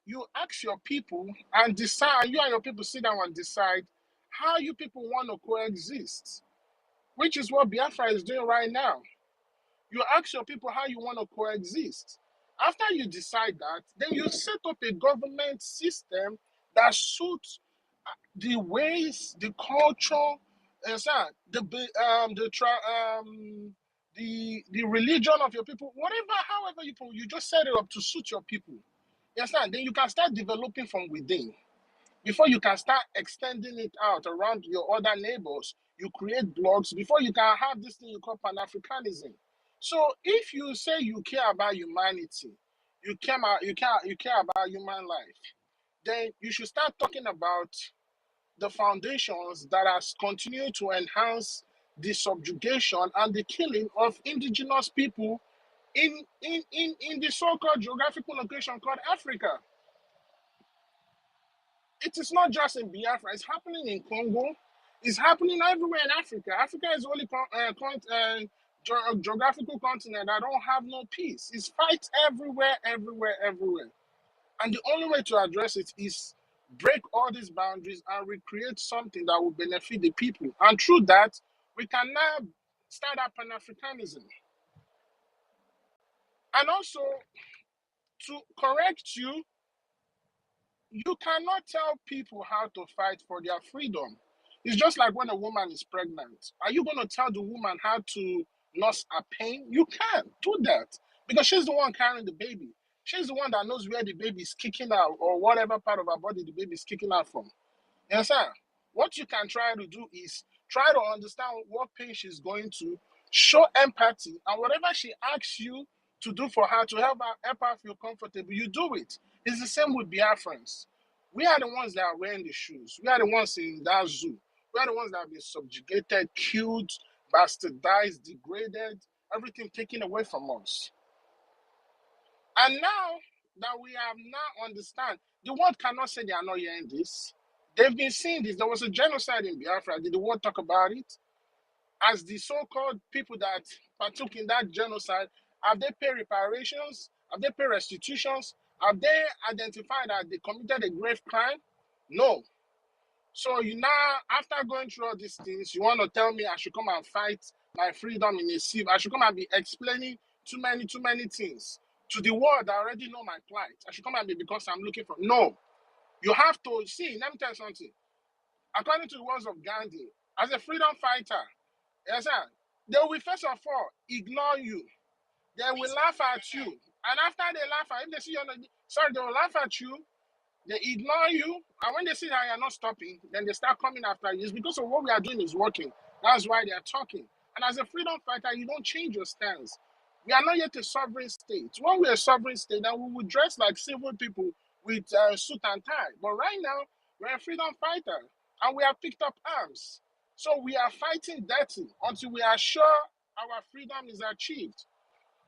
you ask your people and decide, you and your people sit down and decide how you people want to coexist, which is what Biafra is doing right now. You ask your people how you want to coexist. After you decide that, then you set up a government system that suits the ways, the culture, understand? The religion of your people, whatever, however you just set it up to suit your people. You understand? Then you can start developing from within. Before you can start extending it out around your other neighbors, you create blocks before you can have this thing you call Pan-Africanism. So if you say you care about humanity, you care about human life, then you should start talking about the foundations that has continued to enhance the subjugation and the killing of indigenous people in the so-called geographical location called Africa. It is not just in Biafra, it's happening in Congo, it's happening everywhere in Africa. Africa is the only geographical continent that don't have no peace. It's fights everywhere, everywhere, everywhere. And the only way to address it is break all these boundaries and recreate something that will benefit the people. And through that, we can now start up Pan-Africanism. And also, to correct you, you cannot tell people how to fight for their freedom. It's just like when a woman is pregnant. Are you going to tell the woman how to nurse a pain? You can't do that because she's the one carrying the baby. She's the one that knows where the baby is kicking out or whatever part of her body the baby is kicking out from. You understand? What you can try to do is try to understand what pain she's going to, show empathy, and whatever she asks you to do for her to help her feel comfortable, you do it. It's the same with Biafrans. We are the ones that are wearing the shoes. We are the ones in that zoo. We are the ones that have been subjugated, killed, bastardized, degraded, everything taken away from us. And now that we have now understand, the world cannot say they are not hearing this. They've been seeing this. There was a genocide in Biafra. Did the world talk about it? As the so-called people that partook in that genocide, have they paid reparations? Have they paid restitutions? Have they identified that they committed a grave crime? No. So you now, after going through all these things, you want to tell me I should come and fight my freedom in a sieve. I should come and be explaining too many things to the world that already know my plight. I should come and be because I'm looking for. No. You have to see, let me tell you something. According to the words of Gandhi, as a freedom fighter, yes, sir, they will first of all ignore you. They will laugh at you. And after they laugh at you, if they see you, they will laugh at you. They ignore you, and when they see that you're not stopping, then they start coming after you. It's because of what we are doing is working. That's why they are talking. And as a freedom fighter, you don't change your stance. We are not yet a sovereign state. When we're a sovereign state, then we would dress like civil people with suit and tie. But right now, we're a freedom fighter, and we have picked up arms. So we are fighting dirty until we are sure our freedom is achieved.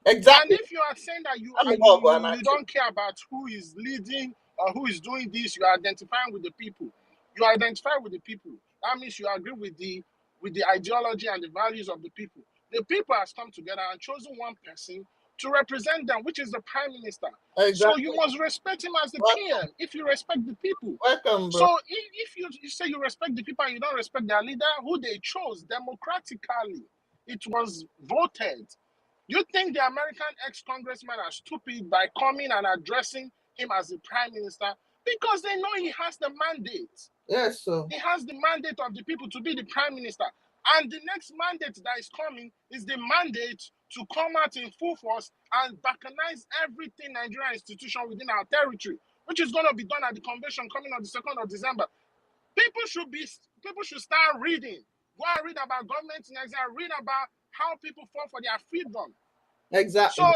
And Exactly. if you are saying that I'm about you don't care about who is leading or who is doing this, you are identifying with the people. You identify with the people. That means you agree with the ideology and the values of the people. The people has come together and chosen one person to represent them, which is the prime minister. So Exactly. you must respect him as the Welcome. PM if you respect the people. Welcome, bro. So if you say you respect the people and you don't respect their leader, who they chose democratically, it was voted. You think the American ex-congressman are stupid by coming and addressing him as the prime minister? Because they know he has the mandate. Yes, sir. He has the mandate of the people to be the prime minister. And the next mandate that is coming is the mandate to come out in full force and balkanize everything Nigerian institution within our territory, which is going to be done at the convention coming on the 2nd of December. People should start reading. Go and read about government in exile, read about how people fought for their freedom. Exactly. So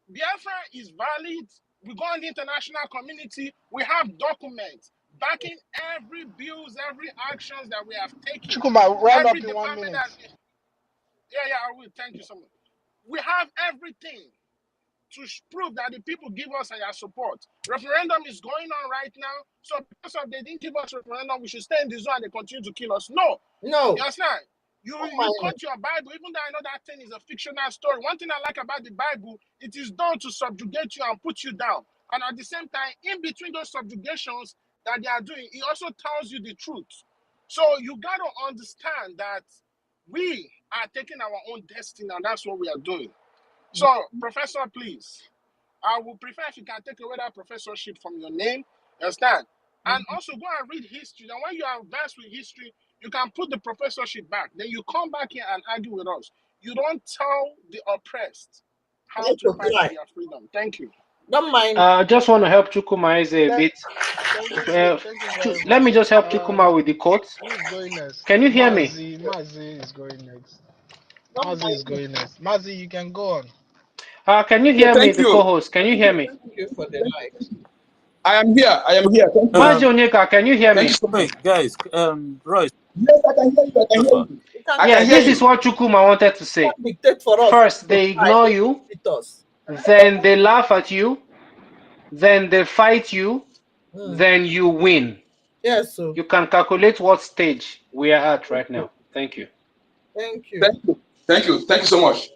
Biafra is valid. We go in the international community. We have documents backing every bills, every actions that we have taken. Chukuma, round Every up in 1 department minute. has been. Yeah, I will. Thank you so much. We have everything to prove that the people give us their support. Referendum is going on right now. So because of they didn't give us referendum, we should stay in the zone and they continue to kill us. No. No. You understand? You Oh quote your Bible, even though I know that thing is a fictional story. One thing I like about the Bible, it is done to subjugate you and put you down. And at the same time, in between those subjugations that they are doing, it also tells you the truth. So you got to understand that we are taking our own destiny, and that's what we are doing. So, Professor, please, I would prefer if you can take away that professorship from your name, understand? And also go and read history. And when you are versed with history, You can put the professorship back. Then you come back here and argue with us. You don't tell the oppressed I how need to to fight for cry. their freedom. Thank you. Don't mind. I just want to help Chukwuma a Thank, bit. thank you very Let me much. just help Chukuma with the quotes. Who is going next? Can you hear me? Mazi is going next. Don't Mazi is mind me. going next. Mazi, you can go on. Can you Okay, hear me, thank the you. co-host? Can you Thank hear you. me? Thank you for the light. I am here. I am here. Thank you. Mazi Onyeka, can you hear Thank you me? so much. Wait, guys. Royce, Yes, I can hear you. I can hear Christopher. you. You can I tell can Yes, hear this is you. what Chukuma wanted to you say. can dictate for us First, to they cry ignore when you, you beat us. then they laugh at you, then they fight you, Mm. then you win. Yes, so You can calculate what stage we are at right now. Thank you. thank you. Thank you. Thank you. Thank you so much.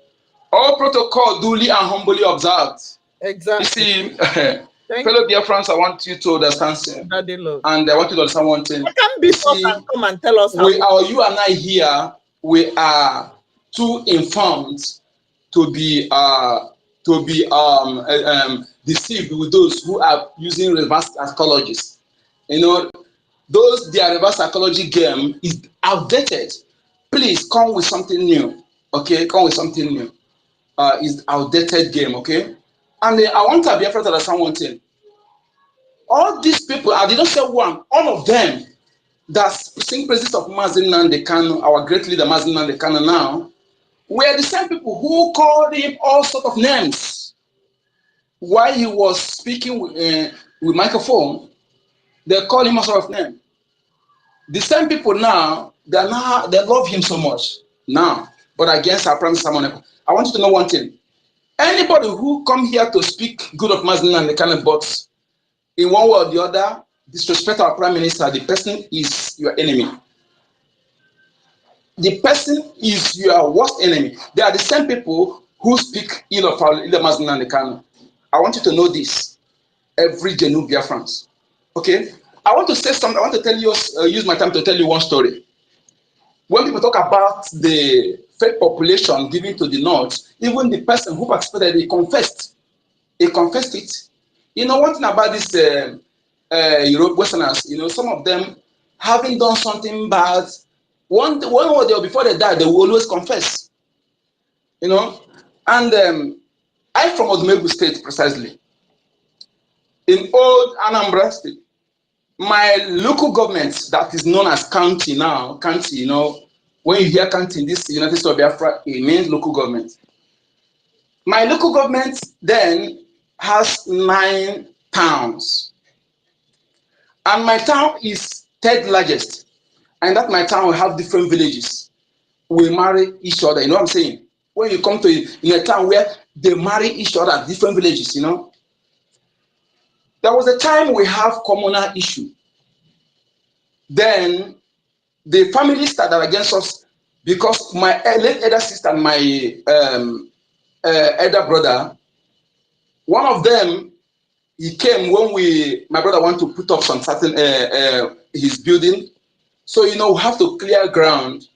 All protocol duly and humbly observed. You Exactly. see, Thank fellow dear friends, I want you to understand, you, Daddy Lord. and I want you to understand one thing. You can You beat us and see, come and tell us how. you and I here, we are too informed to be deceived with those who are using reverse psychologists. You know, their reverse psychology game is outdated. Please come with something new. Okay, come with something new. Is outdated game. Okay, and I want to be afraid to understand one thing. All these people, I did not say one, all of them that sing praises of Mazin Nnamdi Kanu, our great leader Mazin Nnamdi Kanu now, were the same people who called him all sorts of names while he was speaking with microphone. They called him all sorts of names. The same people now, they love him so much now, but against our prime minister. I want you to know one thing. Anybody who come here to speak good of Mazin Nnamdi Kanu, but in one way or the other, disrespect our prime minister, the person is your enemy. The person is your worst enemy. They are the same people who speak ill of our leader Mazin Nnamdi Kanu. I want you to know this, every genuine Biafrans. Okay? I want to say something. I want to tell you, use my time to tell you one story. When people talk about the fake population given to the North, even the person who participated, he confessed. He confessed it. You know, one thing about this Europe Westerners, you know, some of them having done something bad, one or the before they die, they will always confess. You know, and I'm from Odumegu State precisely, in old Anambra State. My local government, that is known as county now, county, you know, when you hear county in this United States of Biafra, it means local government. My local government then has 9 towns. And my town is third largest. And that my town will have different villages. We marry each other. You know what I'm saying? When you come to in a town where they marry each other at different villages, you know. There was a time we have communal issue. Then the family started against us because my late elder sister and my elder brother, one of them, he came when my brother wanted to put up some certain his building. So you know we have to clear ground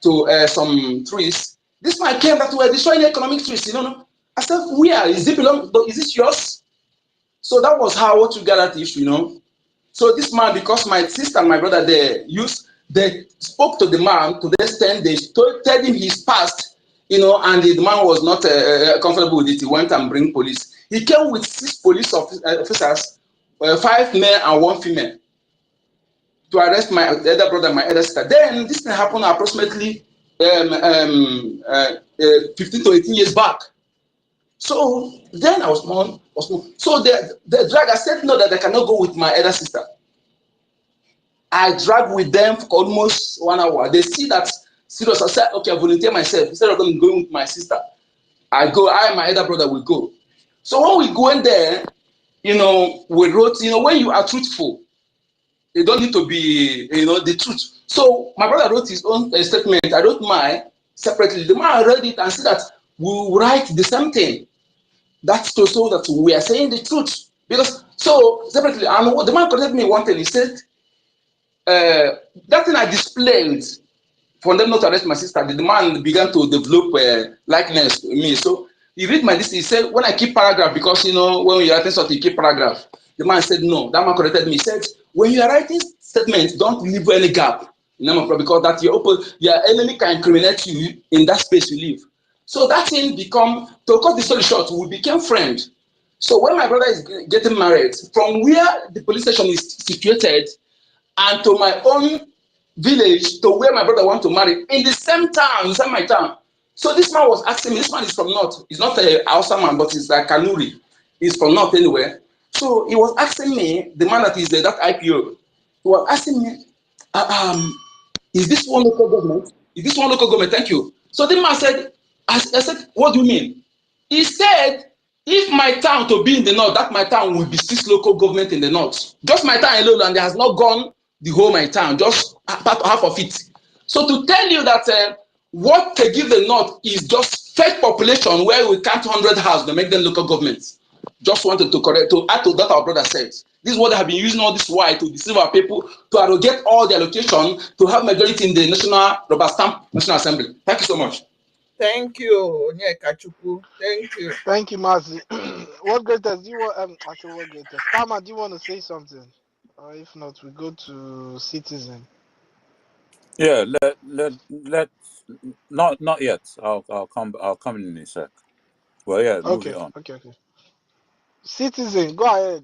to some trees. This man came that we were destroying economic trees. You know, I said, where is it belong? Is it yours? So that was how what you got the issue. You know. So this man, because my sister and my brother they spoke to the man to the extent they told him his past, you know, and the man was not comfortable with it. He went and bring police. He came with 6 police officers, 5 male and 1 female, to arrest my elder brother, my elder sister. Then this thing happened approximately 15 to 18 years back. So then I was born. So the drag, I said no, that I cannot go with my elder sister. I dragged with them for almost 1 hour. They see that serious. I said, okay, I volunteer myself. Instead of going with my sister, I and my elder brother will go. So when we go in there, you know, we wrote, you know, when you are truthful, you don't need to be, you know, the truth. So my brother wrote his own statement. I wrote mine separately. The man read it and said that we write the same thing. That's to show that we are saying the truth. Because, so separately, and the man corrected me one thing. He said, that thing I displayed for them not to arrest my sister, the man began to develop likeness to me. So he read my list. He said, when I keep paragraph, because you know, when you're writing something, you keep paragraph. The man said, no. That man corrected me. He said, when you are writing statements, don't leave any gap. in the name of God, because that your enemy can incriminate you in that space you live. So that thing become, to cut the story short, we became friends. So when my brother is getting married, from where the police station is situated and to my own village to where my brother want to marry, in the same town, inside my town. So this man was asking me, this man is from North. He's not a Hausa man, but he's like Kanuri. He's from North anyway. So he was asking me, the man that is that IPO, he was asking me, is this one local government? Is this one local government? Thank you. So the man said, I said, what do you mean? He said, if my town to be in the north, that my town will be 6 local government in the north. Just my town alone, and it has not gone the whole my town, just half of it. So to tell you that what they give the north is just fake population where we count 100 houses to make them local governments. Just wanted to correct, to add to that our brother said. This is what they have been using all this while to deceive our people, to arrogate all the allocation, to have majority in the national rubber stamp National Assembly. Thank you so much. Thank you, Onyeka. Thank you. Thank you, Mazi. What greatest do you want? I said what greatest. Palmer, do you want to say something? Or if not, we go to Citizen. Yeah, let not yet. I'll come in a sec. Well, yeah, move it Okay, on. okay. Citizen, go ahead.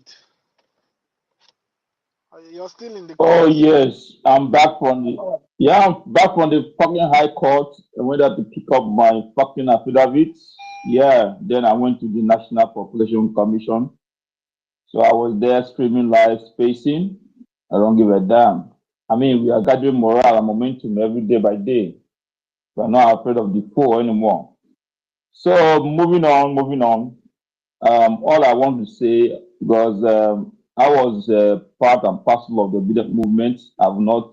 You're still in the Oh courts. yes, I'm back from the I'm back from the fucking high court. I went out to pick up my fucking affidavits. Yeah, then I went to the National Population Commission. So I was there screaming live, spacing. I don't give a damn. I mean, we are gathering morale and momentum every day by day. We're not afraid of the foe anymore. So moving on. All I want to say, because I was part and parcel of the obedient movement. I've not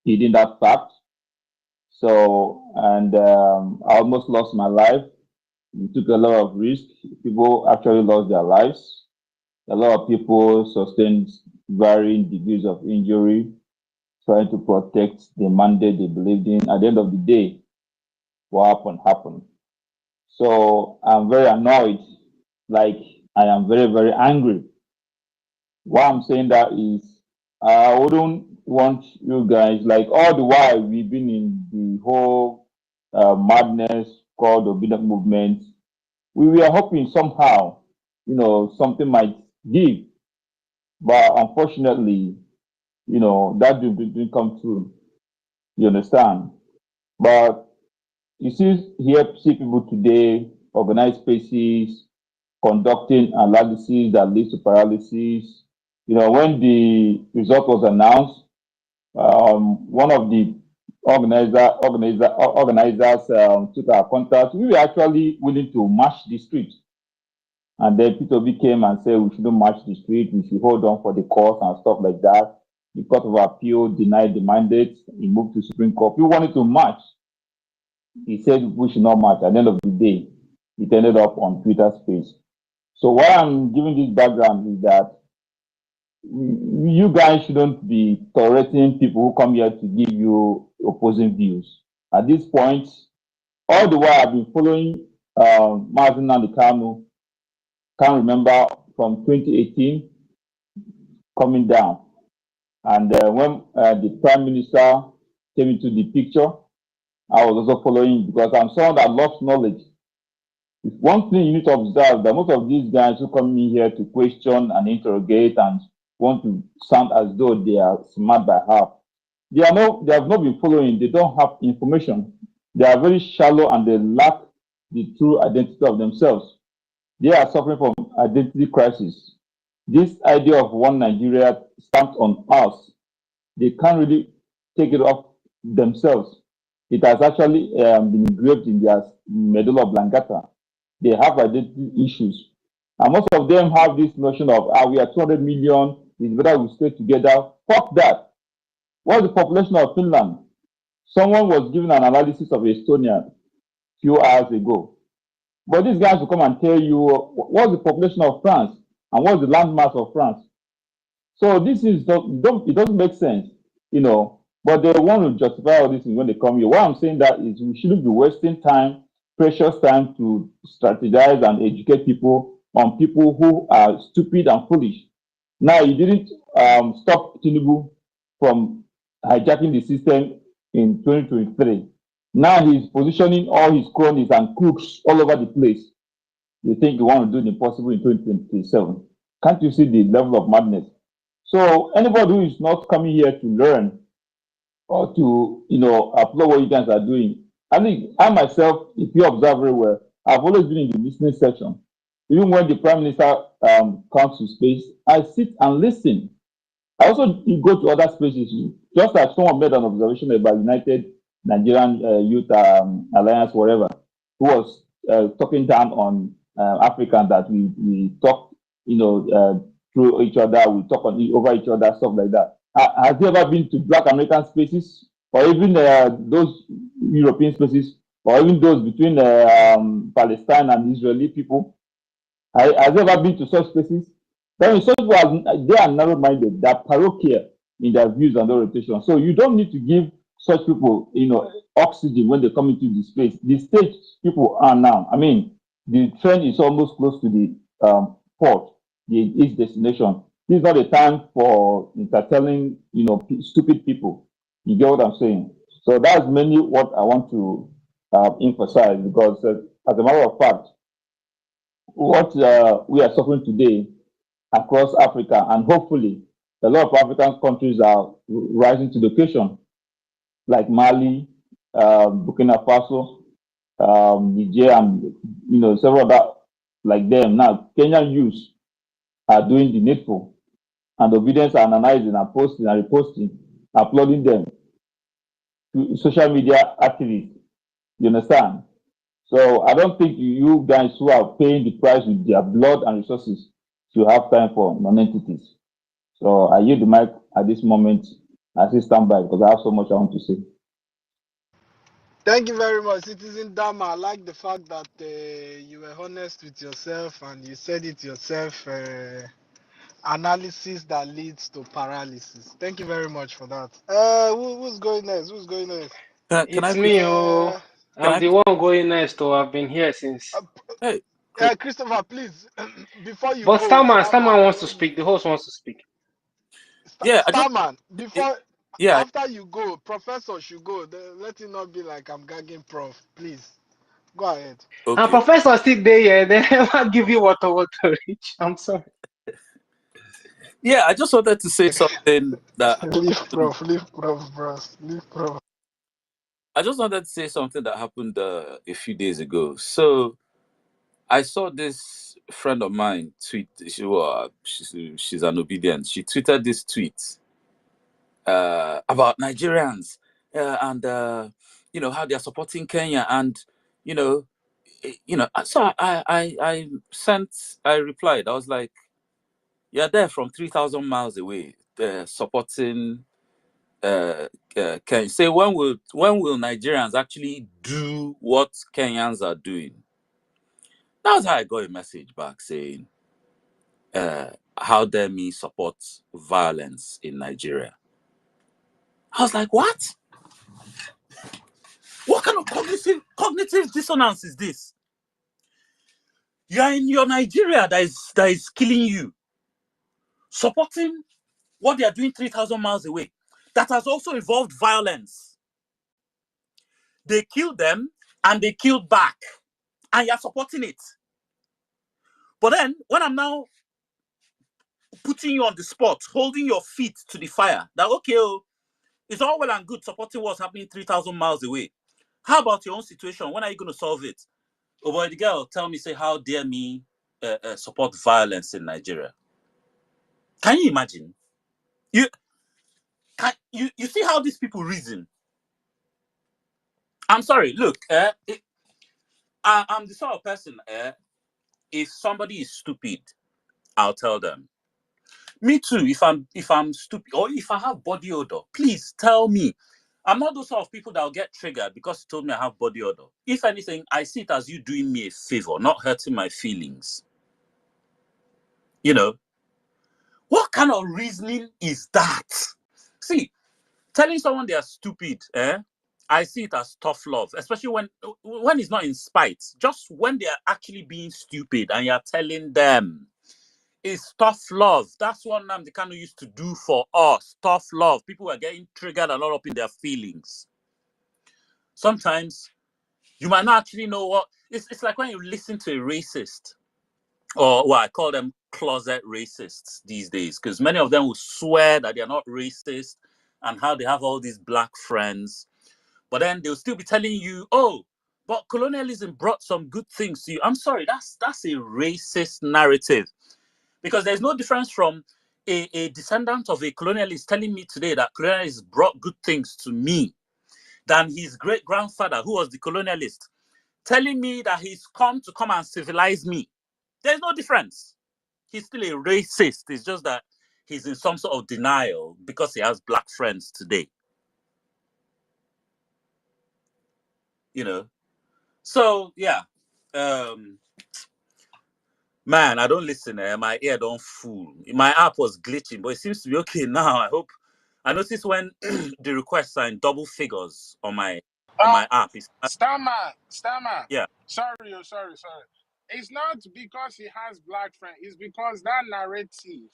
hidden that fact. So, and I almost lost my life. We took a lot of risk. People actually lost their lives. A lot of people sustained varying degrees of injury, trying to protect the mandate they believed in. At the end of the day, what happened. So I'm very annoyed, like I am very, very angry. Why I'm saying that is I wouldn't want you guys, like all the while we've been in the whole madness called the obedient movement, we were hoping somehow, something might give. But unfortunately, that didn't come true. You understand? But you see people today organize spaces, conducting analysis that leads to paralysis. When the result was announced, one of the organizers took our contact. We were actually willing to march the street. And then P2B came and said we shouldn't march the street, we should hold on for the cause and stuff like that. The Court of Appeal denied the mandate. He moved to Supreme Court. We wanted to march. He said we should not march. At the end of the day, it ended up on Twitter space. So why I'm giving this background is that you guys shouldn't be tolerating people who come here to give you opposing views. At this point, all the while I've been following Martin Nandikanu, can't remember from 2018 coming down. And when the Prime Minister came into the picture, I was also following because I'm someone that loves knowledge. If one thing you need to observe that most of these guys who come in here to question and interrogate and want to sound as though they are smart by half, they have not been following, they don't have information. They are very shallow and they lack the true identity of themselves. They are suffering from identity crisis. This idea of one Nigeria stamped on us, they can't really take it off themselves. It has actually been engraved in their medulla oblongata. They have identity issues. And most of them have this notion of, we are 200 million, it's better we stay together. Fuck that. What's the population of Finland? Someone was giving an analysis of Estonia a few hours ago. But these guys will come and tell you what's the population of France and what's the landmass of France. So this is it doesn't make sense, But they want to justify all this when they come here. Why I'm saying that is we shouldn't be wasting time, precious time, to strategize and educate people on people who are stupid and foolish. Now you didn't stop Tinubu from hijacking the system in 2023. Now he's positioning all his cronies and crooks all over the place. They think you want to do the impossible in 2027. Can't you see the level of madness? So anybody who is not coming here to learn or to, applaud what you guys are doing, I think I myself, if you observe very well, I've always been in the listening section. Even when the prime minister comes to space, I sit and listen. I also go to other spaces, just like someone made an observation about United Nigerian Youth Alliance, whatever, who was talking down on Africa, that we talk, through each other, we talk over each other, stuff like that. Has he ever been to Black American spaces, or even those European spaces, or even those between Palestine and Israeli people? Has he ever been to such places? Then such people they are narrow-minded, they are parochial in their views and orientation. So you don't need to give such people, oxygen when they come into the space. The stage people are now. I mean, the train is almost close to the port, its destination. This is not a time for entertaining, stupid people. You get what I'm saying? So that's mainly what I want to emphasize, because as a matter of fact, what we are suffering today across Africa, and hopefully a lot of African countries are rising to the occasion, like Mali, Burkina Faso, Niger, and several other like them. Now, Kenyan youths are doing the needful, and obedience are analyzing and posting and reposting, uploading them to social media activists. You understand? So I don't think you guys who are paying the price with their blood and resources should have time for non-entities. So I yield the mic at this moment as I stand by, because I have so much I want to say. Thank you very much, Citizen Dama. I like the fact that you were honest with yourself and you said it yourself. Analysis that leads to paralysis. Thank you very much for that. Who's going next? Who's going next? Can I It's quick? me, oh. Uh, Can I'm I? the one going next, oh. I've been here since. uh, Hey, quick. Christopher, please, before you But go, Starman Starman, wants to speak. The host wants to speak. Yeah, I just. Starman, It, before, yeah, after you go, Professor should go. Let it not be like I'm gagging Prof. Please, go ahead. And okay. Professor still there, yeah. They never give you water, Rich. I'm sorry. Yeah, I just wanted to say something that Leave happened. Prof, leave Prof, bros. Leave Prof. I just wanted to say something that happened a few days ago. So I saw this friend of mine tweet. She's an obedient. She tweeted this tweet about Nigerians and how they are supporting Kenya, and you know so I replied. I was like, you're there from 3,000 miles away, supporting Kenya. Say, when will Nigerians actually do what Kenyans are doing? That's how I got a message back saying, how dare me support violence in Nigeria? I was like, what? What kind of cognitive dissonance is this? You're in your Nigeria that is killing you, supporting what they are doing 3,000 miles away. That has also involved violence. They killed them and they killed back, and you're supporting it. But then, when I'm now putting you on the spot, holding your feet to the fire, that okay, it's all well and good supporting what's happening 3,000 miles away. How about your own situation? When are you going to solve it? Oh boy, the girl tell me, say, how dare me support violence in Nigeria? Can you imagine? You you see how these people reason? I'm sorry. Look, I'm the sort of person. If somebody is stupid, I'll tell them. Me too. If I'm stupid or if I have body odor, please tell me. I'm not those sort of people that will get triggered because you told me I have body odor. If anything, I see it as you doing me a favor, not hurting my feelings. You know, what kind of reasoning is that? See, telling someone they are stupid, I see it as tough love, especially when it's not in spite. Just when they are actually being stupid and you're telling them, is tough love. That's what Nnamdi Kanu used to do for us. Tough love. People were getting triggered and all up in their feelings. Sometimes you might not actually know what it's like when you listen to a racist, or well, I call them closet racists these days, because many of them will swear that they are not racist and how they have all these black friends, but then they'll still be telling you, oh, but colonialism brought some good things to you. I'm sorry, that's a racist narrative, because there's no difference from a descendant of a colonialist telling me today that colonialists brought good things to me than his great grandfather, who was the colonialist, telling me that he's come and civilize me. There's no difference. He's still a racist. It's just that he's in some sort of denial because he has black friends today. You know? So, yeah. Man, I don't listen. My ear don't fool. My app was glitching, but it seems to be okay now. I hope. I noticed when the requests are in double figures on my app. Stammer. Yeah. Sorry, sorry. It's not because he has black friend. It's because that narrative,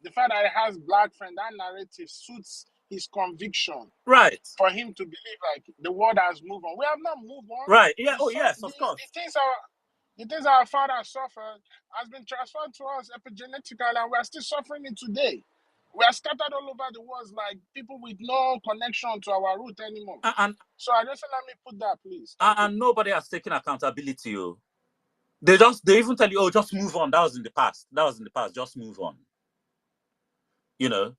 the fact that he has black friend, that narrative suits his conviction. Right. For him to believe like the world has moved on. We have not moved on. Right. Yeah. Oh, yes, of course. The things our father suffered has been transferred to us epigenetically, and we are still suffering it today. We are scattered all over the world like people with no connection to our root anymore. So I just let me put that, please. And nobody has taken accountability. Oh. They even tell you, oh, just move on. That was in the past. Just move on. You know.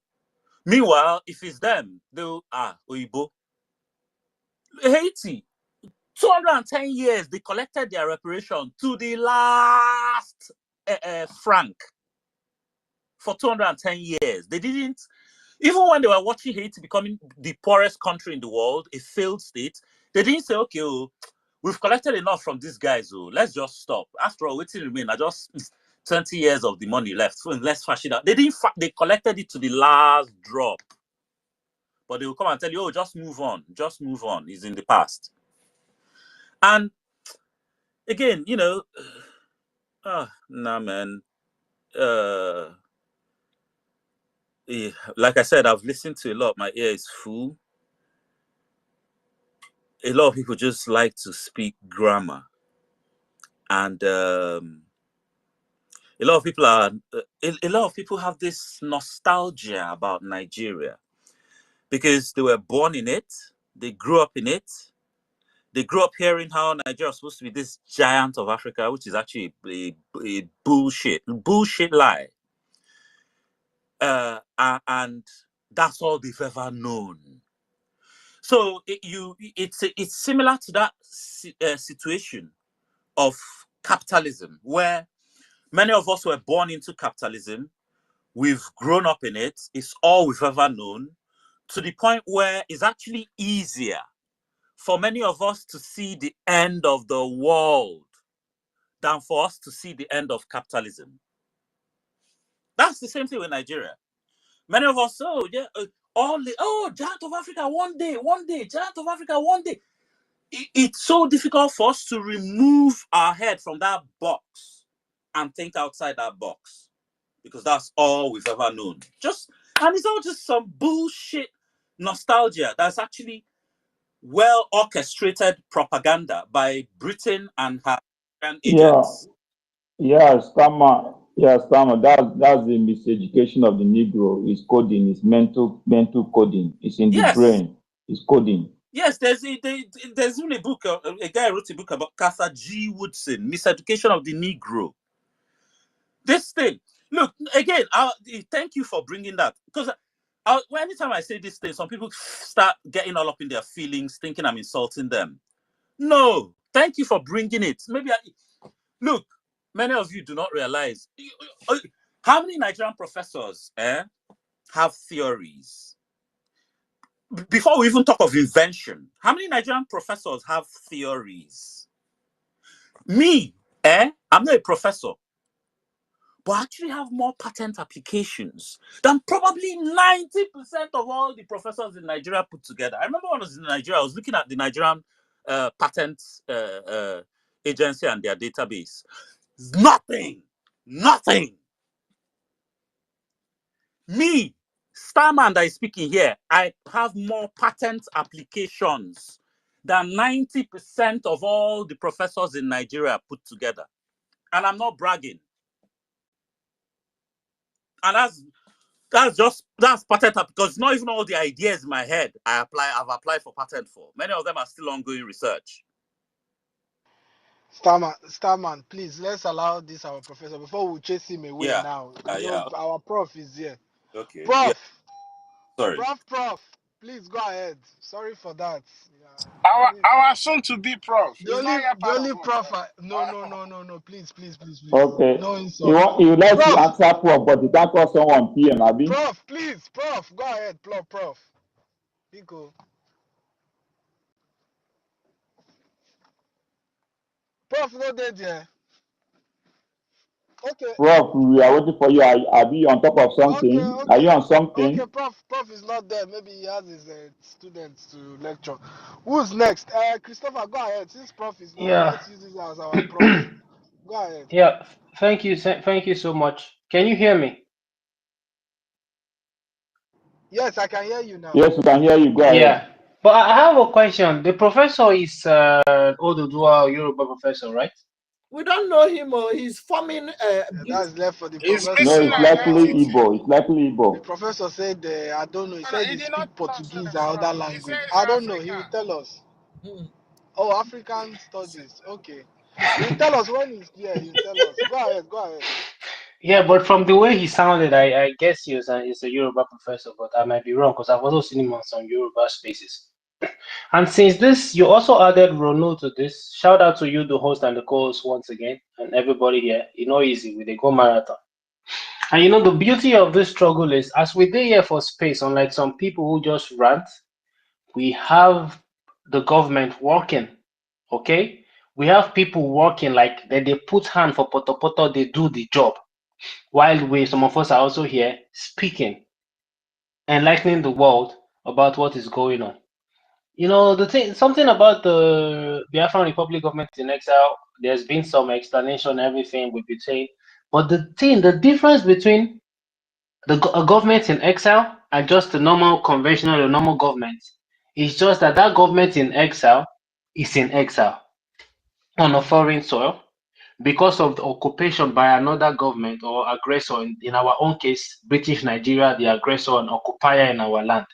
Meanwhile, if it's them, they'll Oyibo. Haiti, 210 years, they collected their reparation to the last franc for 210 years. They didn't, even when they were watching Haiti becoming the poorest country in the world, a failed state, they didn't say, okay, oh, we've collected enough from these guys, oh, let's just stop. After all, waiting remain, I just 20 years of the money left, so let's fash it out. They didn't, they collected it to the last drop. But they will come and tell you, oh, just move on. Just move on. It's in the past. And again, you know, nah, man. Yeah, like I said, I've listened to a lot. My ear is full. A lot of people just like to speak grammar. And a lot of people have this nostalgia about Nigeria because they were born in it. They grew up in it. They grew up hearing how Nigeria is supposed to be this giant of Africa, which is actually a bullshit lie. And that's all they've ever known. So it's similar to that situation of capitalism, where many of us were born into capitalism. We've grown up in it. It's all we've ever known, to the point where it's actually easier for many of us to see the end of the world than for us to see the end of capitalism. That's the same thing with Nigeria. Many of us, giant of Africa one day, giant of Africa one day. It's so difficult for us to remove our head from that box and think outside that box, because that's all we've ever known. And it's all just some bullshit nostalgia that's actually well orchestrated propaganda by Britain and her agents. Stammer. That's the miseducation of the Negro. It's coding. It's mental coding. It's in the brain. It's coding. Yes, there's even a book. A guy wrote a book about Carter G. Woodson, Miseducation of the Negro. This thing. Look, again, thank you for bringing that, because anytime I say this thing, some people start getting all up in their feelings, thinking I'm insulting them. No, thank you for bringing it. Look, many of you do not realize how many Nigerian professors have theories. Before we even talk of invention, how many Nigerian professors have theories? Me, I'm not a professor, but I actually have more patent applications than probably 90% of all the professors in Nigeria put together. I remember when I was in Nigeria, I was looking at the Nigerian patent agency and their database. Nothing. Me, Starman that is speaking here, I have more patent applications than 90% of all the professors in Nigeria put together. And I'm not bragging. And that's patent because not even all the ideas in my head I've applied for patent for. Many of them are still ongoing research. Starman, please let's allow this our professor before we chase him away Yeah. now. Yeah. Our prof is here. Okay. Yeah. Prof, Sorry. prof, please go ahead. Sorry for that. Yeah, Our soon to be prof. He's not yet the part of only us. prof. No. Please. Okay. No You insult. want you like to Prof, answer prof, but you can't call someone PM, Abi. please, prof, go ahead, prof. Biko. Prof, no dead there. Okay, Prof, we are waiting for you. Are you on top of something? Are you on okay. something? Prof is not there. Maybe he has his students to lecture. Who's next? Christopher, go ahead. Since prof is not here, Yeah. let's use this as our prof. Go ahead. Yeah. Thank you so much. Can you hear me? Yes, I can hear you now. Yes, we can hear you. Go ahead. Yeah. But I have a question. The professor is Oduduwa Yoruba professor, right? We don't know him or he's forming That's left for the He's professor. No, missing it's likely identity. Igbo. It's likely The Igbo. professor said, I don't know. He No, said he he did not speak tell us where Portuguese he's and other from. He language. says I don't know. He will African. tell us. Hmm. Oh, African studies. Okay. He will tell us when he's here. He will tell us. Go ahead. Yeah, but from the way he sounded, I guess he's a Yoruba professor, but I might be wrong because I've also seen him on some Yoruba spaces. And since this, you also added Ronald to this. Shout out to you, the host and the co-host, once again, and everybody here. You know, easy with the Go Marathon. And you know, the beauty of this struggle is, as we did here for space, unlike some people who just rant, we have the government working. Okay, we have people working like they put hand for poto poto, they do the job. While some of us are also here speaking, enlightening the world about what is going on. You know, the thing, something about the Biafran Republic government in exile, there's been some explanation, everything we've been saying. But the difference between a government in exile and just a normal conventional or normal government is just that that government in exile is in exile on a foreign soil because of the occupation by another government or aggressor, in our own case, British Nigeria, the aggressor and occupier in our land.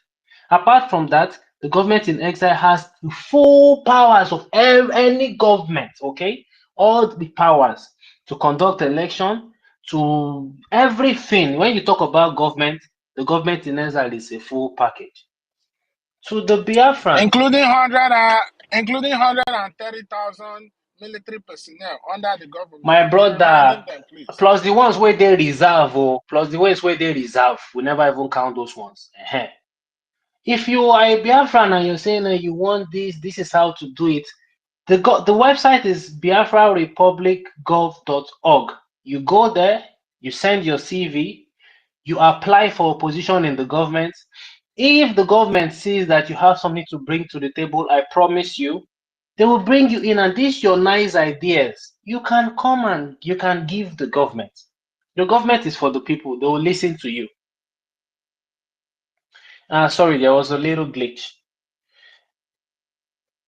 Apart from that, the government in exile has the full powers of any government, okay? All the powers to conduct election, to everything. When you talk about government, the government in exile is a full package. To the Biafran, Including 130,000 military personnel under the government. my Be reminding brother, them, please. plus the ones where they reserve, oh, plus the ones where they reserve, we never even count those ones. If you are a Biafran and you're saying you want this is how to do it. The website is biafrarepublicgov.org. You go there, you send your CV, you apply for a position in the government. If the government sees that you have something to bring to the table, I promise you, they will bring you in, and these your nice ideas. You can come and you can give the government. The government is for the people. They will listen to you. Sorry, there was a little glitch.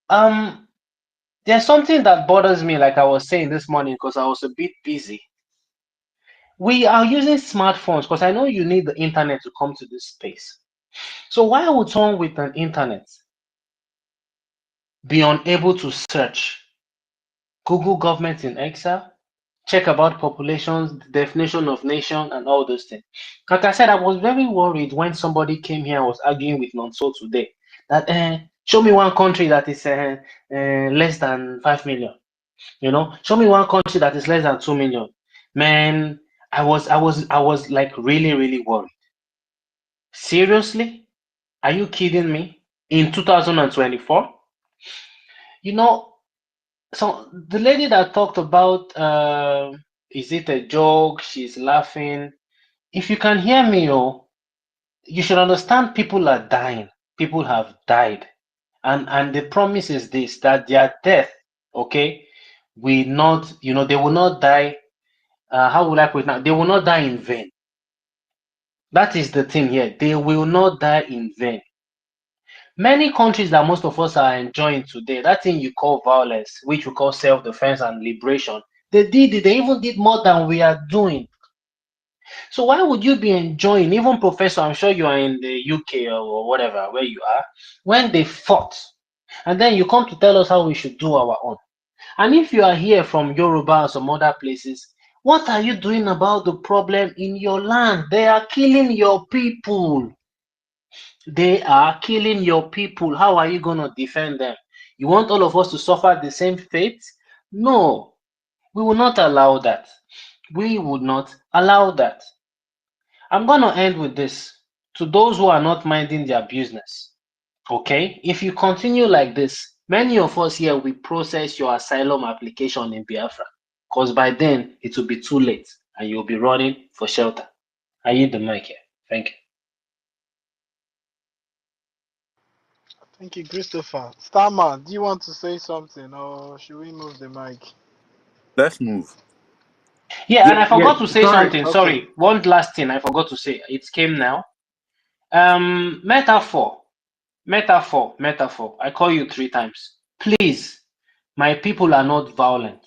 Um, There's something that bothers me, like I was saying this morning, because I was a bit busy. We are using smartphones because I know you need the internet to come to this space. So why would someone with an internet be unable to search Google government in exile, check about populations, the definition of nation, and all those things? Like I said, I was very worried when somebody came here and was arguing with Nonso today that show me one country that is less than 5 million. You know, show me one country that is less than 2 million. Man, I was like really, really worried. Seriously? Are you kidding me? In 2024? You know, so the lady that talked about is it a joke? She's laughing. If you can hear me, oh, you should understand people are dying. People have died. And the promise is this that their death, okay, will not, they will not die. How would I put it now? They will not die in vain. That is the thing here. They will not die in vain. Many countries that most of us are enjoying today, that thing you call violence, which we call self-defense and liberation, they did it. They even did more than we are doing. So why would you be enjoying, even Professor, I'm sure you are in the UK or whatever, where you are, when they fought, and then you come to tell us how we should do our own. And if you are here from Yoruba or some other places, what are you doing about the problem in your land? They are killing your people. They are killing your people. How are you going to defend them? You want all of us to suffer the same fate? No, we will not allow that. We would not allow that. I'm going to end with this. To those who are not minding their business, okay? If you continue like this, many of us here will process your asylum application in Biafra, because by then it will be too late and you'll be running for shelter. I yield the mic here. Thank you. Thank you, Christopher. Starman, do you want to say something or should we move the mic? Let's move. Yeah, and I forgot to say Sorry. something. Okay. Sorry, one last thing I forgot to say. It came now. Metaphor. I call you 3 times. Please, my people are not violent.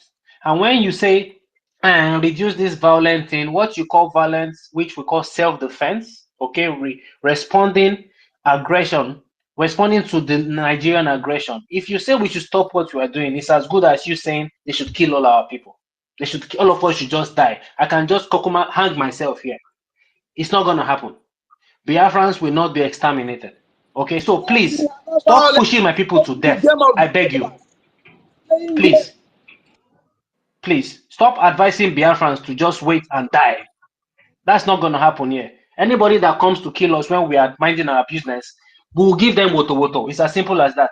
And when you say reduce this violent thing, what you call violence, which we call self-defense, okay, responding to the Nigerian aggression. If you say we should stop what we are doing, it's as good as you saying they should kill all our people. All of us should just die. I can just hang myself here. It's not gonna happen. Biafrans will not be exterminated. Okay, so please stop Violence pushing my people to is the death. game of I beg you. danger. Please, please stop advising Biafrans to just wait and die. That's not gonna happen here. Anybody that comes to kill us when we are minding our business, we will give them woto woto. It's as simple as that.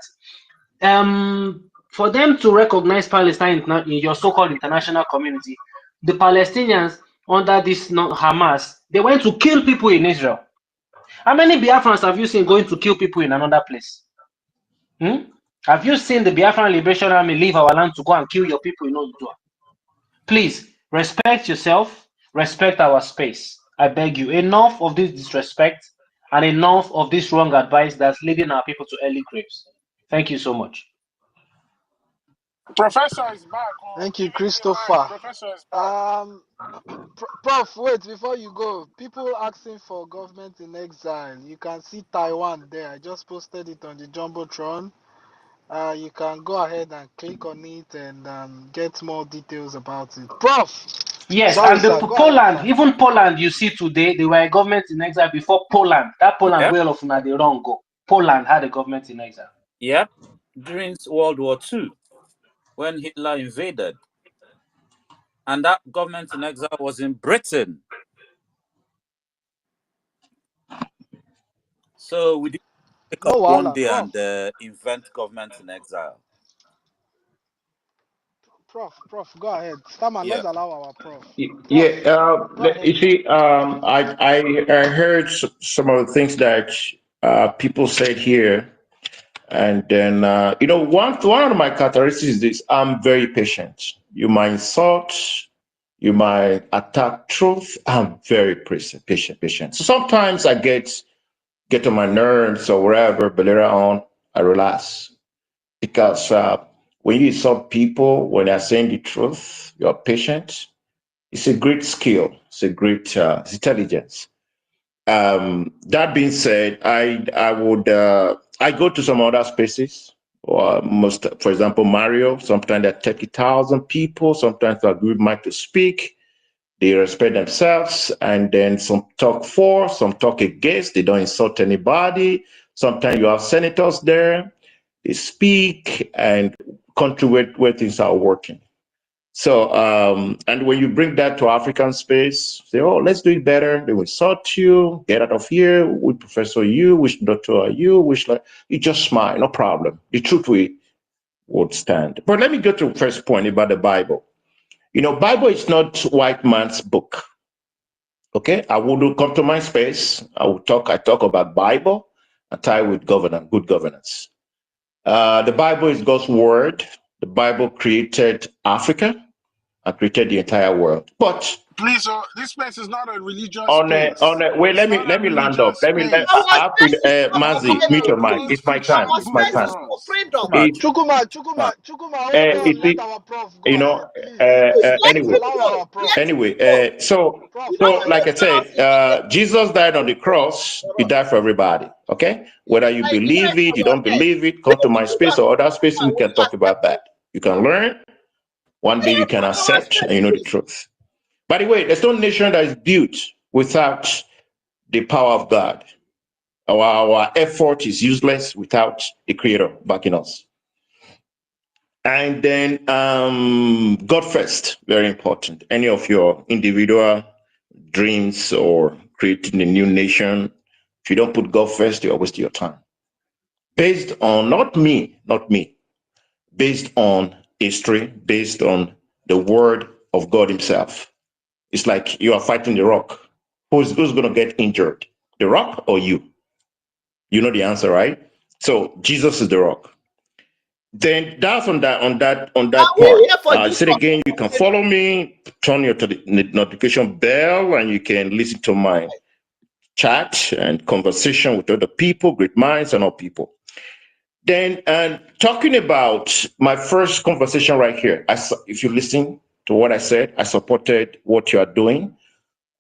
For them to recognize Palestine in your so-called international community, the Palestinians under this Hamas, they went to kill people in Israel. How many Biafrans have you seen going to kill people in another place? Have you seen the Biafran Liberation Army leave our land to go and kill your people in Odua? Please, respect yourself, respect our space. I beg you. Enough of this disrespect and enough of this wrong advice that's leading our people to early graves. Thank you so much. Professor is back. Oh, Thank you, give him the mic. Christopher. Professor is back. Prof, wait before you go. People asking for government in exile. You can see Taiwan there. I just posted it on the Jumbotron. You can go ahead and click on it and get more details about it. Prof, Yes, sorry, and the sir. Go ahead, Poland, sir. even Poland, you see today, they were a government in exile before Poland. That Poland, Yep. where of they wrong go. Poland had a government in exile. Yep. During World War II, when Hitler invaded, and that government in exile was in Britain. So we didn't wake No, up one wala, day Prof. and invent government in exile. Prof, go ahead. Starman, Yeah. let's allow our prof. Prof, Yeah, go ahead. you see, I heard some of the things that people said here, and then one of my characteristics is this: I'm very patient. You might insult, you might attack truth. I'm very patient. So sometimes I get on my nerves or whatever, but later on I relax because when you insult people when they're saying the truth, you're patient. It's a great skill. It's a great intelligence. That being said, I would I go to some other spaces. Or for example, Mario. Sometimes there are 30,000 people. Sometimes a group might to speak. They respect themselves, and then some talk for, some talk against. They don't insult anybody. Sometimes you have senators there. They speak and contribute where things are working. So, and when you bring that to African space, say, oh, let's do it better. They will insult you, get out of here. Which professor are you? Which doctor are you? You just smile, no problem. The truth would stand. But let me go to the first point about the Bible. Bible is not white man's book. Okay, I would come to my space. I talk about Bible. I tie with good governance. The Bible is God's word. The Bible created Africa. I created the entire world. But Please, this space is not a religious On a, space. wait, It's not let a me land up. religious I Our space. have to, space is not Mazi, Welcome mute to your academic, mic. God's It's my Christian time. our It's my book space time. is for for us. freedom. It, Chukuma, hold on. it, Let it, our prof go you ahead, know, please. Let anyway, Allow him go. our prof. Let him go. Prof, We go don't so like ahead. I question said, us. Jesus died on the cross. He died for everybody. Okay, whether you He believe died it, for you your don't head. believe it, come Even to the my Jews space are or saying, other come spaces. We on, will can you talk about accept that. it? You can learn. One day you Yes, can on our accept, and space, you know the please. truth. By the way, there's no nation that is built without the power of God. Our effort is useless without the Creator backing us. And then God first, very important. Any of your individual dreams or creating a new nation, if you don't put God first, you're wasting your time. Based on not me, based on history, based on the word of God Himself. It's like you are fighting the rock. Who's going to get injured? The rock or you? You know the answer, right? So Jesus is the rock. Then that's on that Are we part. here for I Jesus said or again, you can for freedom? follow me, turn your notification bell, and you can listen to my chat and conversation with other people, great minds and all people. Then, and talking about my first conversation right here, if you listen to what I said, I supported what you are doing.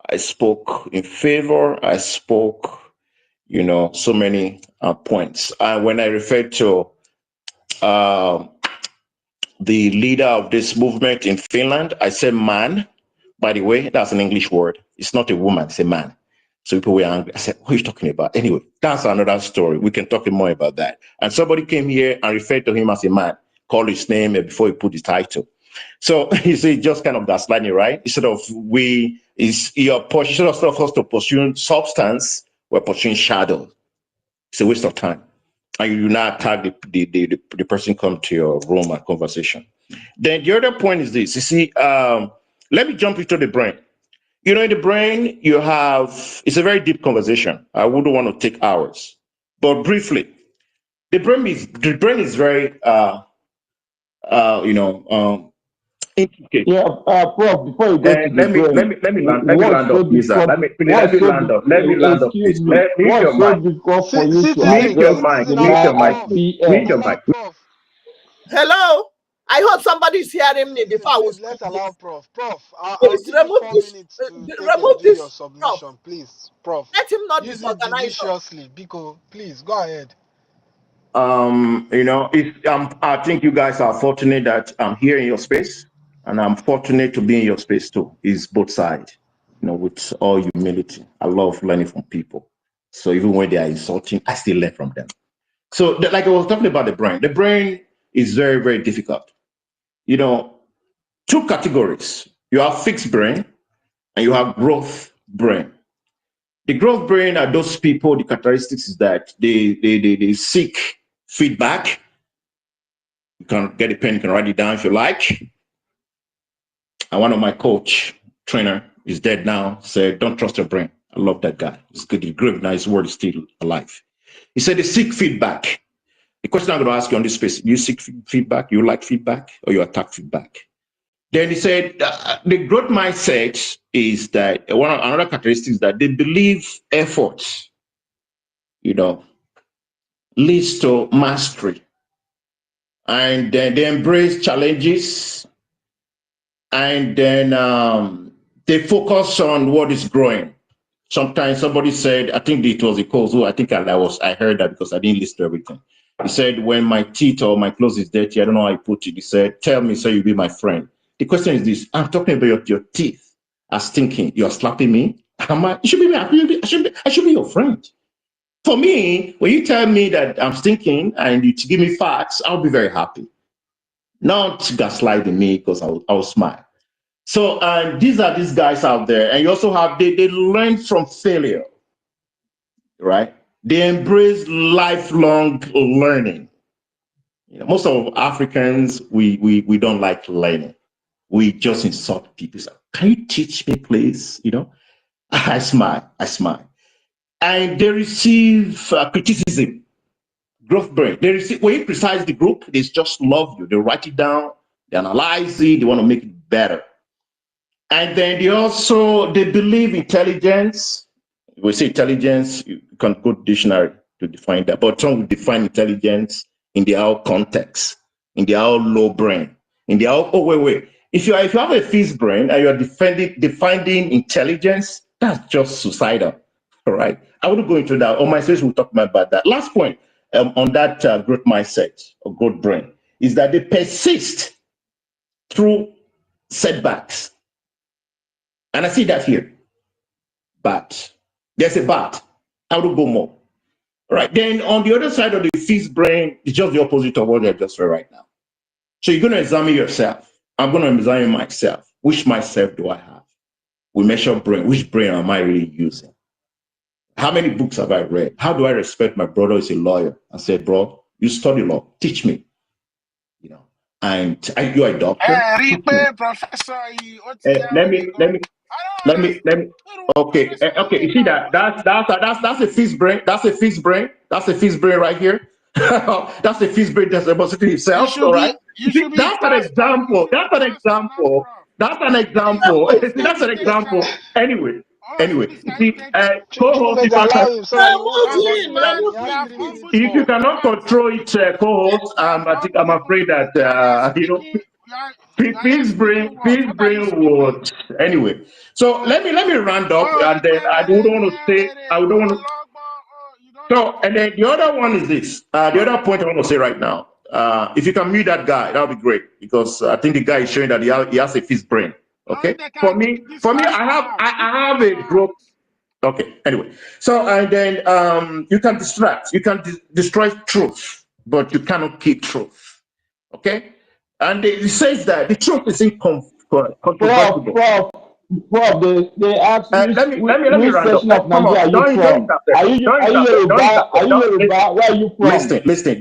I spoke in favor. I spoke, so many points. When I referred to uh, the leader of this movement in Finland, I said man. By the way, that's an English word. It's not a woman, it's a man. So people were angry. I said, what are you talking about? Anyway, that's another story. We can talk more about that. And somebody came here and referred to him as a man, called his name before he put his title. So you see, just kind of gaslighting, right? Instead of instead of us to pursue substance, we're pursuing shadow. It's a waste of time. And you now attack the person come to your room and conversation. Then the other point is this. You see, let me jump into the brain. In the brain, it's a very deep conversation. I wouldn't want to take hours. But briefly, the brain is very intricate. Yeah, Prof, before you go to And the brain, let me land up, please. Let me land up. Let me land up, excuse please. me, Mute your what's so mic. difficult for you to Mute your address mic. the Citizen, Mute allow your mic, matter at prof. please. Mute PM? your mic. Allow prof. Hello? I hope somebody's hearing me before I will Please, speak, let's allow please. prof. Prof, I'll Please give you remove 4 minutes to take and remove do your this stuff. submission, please. Prof, Let him not use it disorganize us. judiciously. Biko, please, go ahead. I think you guys are fortunate that I'm here in your space, and I'm fortunate to be in your space too. It's both sides, with all humility. I love learning from people. So even when they are insulting, I still learn from them. So, like I was talking about the brain is very, very difficult. Two categories. You have fixed brain and you have growth brain. The growth brain are those people, the characteristics is that they seek feedback. You can get a pen, you can write it down if you like. And one of my trainer is dead now, said, don't trust your brain. I love that guy. It's good. He's great. Now his word is still alive. He said they seek feedback. The question I'm going to ask you on this space, do you seek feedback? You like feedback or you attack feedback? Then he said the growth mindset is that another characteristic is that they believe effort, leads to mastery. And then they embrace challenges, and then they focus on what is growing. Sometimes somebody said, I think it was a cause who I think I heard that because I didn't listen to everything. He said, when my teeth or my clothes is dirty, I don't know how he put it. He said, tell me so you'll be my friend. The question is this, I'm talking about your teeth as thinking, you're slapping me? You should be I should be your friend. For me, when you tell me that I'm stinking and you give me facts, I'll be very happy. Not gaslighting me because I'll smile. So these are these guys out there, and you also have they learn from failure, right? They embrace lifelong learning. Most of Africans we don't like learning. We just insult people. So, can you teach me, please? I smile. And they receive criticism. Growth brain. They receive when you criticize the group, they just love you. They write it down, they analyze it, they want to make it better. And then they believe intelligence. We say intelligence, you can go dictionary to define that, but some will define intelligence in their own context, in their own low brain, in their own, oh wait. If you have a fixed brain and you're defining intelligence, that's just suicidal. All right. I wouldn't go into that. On my stage, we'll talk about that. Last point on that growth mindset or growth brain is that they persist through setbacks. And I see that here. But there's a but. I will go more. All right. Then on the other side of the fixed brain, it's just the opposite of what I just said right now. So you're going to examine yourself. I'm going to examine myself. Which myself do I have? We measure brain. Which brain am I really using? How many books have I read? How do I respect my brother who's a lawyer? I said, bro, you study law. Teach me. You know, and you're a doctor. Teach me. Professor, Let me okay, okay. You see that? That's a fixed brain. That's a fixed brain. That's a fixed brain right here. That's a fixed brain that's demonstrating itself. All right. You See, should be that's an pastor. You example. should be That's an pastor, not example. prof. That's an Please, example. See, don't that's an be teacher. example. Anyway, Please, you can you see, take it? co-host, Chief, if I can, allow him so that he won't Remove I've, forget. him. He has we Remove he has have 3 him. minutes humbled if you more. people. cannot control it, co-host, We have humbled I'm people. afraid that You are here you know. speaking. You are here Peace speaking bring what? What are you speaking? would anyway. So let me round up, Oh, and then I don't want to say I don't want to. you don't know. So and then the other one is this. The other point I want to say right now. If you can mute that guy, that would be great because I think the guy is showing that he has a fixed brain. Okay. They For can me, discuss I have a growth. Okay. Anyway, so and then you can distract, you can destroy truth, but you cannot keep truth. Okay, and it says that the truth is Prof, incontrovertible. prof, prof, they asked Let me which round up. section of Come Nigeria on, are you don't from? intercept. Don't Are you intercept. Don't Yoruba? Are intercept. you Don't listen. Yoruba? Where are you from? Listen.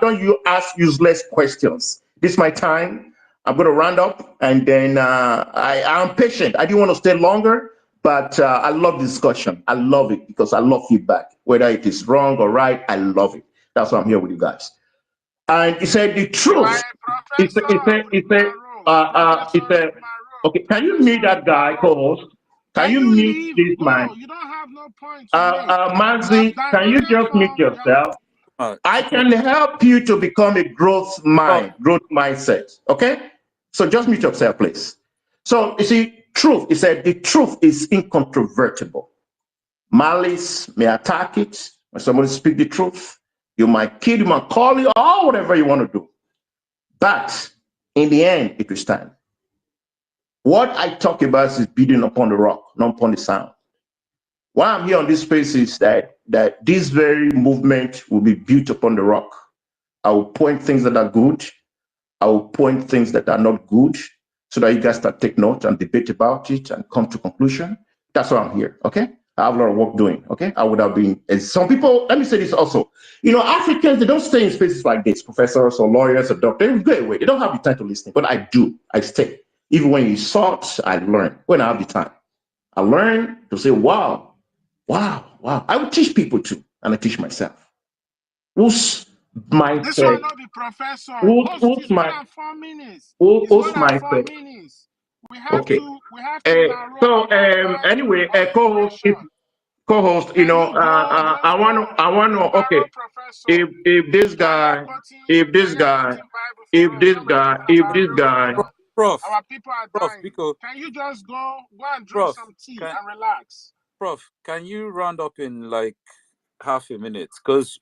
Don't you ask useless questions. This is my time. I'm going to round up, and then I'm patient. I didn't want to stay longer, but I love discussion. I love it because I love feedback, whether it is wrong or right. I love it. That's why I'm here with you guys. And he said the You are truth. a professor. Read my room. He Professor, said, read my room. okay, can you Professor, meet that read my guy, room. co-host? Can Can you you meet leave? this Go. man? You don't have no point to make. You have Manzi, can you diverted just meet from your. yourself? I Chikuma, can help you to become a growth Prof, mindset. Okay? So just meet yourself, please. So you see, truth, he said, the truth is incontrovertible. Malice may attack it. When somebody speak the truth, you might kill, you might call you, or whatever you want to do. But in the end, it will stand. What I talk about is building upon the rock, not upon the sound. Why I'm here on this space is that this very movement will be built upon the rock. I will point things that are good. I will point things that are not good so that you guys can take note and debate about it and come to conclusion. That's why I'm here. Okay. I have a lot of work doing. Okay. I would have been, as some people, let me say this also. You know, Africans, they don't stay in spaces like this, professors or lawyers or doctors. They go away. They don't have the time to listen, but I do. I stay. Even when you sought, I learn. When I have the time, I learn to say, wow. I will teach people too, and I teach myself. Who's This one mindset? not be professor. Who's It's more my than 4 minutes. It's more who's than my 4 minutes. We have okay? to narrow So our words anyway, or co-host, expression. you Can know, you go? Just go. I want to. Okay, Narrow professor. if this You're here guy, quoting if this you're here guy, quoting Bible for if us. this Nobody's guy, talking if about this real guy, freedom. Prof, Our people are Prof, dying. Biko, Can you just go and drink Prof, some tea can, and relax? Prof, can you round up in like half a minute? Because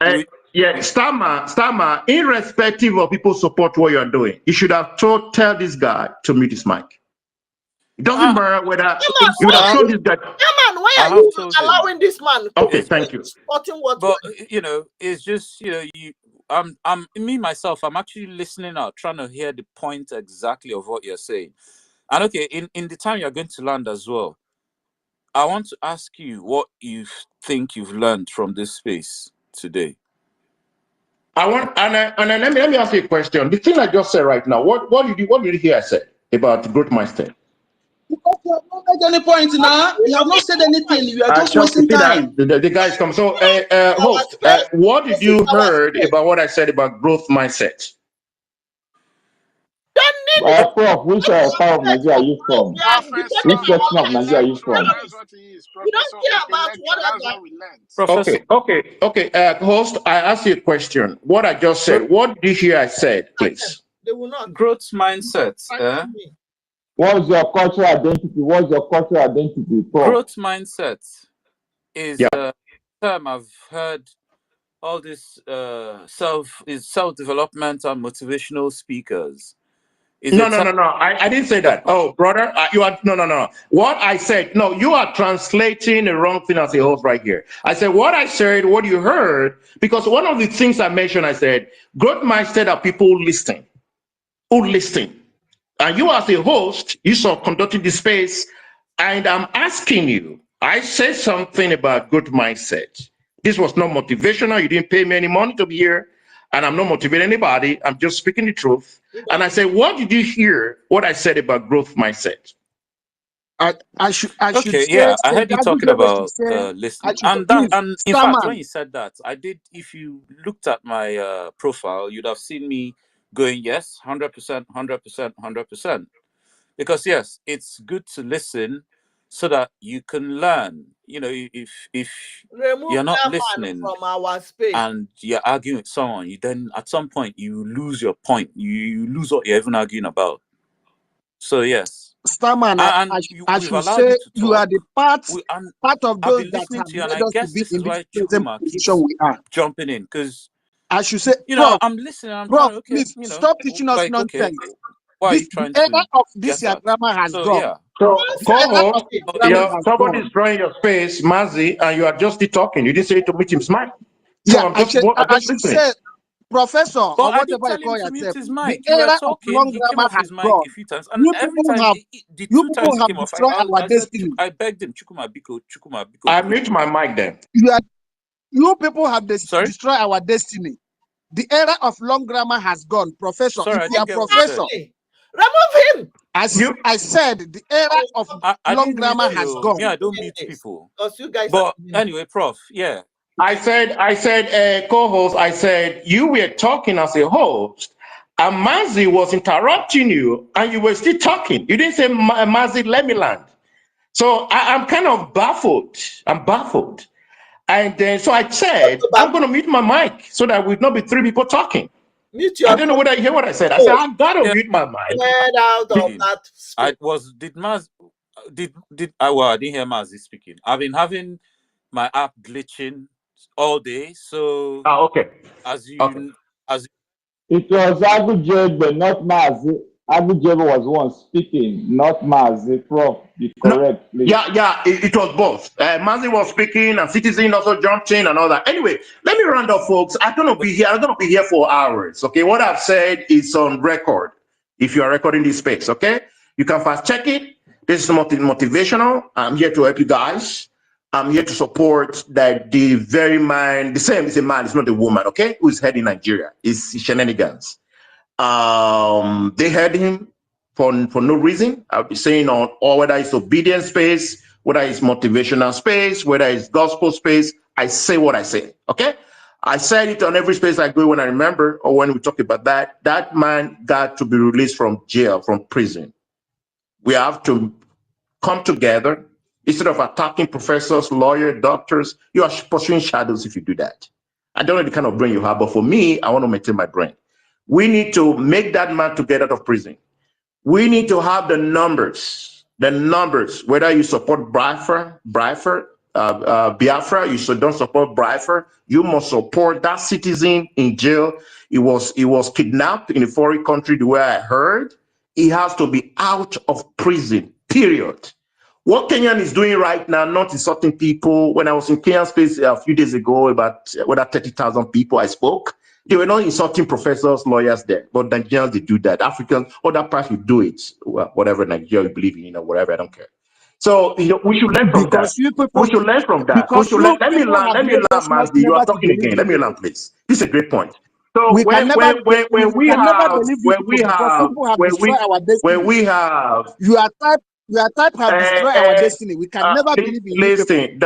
yeah, Stammer, irrespective of people support what you're doing, you should have tell this guy to mute his mic. It doesn't matter whether Chairman, you would have told this guy. why I are have you told him. allowing this man Okay, to It's, thank you. supporting what but it's just I'm me myself. I'm actually listening out, trying to hear the point exactly of what you're saying. And okay, in the time you're going to land as well, I want to ask you what you think you've learned from this space today. I want and let me ask you a question. The thing I just said right now, what did you hear I said about growth mindset? Because you have not made any point now. You have not said anything. You are just Chuck, you wasting see that time. the guys come. So, our host, space. what did This is you our heard space. about what I said about growth mindset? Don't Prof, which part of Nigeria are you from? We are Professor, Which depending on section what of we Nigeria are you intellectual, from? that's what he is. We don't Professor, care about intellectual, that's whatever. what we learned. Professor, Okay. Host, I asked you a question. What I just growth, said, what did you hear I said, At them. please? They will not. growth mindset. Fighting me. What's your cultural identity? What's your cultural identity, Prof? Growth mindset is Yeah. a term I've heard all this self developmental motivational speakers. Is a No, no, term. no, no. I didn't say that. Oh, brother, you are no. What I said, no, you are translating the wrong thing as a host right here. I said what I said, what you heard, because one of the things I mentioned, I said, growth mindset are people listening, who listen. And you as a host, you saw conducting the space, and I'm asking you, I said something about good mindset. This was not motivational. You didn't pay me any money to be here, and I'm not motivating anybody. I'm just speaking the truth. We And don't. I said, what did you hear? What I said about growth mindset? I should Okay, say, yeah, I heard you talking Segagi should about say, I listening, should say, and please, in fact, when Starman, you said that, I did. If you looked at my profile, you'd have seen me going yes, 100%, 100%, 100%. Because yes, it's good to listen so that you can learn. You know, if you're Remove not that man listening from our space. and you're arguing with someone, you then at some point you lose your point. You lose what you're even arguing about. So yes, Starman, and I we've should allowed say you to you are talk. the part And part of I've those been that listening have to you, and I made us to guess be this in is this why present Chukuma position keeps we are. jumping in because I should say, Prof, I'm listening. I'm Prof, trying. Okay, please stop teaching us like okay, nonsense. what are you The trying era to of this get year at? grammar has So gone. yeah, So, Don't The say era co-host, of this anything. no, grammar yeah, has somebody gone. is drawing your space, Mazi, and you are just still talking. You didn't say to meet him smile. So Yeah, I'm I just should listening. say, Professor, but or I did whatever you tell him call to mute yourself, his the mic. You were era of talking. long He came grammar off has his mic gone. a few times, and every time, the You two people times he have came off, destroyed our I said, destiny. I begged him, Chukuma Biko, I please. mute my mic then. You people have Sorry, destroyed our destiny. The era of long grammar has gone. Professor, sorry, if I you are didn't get what you said. professor, Remove him. as You I said, the era Oh, of I long didn't grammar mute has you. Me, gone. I don't doing mute this people. because you guys are But doing it. anyway, Prof, yeah, I said, co-host, I said, you were talking as a host, and Mazi was interrupting you, and you were still talking. You didn't say, Mazi, let me land. So I'm kind of baffled. I'm baffled. And then, so I Don't said, go back. I'm going to mute my mic so that we'll not be three people talking. Mute I your don't know whether you hear what I said. I said, phone. I got to yeah. mute my mic. Get out of Speaking, that space. did I? Well, I didn't hear Mazi speaking. I've been having my app glitching all day, so Okay. as Okay. you as It was Agujegbe, not Mazi. Agujegbe was one speaking, not Mazi. Prof, be No, correct, please. it was both. Mazi was speaking, and Citizen also jumped in and all that. Anyway, let me round up, folks. I'm going to be here for hours. Okay, what I've said is on record. If you are recording this space, okay, you can fast check it. This is motivational. I'm here to help you guys. I'm here to support that the very man, the same is a man, it's not a woman, okay, who's head in Nigeria. It's shenanigans. They heard him for no reason. I'll be saying on or whether it's obedience space, whether it's motivational space, whether it's gospel space, I say what I say. Okay. I said it on every space I go when I remember or when we talk about that. That man got to be released from jail, from prison. We have to come together instead of attacking professors, lawyers, doctors. You are pursuing shadows if you do that. I don't know the kind of brain you have, but for me, I want to maintain my brain. We need to make that man to get out of prison. We need to have the numbers, whether you support Biafra, you don't support Biafra, you must support that citizen in jail. He was kidnapped in a foreign country, the way I heard. He has to be out of prison, period. What Kenyan is doing right now, not insulting people. When I was in Kenyan space a few days ago, about 30,000 people I spoke, they were not insulting professors, lawyers there, but Nigerians, they do that. Africans, other parts will do it. Well, whatever Nigeria you believe in, whatever, I don't care. So, we should learn from that. Because you We people, should learn from that. because you people have Let me made land, us not Mazdi. You never are to talking believe again. in Let me you. land, please. This is a great point. So We can never we can never believe you people because you people have destroyed our when destiny. we have Your type have destroyed our destiny. We can never believe in you people, listen,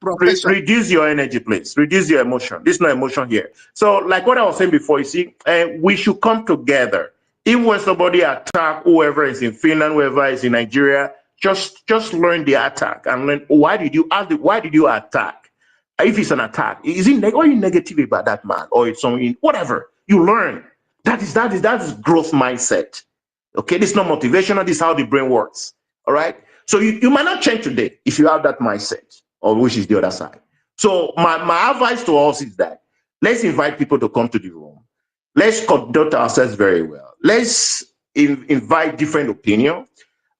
Professor. reduce your energy, please. Reduce your emotion. There's no emotion here. So, like what I was saying before, you see, we should come together Even when somebody attack whoever is in Finland, whoever is in Nigeria, just learn the attack and learn why did you attack? If it's an attack, is it are you negative about that man or it's something whatever you learn? That is growth mindset. Okay, this is not motivational. This is how the brain works. All right. So you might not change today if you have that mindset, or which is the other side. So my advice to us is that let's invite people to come to the room. Let's conduct ourselves very well. Let's invite different opinions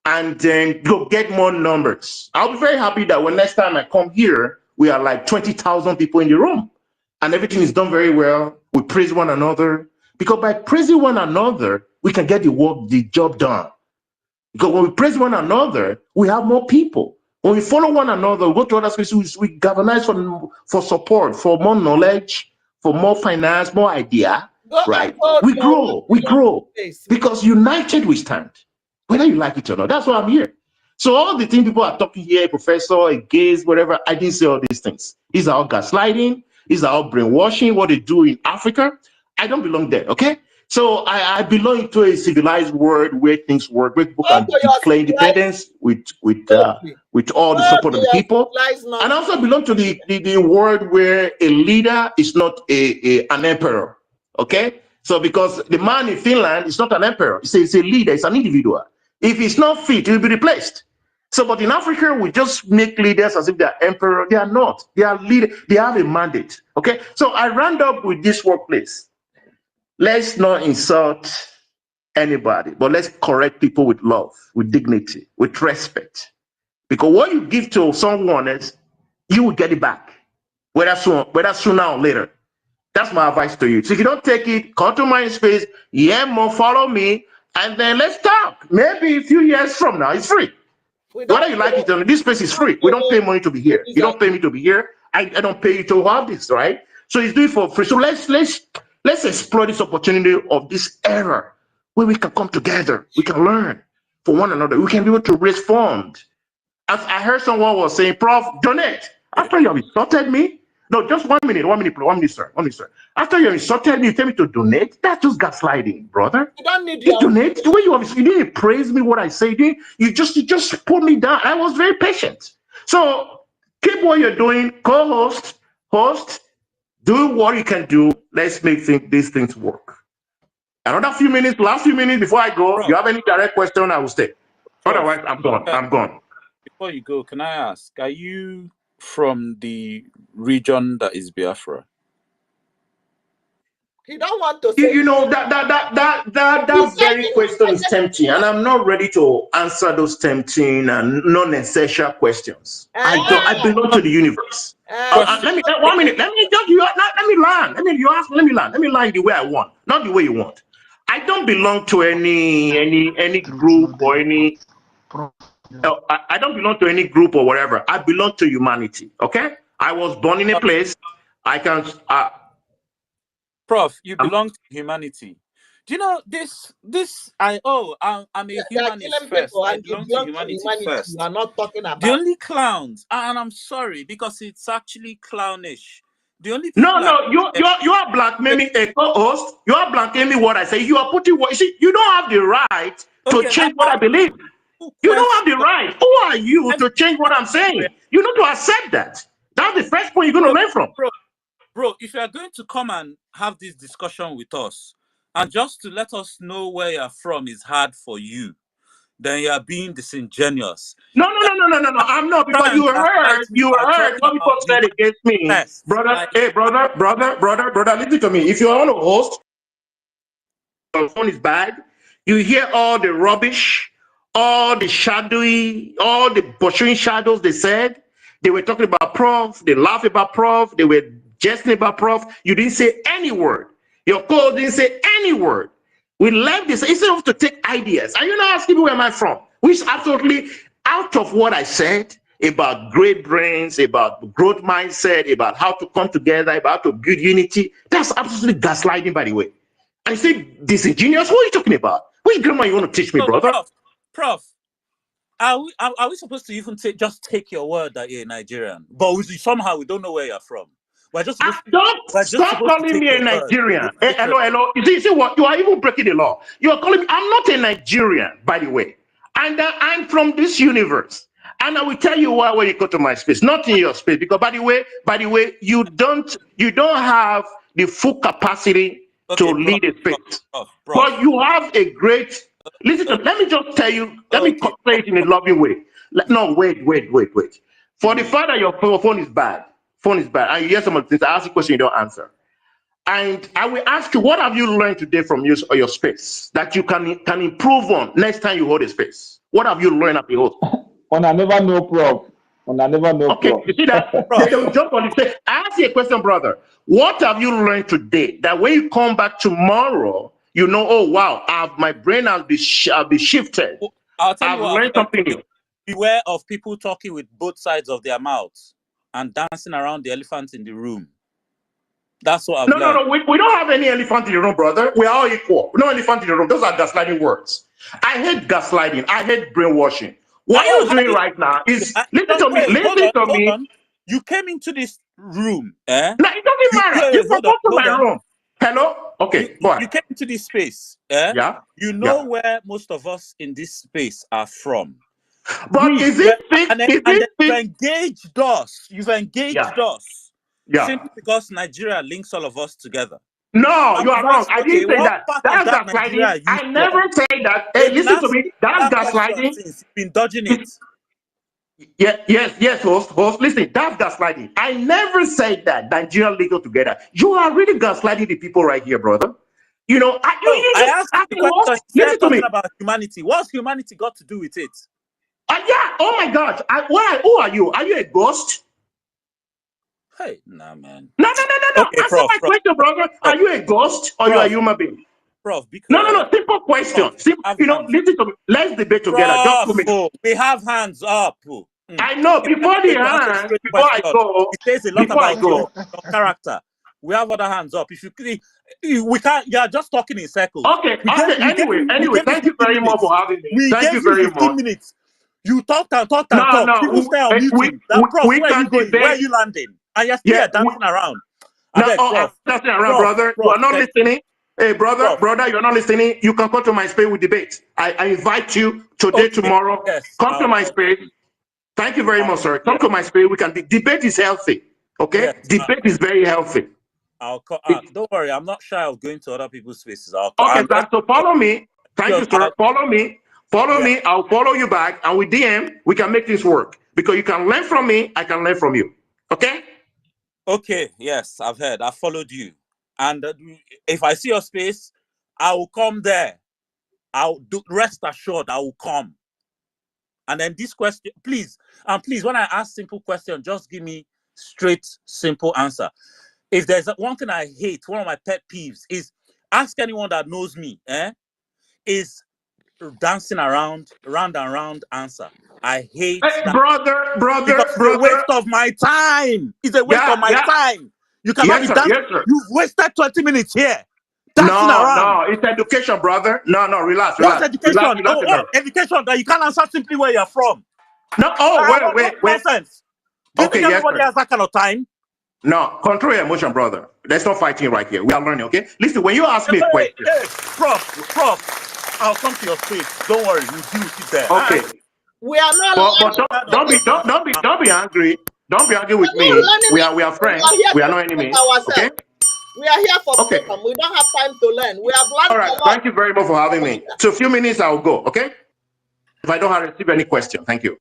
and then go get more numbers. I'll be very happy that when next time I come here, we are like 20,000 people in the room and everything is done very well. We praise one another because by praising one another, we can get the job done. Because when we praise one another, we have more people. When we follow one another, we go to other spaces, we galvanize for support, for more knowledge, for more finance, more idea, Go and right? hold We your grow, we grow. face. Because united we stand, whether you like it or not. That's why I'm here. So all the things people are talking here, professor, against, whatever, I didn't say all these things. These are all gaslighting. These are all brainwashing, what they do in Africa. I don't belong there, okay? So I belong to a civilized world where things work, where people Go can to your declare civilized independence with country. all the Go support to of the your people. civilized And I nonsense. also belong to the world where a leader is not an emperor, okay? So because the man in Finland is not an emperor, it's a leader, it's an individual. If he's not fit, he'll be replaced. So, but in Africa, we just make leaders as if they're emperor. They are not. They are leader. They have a mandate. Okay. So I round up with this workplace. Let's not insult anybody, but let's correct people with love, with dignity, with respect. Because what you give to someone else, you will get it back, whether sooner or later. That's my advice to you. So if you don't take it, come to my space, more, follow me, and then let's talk. Maybe a few years from now, it's free. We don't Whether you like it or not, this space is free. We don't pay pay money to be here. You don't pay me to be here. I don't pay you to have this, right? So it's doing for free. So let's explore this opportunity of this era where we can come together. We can learn for one another. We can be able to raise funds. As I heard someone was saying, Prof, donate. Yeah. After you have insulted me, no, just 1 minute, 1 minute, sir. 1 minute, sir. After you have insulted me, you tell me to donate. That's just gaslighting, brother. You don't need You your donate the way you didn't praise me what I say. You just put me down. I was very patient. So keep what you're doing, co-host, host, do what you can do. Let's make these things work. Another few minutes, last few minutes before I go. Prof, You have any direct question? I will stay. Prof, Otherwise, I'm gone. uh, I'm gone. before you go, can I ask, are you from the region that is Biafra? he don't want to You, say you know that said very he question is wanted tempting, and I'm not ready to answer those tempting and non-essential questions. I belong to the universe. Question. Let me 1 minute. Let me just let me land. You ask. Let me land. Let me land the way I want, not the way you want. I don't belong to any Truth, group not the or any. pro- I don't belong to any group or whatever. I belong to humanity. Okay. I was born in a place. I can. Prof, you belong to humanity. Do you know this? I'm a they are humanist killing first. people I and you belong to belong to humanity humanity. You first. are not talking The about only clowns, and I'm sorry because it's actually clownish. The only No, people no, you are blaming a co-host. You are blaming what I say. You are putting what you see. You don't have the right to okay. I change what I asked believe. you You don't have questions. the right. Who are you to change what I'm saying? You need to accept that. That's the first point you're going Bro, to learn from. bro, if you are going to come and have this discussion with us, and just to let us know where you're from is hard for you, then you are being disingenuous. No. I'm not Try because and gaslight me you by heard talking what people about said human against me, first. brother. Like, Hey, brother. Listen to me. If you want to host, your phone is bad. You hear all the rubbish, all the shadowy, all the pursuing shadows they said. They were talking about Prof. They laughed about Prof. They were jesting about Prof. You didn't say any word. Your co didn't say any word. We left this instead of to take ideas. Are you not asking me where am I from? Which is absolutely out of what I said about great brains, about growth mindset, about how to come together, about how to build unity. That's absolutely gaslighting, by the way. I say disingenuous. What are you talking about? Which grammar you want to teach me, so, brother? Prof, are we supposed to even just take your word that you're Nigerian? But somehow we don't know where you're from. We're just supposed Don't we're just stop supposed to calling take me your a word. Nigerian. Hey, Literally. hello, hello. You see what? You are even breaking the law. You are calling me. I'm not a Nigerian, by the way. And I'm from this universe. And I will tell you why when you go to my space, not in your space, because by the way, you don't have the full capacity to Okay, lead a space. prof. But you have a great. Listen to. Let me just tell you. Let me Okay, say it in a loving way. No, wait. For the fact that your phone is bad, and you hear some of the things, I ask you a question, you don't answer. And I will ask you, what have you learned today from your space that you can improve on next time you hold a space? What have you learned at the host? I never know, prof. I never know, Okay, prof. you see that? They will jump on the stage. I ask you a question, brother. What have you learned today that when you come back tomorrow, you know, oh, wow, my brain has been shifted. I'll tell you I've what I've learned learned something today. new. Beware of people talking with both sides of their mouths and dancing around the elephant in the room. That's what I've No, learned. we don't have any elephant in the room, brother. We are all equal. No elephant in the room. Those are gaslighting words. I hate gaslighting. I hate brainwashing. What you're How doing do you, right now is, listen just to me, wait, listen to hold me. on. You came into this room, eh? No, it doesn't matter. You can go to my Hold on. room. Hello? Okay, go You ahead. came into this space, eh? Yeah? You Yeah. know where most of us in this space are from. But Please, is it fit? Is and it then fit? you've engaged Yeah. us Yeah. simply because Nigeria links all of us together. No, I you was are wrong. asked, I okay, didn't say what that. part of That's that Nigeria gaslighting. are you I never from? say that. Hey, They've been listen to asking me. you That's that question gaslighting. since you've been dodging it. Yes, host. Listen, that's gaslighting. I never said that Nigeria legal together. You are really gaslighting the people right here, brother. You know, Oh, I asked you the question. host, You said listen to something me. about humanity. What's humanity got to do with it? Yeah, oh my gosh. Who are you? Are you a ghost? Hey, nah, man. No. Okay, Answer my question, brother. Are you a ghost or you are a human being? Prof, No. Simple question. Have You know, hands. listen to me. Let's debate together. Just Prof, 2 minutes. we have hands up. I know. If you're Before not the going to ask a hand, straight before I question, go, it says a lot before I about your go. character. We have other hands up. If we can't, you're just talking in circles. Okay. We Anyway. gave you Thank you 15 very much minutes. for having me. We Thank gave you you very 15 much. minutes. You talked and talked and No, talked. People no. stay on muting. That prof, We where are you can going? Where are debate. you landing? And you're still Yeah. here dancing around. I No, beg, I'm prof. not around, brother. You are not Can listening. Hey, prof. brother, you're not listening. You can come to my space with debate. I invite you today, Okay. tomorrow. Yes. Come to my space. Thank you very much, sir. Come to my space. We can debate is healthy. Okay? Yes. Debate is very healthy. Don't worry. I'm not shy of going to other people's spaces. Okay, And sir. So follow me. Thank you, just sir. Follow me. Follow yeah. me. I'll follow you back. And with DM, we can make this work. Because you can learn from me. I can learn from you. Okay? Okay. Yes, I've heard. I followed you. And if I see your space, I will come there. Rest assured, I will come. And then this question, please, when I ask simple question, just give me straight, simple answer. If there's one thing I hate, one of my pet peeves is ask anyone that knows me, is dancing around, round and round answer. I hate Hey, that brother. because it's a waste of my time. It's a waste of my time. You cannot Yes, be sir. dancing. Yes, sir. You've wasted 20 minutes here dancing around. No. It's education, brother. No. Relax. What's education? Education that you can't answer simply where you're from. No. Oh, What wait. nonsense. Do you think Okay, yes, everybody sir. has that kind of time? No, control your emotion, brother. There's no fighting right here. We are learning, okay? Listen, when you ask me a Hey, question, prof, I'll come to your space. Don't worry, we'll deal with it there. okay. We are not But learning from don't be angry. Don't be angry We with are not me. learning We are anything. We friends. are here We are to not educate enemies. Okay? ourselves. We are here for Okay. freedom. We don't have time to learn. We have All learned right. a lot. Thank you very much for having me. So a few minutes I'll go, okay? If I don't have receive any question. Thank you.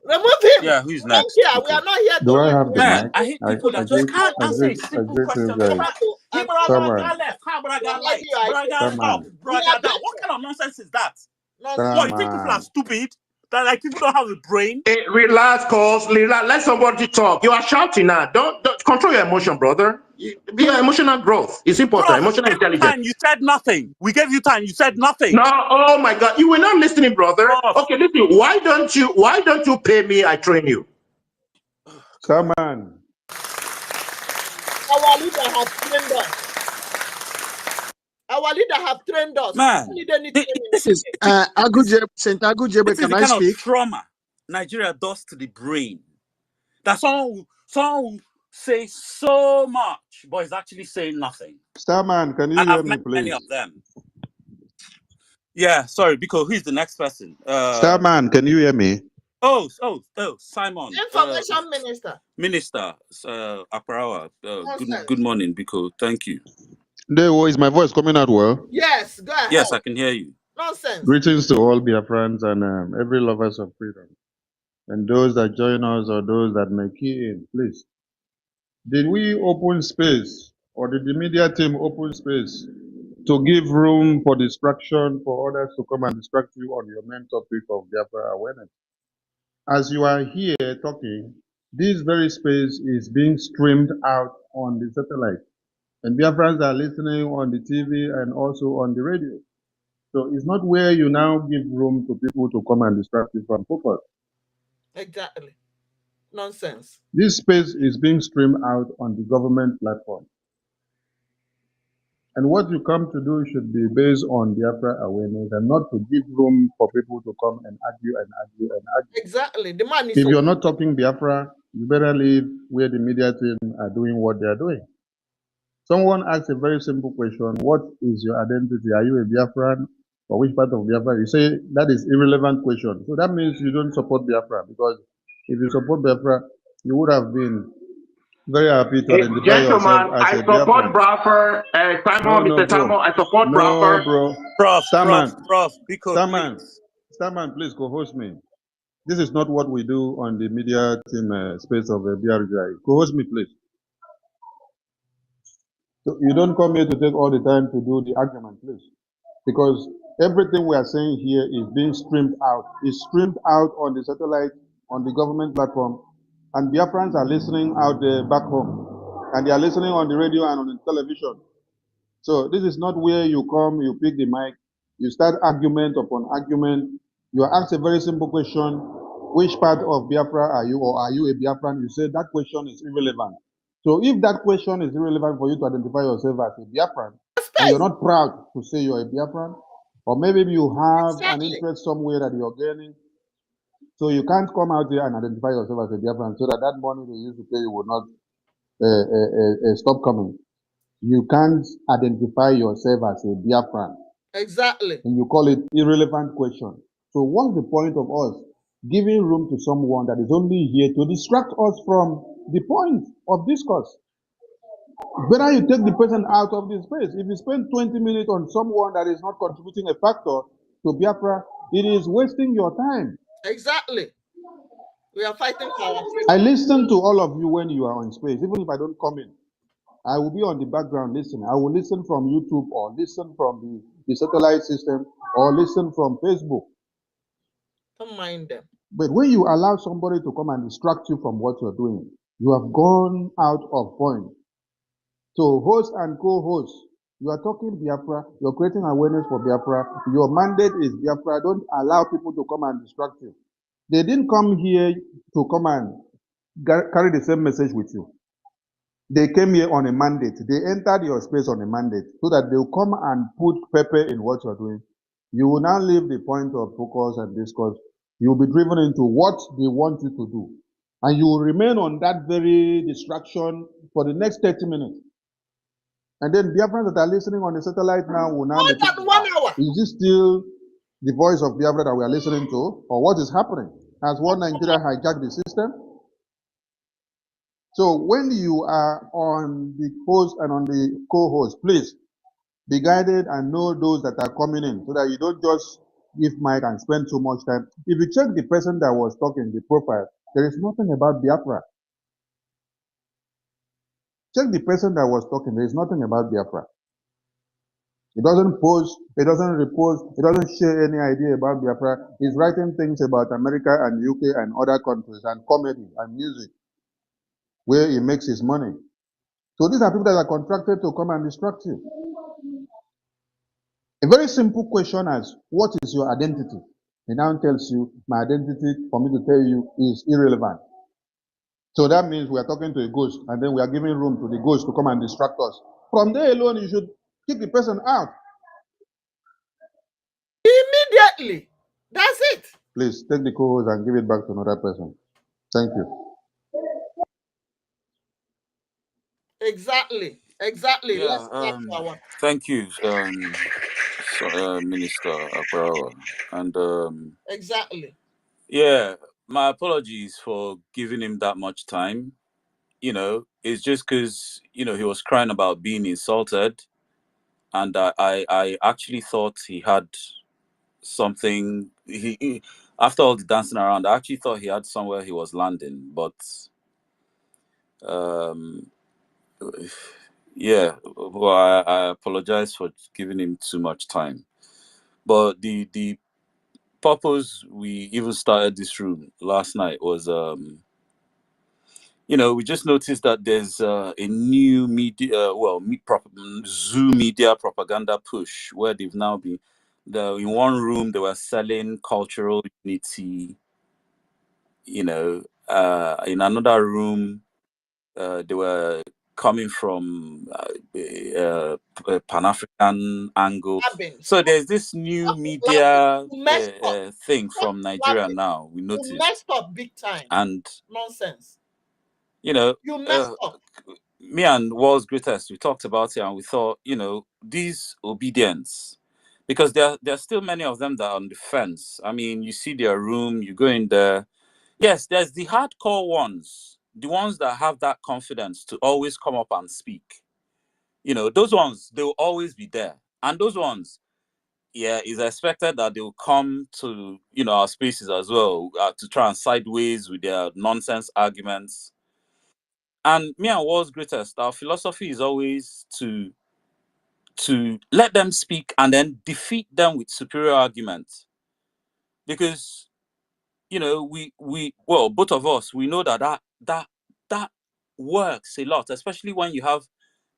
Remove him. Yeah, who's We don't next? care. We Okay. are not here to Do I learn. have We the are Man, here mic? I hate I, people I that just greet can't I answer a greet I simple greet you question. guys. Braga Chairman, left, Braga to right, argue our Braga case. up, Chairman, We are Braga down. What better. kind of nonsense is that? Nonsense. What, you think people are Chairman. stupid? That like people don't have a brain? Hey, relax, cause relax. Let somebody talk. You are shouting now. Don't control your emotion, brother. Your emotional growth is important. Prof, Emotional every intelligence. time you said nothing. We gave you time, you said nothing. No, oh my God, you were not listening, brother. Prof, Okay, listen. Why don't you pay me? I train you. Chairman. Our leader have trained us. Our leader have trained us. man, We don't need any training. This is St. Agujebe. this is Can the I kind of speak? trauma Nigeria does to the brain. That someone will say so much, but is actually saying nothing. Starman, can you And hear I've me, met many please? of them. Yeah, sorry, because who's the next person? Starman, can you hear me? Oh, Simon. Information minister. Minister, Aparawa. Good Nonsense. morning, Biko. Thank you. Dewo, is my voice coming out well? Yes, go ahead. Yes, I can hear you. Nonsense. Greetings to all Biafrans and every lovers of freedom. And those that join us or those that may key in, please. Did we open space or did the media team open space to give room for distraction for others to come and distract you on your main topic of Biafra awareness? As you are here talking, this very space is being streamed out on the satellite. And Biafrans are listening on the TV and also on the radio. So it's not where you now give room to people to come and distract you from focus. Exactly. Nonsense. This space is being streamed out on the government platform. And what you come to do should be based on Biafra awareness and not to give room for people to come and argue and argue and argue. Exactly. The man is If so you're not talking Biafra, you better leave where the media team are doing what they are doing. Someone asked a very simple question: what is your identity? Are you a Biafran or which part of Biafra? You say that is irrelevant question. So that means you don't support Biafra, because if you support Biafra, you would have been very happy to identify yourself Gentlemen, as I a support Biafran. Bradford. No, Simon, no, Mr. bro. Simon, I support No, Bradford. bro. Prof, Starman, Biko, Starman, please. Starman, please co-host me. This is not what we do on the media team space of BRGI. Co-host me, please. So you don't come here to take all the time to do the argument, please. Because everything we are saying here is being streamed out. It's streamed out on the satellite, on the government platform, and Biafrans are listening out there back home. And they are listening on the radio and on the television. So this is not where you come, you pick the mic, you start argument upon argument. You are asked a very simple question: which part of Biafra are you, or are you a Biafran? You say that question is irrelevant. So if that question is irrelevant for you to identify yourself as a Biafran, and you're not proud to say you're a Biafran, or maybe you have an exactly. interest somewhere that you're gaining, so you can't come out here and identify yourself as a Biafran, so that that money they used to pay you will not stop coming. You can't identify yourself as a Biafran, Exactly. and you call it irrelevant question. So what's the point of us giving room to someone that is only here to distract us from the point of discourse? Better you take the person out of this space. If you spend 20 minutes on someone that is not contributing a factor to Biafra, it is wasting your time. Exactly. We are fighting for our I freedom. listen to all of you when you are on space, even if I don't come in. I will be on the background listening. I will listen from YouTube, or listen from the satellite system, or listen from Facebook. Don't mind them. But when you allow somebody to come and distract you from what you're doing, you have gone out of point. So host and co-host, you are talking Biafra, you're creating awareness for Biafra. Your mandate is Biafra. Don't allow people to come and distract you. They didn't come here to come and carry the same message with you. They came here on a mandate. They entered your space on a mandate so that they'll come and put pepper in what you're doing. You will now leave the point of focus and discourse. You'll be driven into what they want you to do. And you will remain on that very distraction for the next 30 minutes. And then Biafrans that are listening on the satellite now will now More be than thinking, 1 hour. is this still the voice of Biafra that we are listening to? Or what is happening? Has one Nigeria hijacked the system? So when you are on the host and on the co-host, please be guided and know those that are coming in, so that you don't just give mic and spend so much time. If you check the person that was talking, the profile, there is nothing about Biafra. Check the person that was talking, there is nothing about Biafra. It doesn't post, it doesn't repost, it doesn't share any idea about Biafra. He's writing things about America and UK and other countries, and comedy and music, where he makes his money. So these are people that are contracted to come and distract you. A very simple question as, what is your identity? He now tells you, my identity, for me to tell you, is irrelevant. So that means we are talking to a ghost, and then we are giving room to the ghost to come and distract us. From there alone, you should kick the person out. Immediately. That's it. Please take the co-host and give it back to another person. Thank you. Exactly. Yeah. Let's start our Thank you, Minister Aquarawa. And exactly. yeah, my apologies for giving him that much time. It's just because he was crying about being insulted, and I actually thought he had something. After all the dancing around, I actually thought he had somewhere he was landing, but um, yeah. Well, I apologize for giving him too much time. But the purpose we even started this room last night was we just noticed that there's a new media, Zoo media propaganda push where they've now been, in one room they were selling cultural unity, in another room they were coming from Pan African angle. Abins. So there's this new Okay, like media you messed up. thing from Nigeria Labi, now. We you noticed, messed up big time. and Nonsense. you know, You uh, messed up. me and World's Greatest, we talked about it, and we thought, these obedience, because there are still many of them that are on the fence. I mean, you see their room, you go in there. Yes, there's the hardcore ones, the ones that have that confidence to always come up and speak. Those ones, they will always be there. And those ones, yeah, it's expected that they will come to, our spaces as well, to try and sideways with their nonsense arguments. And me and World's Greatest, our philosophy is always to let them speak and then defeat them with superior arguments. Because both of us, we know that works a lot, especially when you have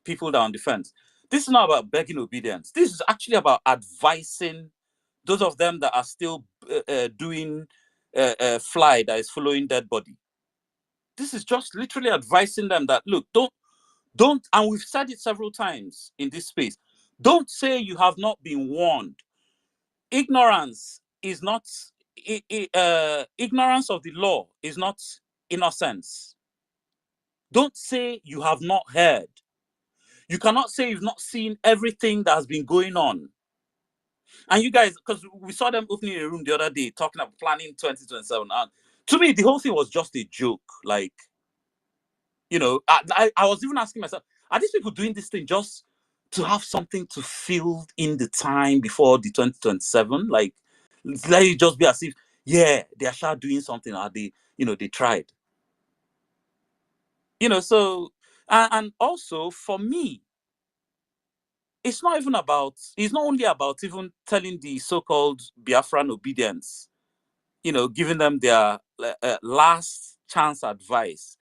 people that are on the fence. This is not about begging obedience. This is actually about advising those of them that are still doing fly that is following dead body. This is just literally advising them that, look, don't, and we've said it several times in this space, don't say you have not been warned. Ignorance is not ignorance of the law is not innocence. Don't say you have not heard. You cannot say you've not seen everything that has been going on. And you guys, because we saw them opening a room the other day talking about planning 2027, and to me the whole thing was just a joke. Like, I was even asking myself, are these people doing this thing just to have something to fill in the time before the 2027? Like, let it just be as if, yeah, they are sure doing something, or they tried. So, and also for me, it's not only about even telling the so-called Biafran obedience, giving them their last chance advice.